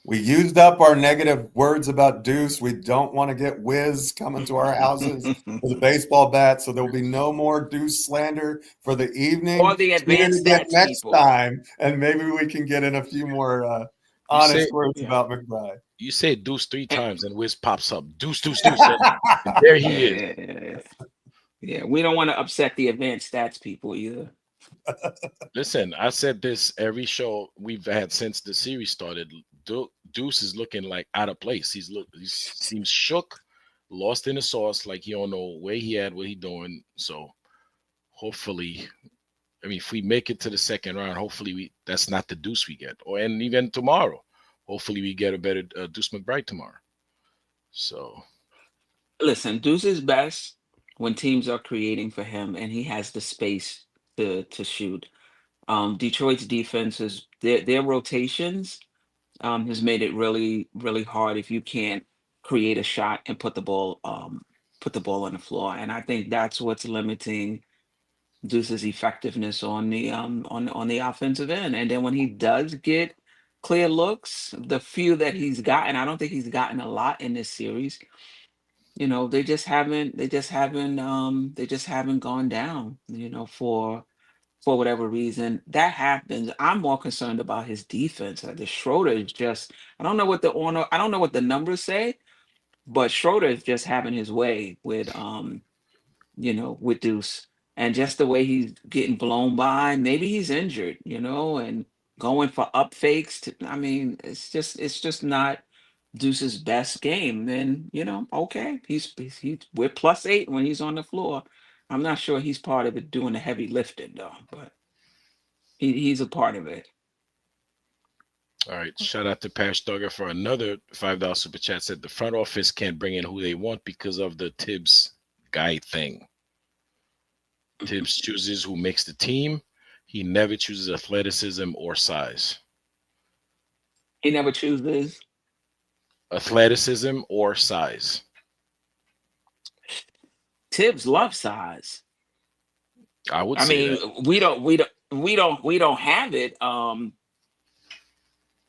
We used up our negative words about Deuce. We don't want to get Wiz coming to our houses with a baseball bat, so there will be no more Deuce slander for the evening. Or the advanced stats next people. time, and maybe we can get in a few more honest words about McBride. You say Deuce 3 times, and Wiz pops up. Deuce, Deuce, Deuce. And there he is. Yeah, we don't want to upset the advanced stats people either. Listen, I said this every show we've had since the series started. Deuce is looking like out of place. He seems shook, lost in the sauce, like he don't know where he at, what he doing. So hopefully, I mean, if we make it to the second round, hopefully that's not the Deuce we get. And even tomorrow, hopefully we get a better Deuce McBride tomorrow. So listen, Deuce is best when teams are creating for him and he has the space to shoot. Detroit's defense is their rotations has made it really, really hard if you can't create a shot and put the ball on the floor. And I think that's what's limiting Deuce's effectiveness on the offensive end. And then when he does get clear looks, the few that he's gotten, I don't think he's gotten a lot in this series. You know, they just haven't gone down, you know, for whatever reason. That happens. I'm more concerned about his defense. The Schroeder is just, I don't know what the numbers say, but Schroeder is just having his way with with Deuce. And just the way he's getting blown by, maybe he's injured, you know, and going for up fakes. I mean, it's just not Deuce's best game. Then, you know, okay, he's we're +8 when he's on the floor. I'm not sure he's part of it doing the heavy lifting though, but he's a part of it. all right, shout out to Pash Duggar for another $5 super chat. Said the front office can't bring in who they want because of the Tibbs guy thing. Tibbs chooses who makes the team. He never chooses athleticism or size. He never chooses Athleticism or size. Tibbs loves size. I would say that. We don't have it.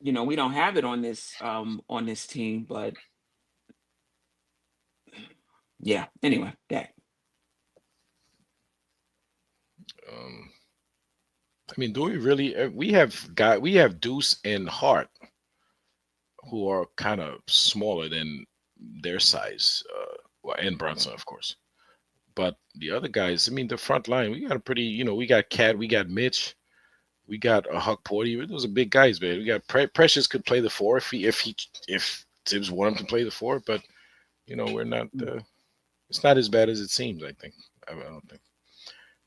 You know, we don't have it on this team, but yeah. Anyway, yeah. I mean, do we really? We have Deuce and Hart, who are kind of smaller than their size, and Brunson, of course. But the other guys, I mean, the front line, we got a pretty, you know, we got Cat, we got Mitch, we got Huck Porty. Those are big guys, man. We got Precious could play the 4 if Tibbs wanted him to play the 4, but you know, we're not. It's not as bad as it seems. I think. I don't think.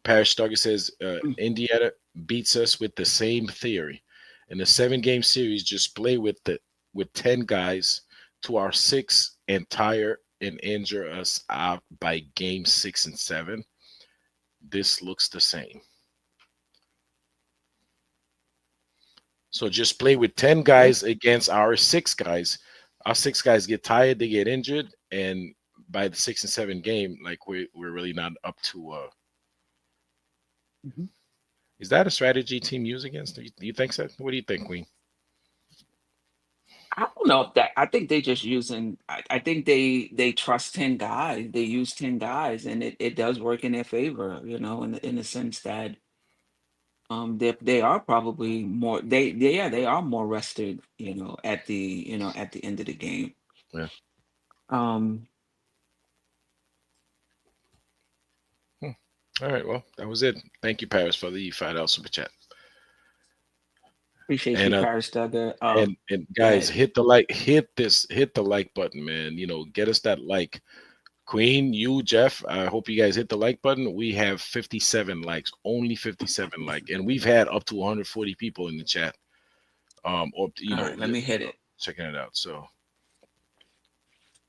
Parrish Duggar says Indiana beats us with the same theory. In the 7-game series, just play with 10 guys to our 6 and tire and injure us out by game 6 and 7. This looks the same. So just play with 10 guys against our 6 guys. Our 6 guys get tired, they get injured, and by the 6 and 7 game, like we're really not up to. Is that a strategy team use against? Do you think so? What do you think, Queen? I don't know if that. I think they just using. I think they trust 10 guys. They use 10 guys, and it does work in their favor. You know, in the sense that they are probably more. They are more rested. You know, at the end of the game. Yeah. All right, well, that was it. Thank you, Paris, for the $5 super chat. Appreciate And you, Paris Duggar. and Go guys, ahead. hit the like button, man. You know, get us that like. Queen, you, Jeff, I hope you guys hit the like button. We have 57 likes, only 57 like, and we've had up to 140 people in the chat. Or All right, let me hit it. checking it out. So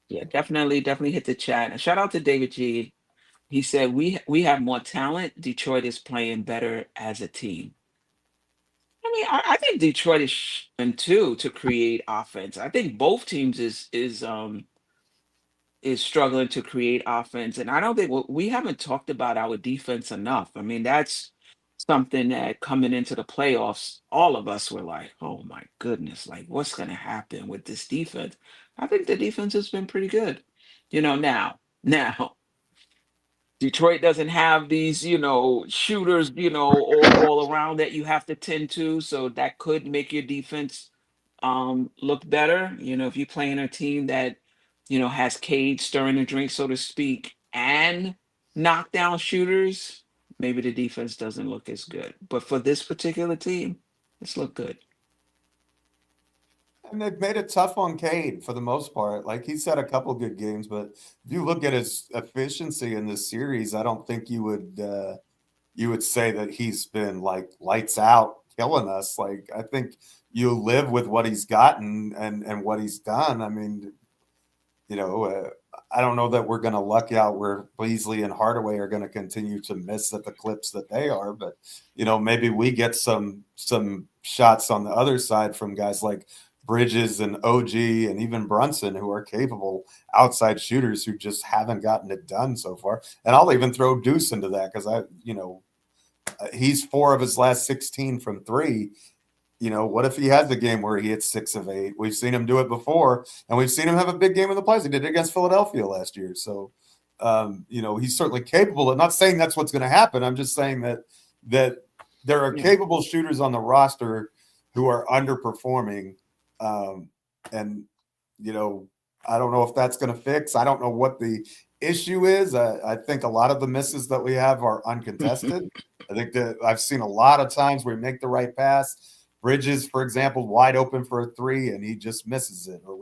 Yeah, definitely hit the chat. And shout out to David G. He said we have more talent. Detroit is playing better as a team. I mean, I think Detroit is trying too to create offense. I think both teams is struggling to create offense, and I don't think we haven't talked about our defense enough. I mean, that's something that coming into the playoffs, all of us were like, "Oh my goodness, like what's going to happen with this defense?" I think the defense has been pretty good. Now Detroit doesn't have these, shooters, all around that you have to tend to. So that could make your defense look better. If you're playing a team that, has Cade stirring the drink, so to speak, and knockdown shooters, maybe the defense doesn't look as good. But for this particular team, it's looked good. And they've made it tough on Cade for the most part. Like he's had a couple good games, but if you look at his efficiency in this series, I don't think you would say that he's been like lights out killing us. Like I think you live with what he's gotten and what he's done. I mean, I don't know that we're going to luck out where Beasley and Hardaway are going to continue to miss at the clips that they are, but maybe we get some shots on the other side from guys like Bridges and OG and even Brunson, who are capable outside shooters who just haven't gotten it done so far. And I'll even throw Deuce into that because he's 4 of his last 16 from 3. What if he has a game where he hits 6 of 8? We've seen him do it before, and we've seen him have a big game in the playoffs. He did it against Philadelphia last year. So, he's certainly capable. I'm not saying that's what's going to happen. I'm just saying that there are capable shooters on the roster who are underperforming. And I don't know if that's going to fix. I don't know what the issue is. I think a lot of the misses that we have are uncontested. I think that I've seen a lot of times where we make the right pass. Bridges, for example, wide open for a 3 and he just misses it. Or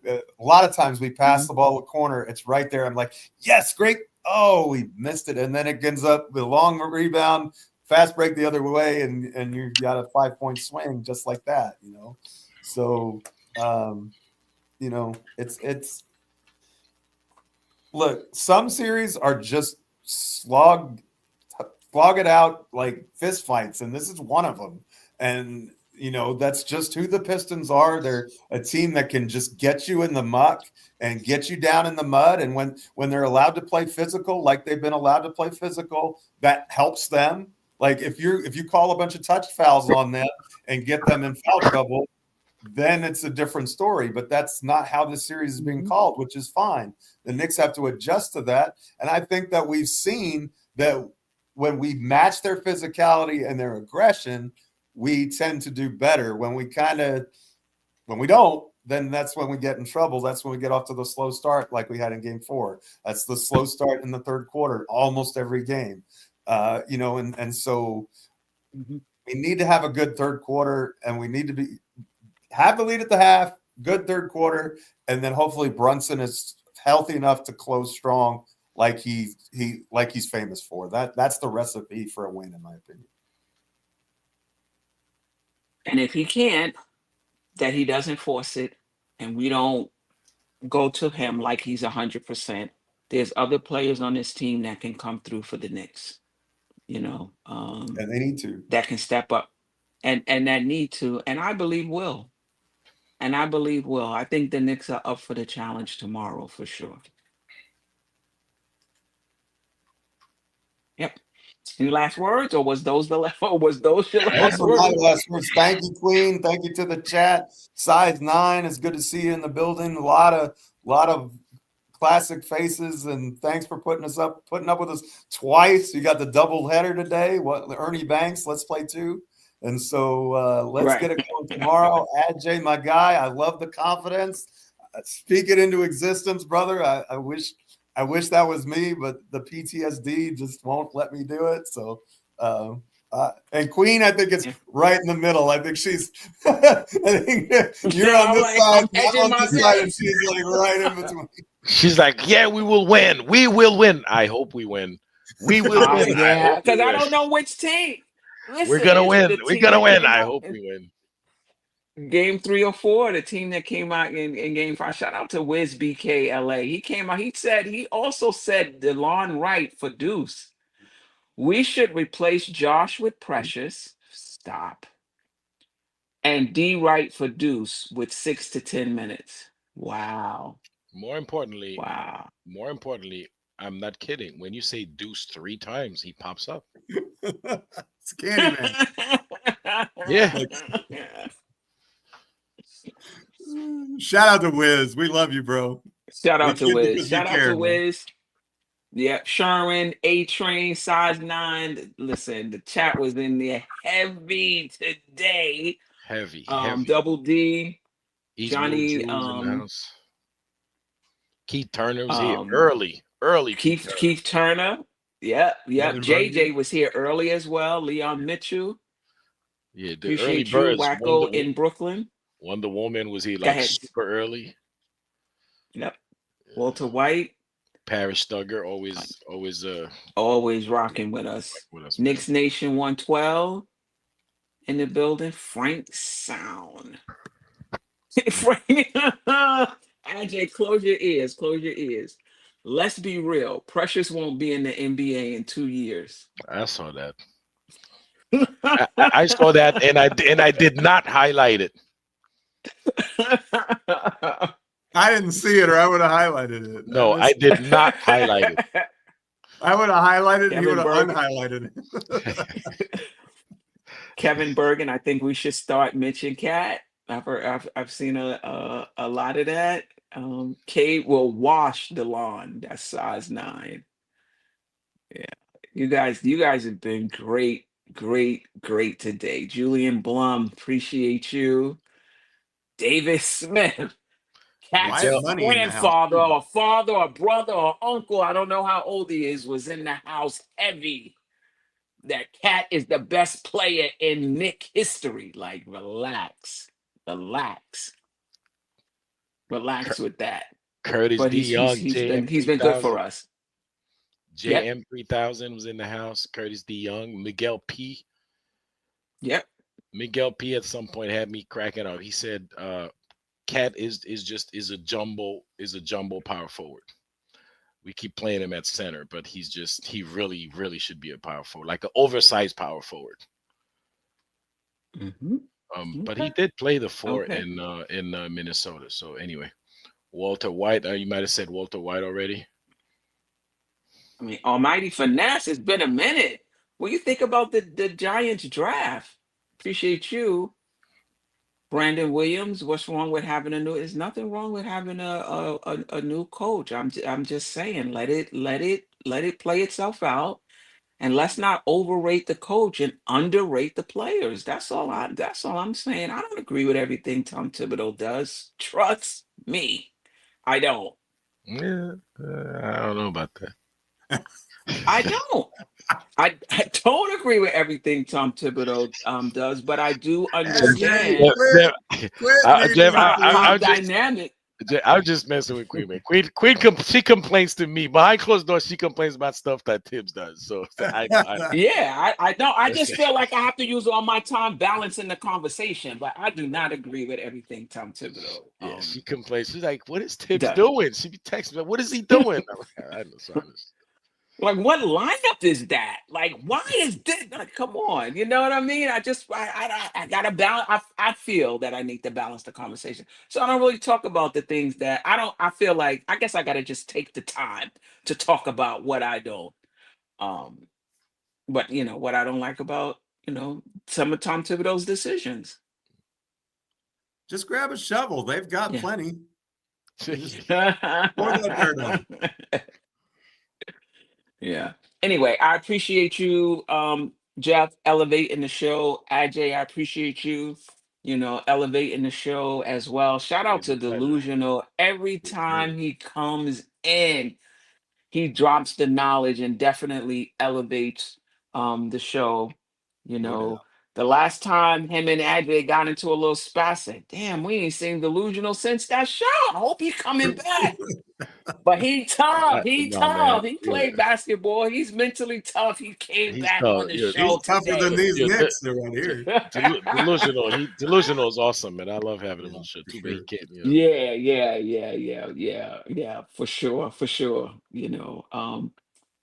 a lot of times we pass the ball a corner. It's right there. I'm like, yes, great. Oh, we missed it. And then it ends up with a long rebound, fast break the other way. And you got a 5-point swing just like that, So, it's look, some series are just slog it out like fist fights. And this is one of them. And, that's just who the Pistons are. They're a team that can just get you in the muck and get you down in the mud. And when they're allowed to play physical, like they've been allowed to play physical, that helps them. Like if you call a bunch of touch fouls on them and get them in foul trouble, then it's a different story. But that's not how this series is being called, which is fine. The Knicks have to adjust to that. And I think that we've seen that when we match their physicality and their aggression, we tend to do better. When we don't, then that's when we get in trouble. That's when we get off to the slow start like we had in game 4. That's the slow start in the third quarter, almost every game. So we need to have a good third quarter, and we need to have the lead at the half, good third quarter, and then hopefully Brunson is healthy enough to close strong like he's famous for. That's the recipe for a win, in my opinion. And if he can't, that he doesn't force it, and we don't go to him like he's 100%. There's other players on this team that can come through for the Knicks, and they need to. That can step up, and that need to, and I believe will. I think the Knicks are up for the challenge tomorrow for sure. Yep. Any last words, or was those your last words? My last words. Thank you, Queen. Thank you to the chat. Size 9. It's good to see you in the building. A lot of classic faces, and thanks for putting up with us twice. You got the double header today. Ernie Banks? Let's play 2. And so let's get it going tomorrow. Jay, my guy, I love the confidence. Speak it into existence, brother. I wish I wish that was me, but the PTSD just won't let me do it. So, and Queen, I think it's right in the middle. I think she's, I think you're on this side, I'm on this side, and she's like right in between. She's like, yeah, we will win. We will win. I hope we win. We will win. Yeah, because I don't know which team. Listen, we're gonna win. We're gonna win. I hope we win. Game 3 or 4, the team that came out in game 5. Shout out to Wiz BK LA. He came out. He also said DeLon Wright for Deuce. We should replace Josh with Precious. Stop. And D Wright for Deuce with 6 to 10 minutes. Wow. More importantly, wow. I'm not kidding. When you say Deuce 3 times, he pops up. It's Candyman. Yeah. Shout out to Wiz. We love you, bro. Shout out to Wiz. Shout out to Wiz. Yeah, Sharon, A-Train, size 9. Listen, the chat was in there heavy today. Heavy. Double D, East Johnny, in the house. Keith Turner was here early. Keith Turner. Yep. JJ was here early as well. Leon Mitchell. Yeah, the Appreciate early you, birds. Wacko in Brooklyn. Wonder Woman was here like super early. Yep. Walter White. Parrish Thugger always rocking with us. Knicks Nation 112 in the building. Frank Sound. Frank. AJ, close your ears. Let's be real. Precious won't be in the NBA in 2 years. I saw that. I saw that, and I did not highlight it. I didn't see it, or I would have highlighted it. No, I did not highlight it. I would have highlighted it. He would have unhighlighted it. Kevin Bergen, I think we should start Mitch and Cat. I've seen a lot of that. Kate will wash the lawn. That's size 9. Yeah, you guys have been great today. Julian Blum, appreciate you. David Smith, Cat's grandfather or father or brother or uncle, I don't know how old he is, was in the house heavy. That Cat is the best player in Knick history. Like, relax with that. Curtis D. Young, he's been good for us. JM 3000 was in the house. Curtis D. Young, Miguel P. Yep. Miguel P. at some point had me cracking up. He said, "Cat is a jumbo power forward. We keep playing him at center, but he really should be a power forward, like an oversized power forward." Mm-hmm. But he did play the 4 in Minnesota. So anyway, Walter White. You might have said Walter White already. I mean, Almighty Finesse. It's been a minute. What do you think about the Giants draft? Appreciate you, Brandon Williams. What's wrong with having there's nothing wrong with having a new coach. I'm just saying, let it play itself out. And let's not overrate the coach and underrate the players. That's all I'm saying. I don't agree with everything Tom Thibodeau does. Trust me, I don't. Yeah, I don't know about that. I don't. I don't agree with everything Tom Thibodeau does, but I do understand Jeff, how dynamic. I'm just messing with Queen, man. Queen, she complains to me behind closed doors. She complains about stuff that Tibbs does. So I know. I just feel like I have to use all my time balancing the conversation, but I do not agree with everything Tom Thibodeau. Yeah, she complains. She's like, "What is Tibbs doing?" She be texting me, "What is he doing?" I know. Like, what lineup is that? Like, why is this? Like, come on, you know what I mean? I gotta balance. I feel that I need to balance the conversation, so I don't really talk about the things that I don't. I feel like I guess I gotta just take the time to talk about what I don't. But what I don't like about some of Tom Thibodeau's decisions. Just grab a shovel. They've got plenty. Yeah. Anyway, I appreciate you, Geoff, elevating the show. Ajay, I appreciate you, elevating the show as well. Shout out to Delusional. Every time he comes in, he drops the knowledge and definitely elevates the show. You know, the last time him and Adjay got into a little spat, I said, damn, we ain't seen Delusional since that show. I hope he's coming back. But he tough. He No, tough. man. He played basketball. He's mentally tough. He came He's back tough. on the Yeah, show He's tougher today. than these Yeah, Knicks around here. Delusional. Delusional is awesome, man. I love having him on the show. Too bad he can't. You know. Yeah, for sure, for sure. You know,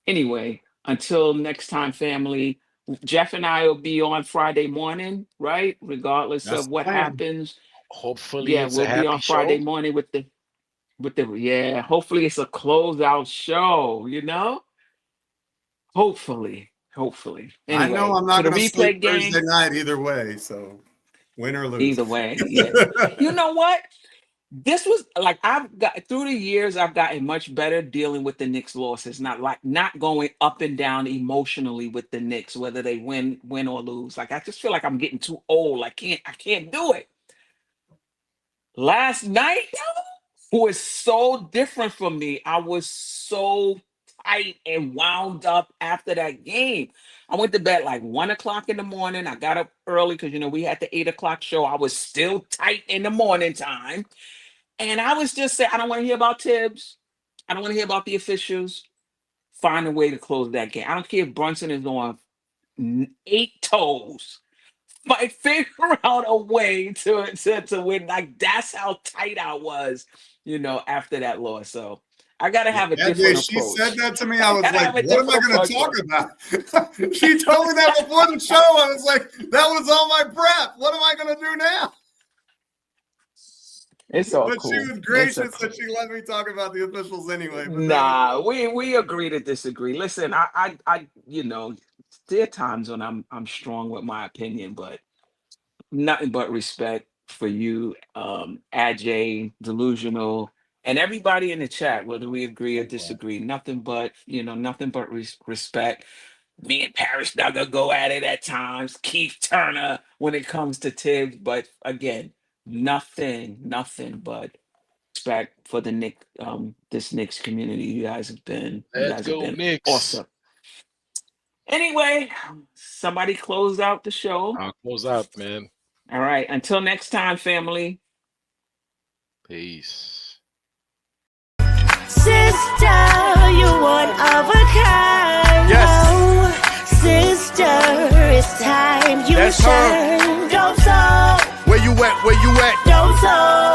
anyway, until next time, family, Jeff and I will be on Friday morning, right? Regardless That's of the what plan. happens. Hopefully, Yeah, it's we'll a be happy on Friday show. morning with the yeah, hopefully it's a closeout show, you know? Hopefully. I know Anyway, I'm to not the going to sleep replay gang, Thursday night either way. So win or lose. either way, yeah. You know what? This was like I've got through the years, I've gotten much better dealing with the Knicks losses, not going up and down emotionally with the Knicks, whether they win or lose. Like I just feel like I'm getting too old. I can't do it. Last night was so different for me. I was so tight and wound up after that game. I went to bed like 1 o'clock in the morning. I got up early because we had the 8 o'clock show. I was still tight in the morning time. And I was just saying, I don't want to hear about Tibbs. I don't want to hear about the officials. Find a way to close that game. I don't care if Brunson is on 8 toes. But figure out a way to win. Like that's how tight I was, after that loss. So I gotta have a That day different she approach. said that to me. I was gotta like, have a what am I different going to approach. talk about? She told me that before the show. I was like, that was all my prep. What am I going to do now? It's all But cool. she was gracious that she let me talk about the officials anyway. But Nah, we agree to disagree. Listen, I there are times when I'm strong with my opinion, but nothing but respect for you, Ajay, Delusional, and everybody in the chat, whether we agree or disagree. Nothing but respect. Me and Parrish not gonna go at it at times. Keith Turner when it comes to Tibbs, but again, nothing but respect for the this Knicks community. You guys have been Let's go, Knicks. awesome. Anyway, somebody close out the show. I'll close out, man. All right. Until next time, family. Peace. Sister, you one of a kind. Yes. Oh, sister, it's time you That's her. shine. Dope soul. Where you at? Dope soul.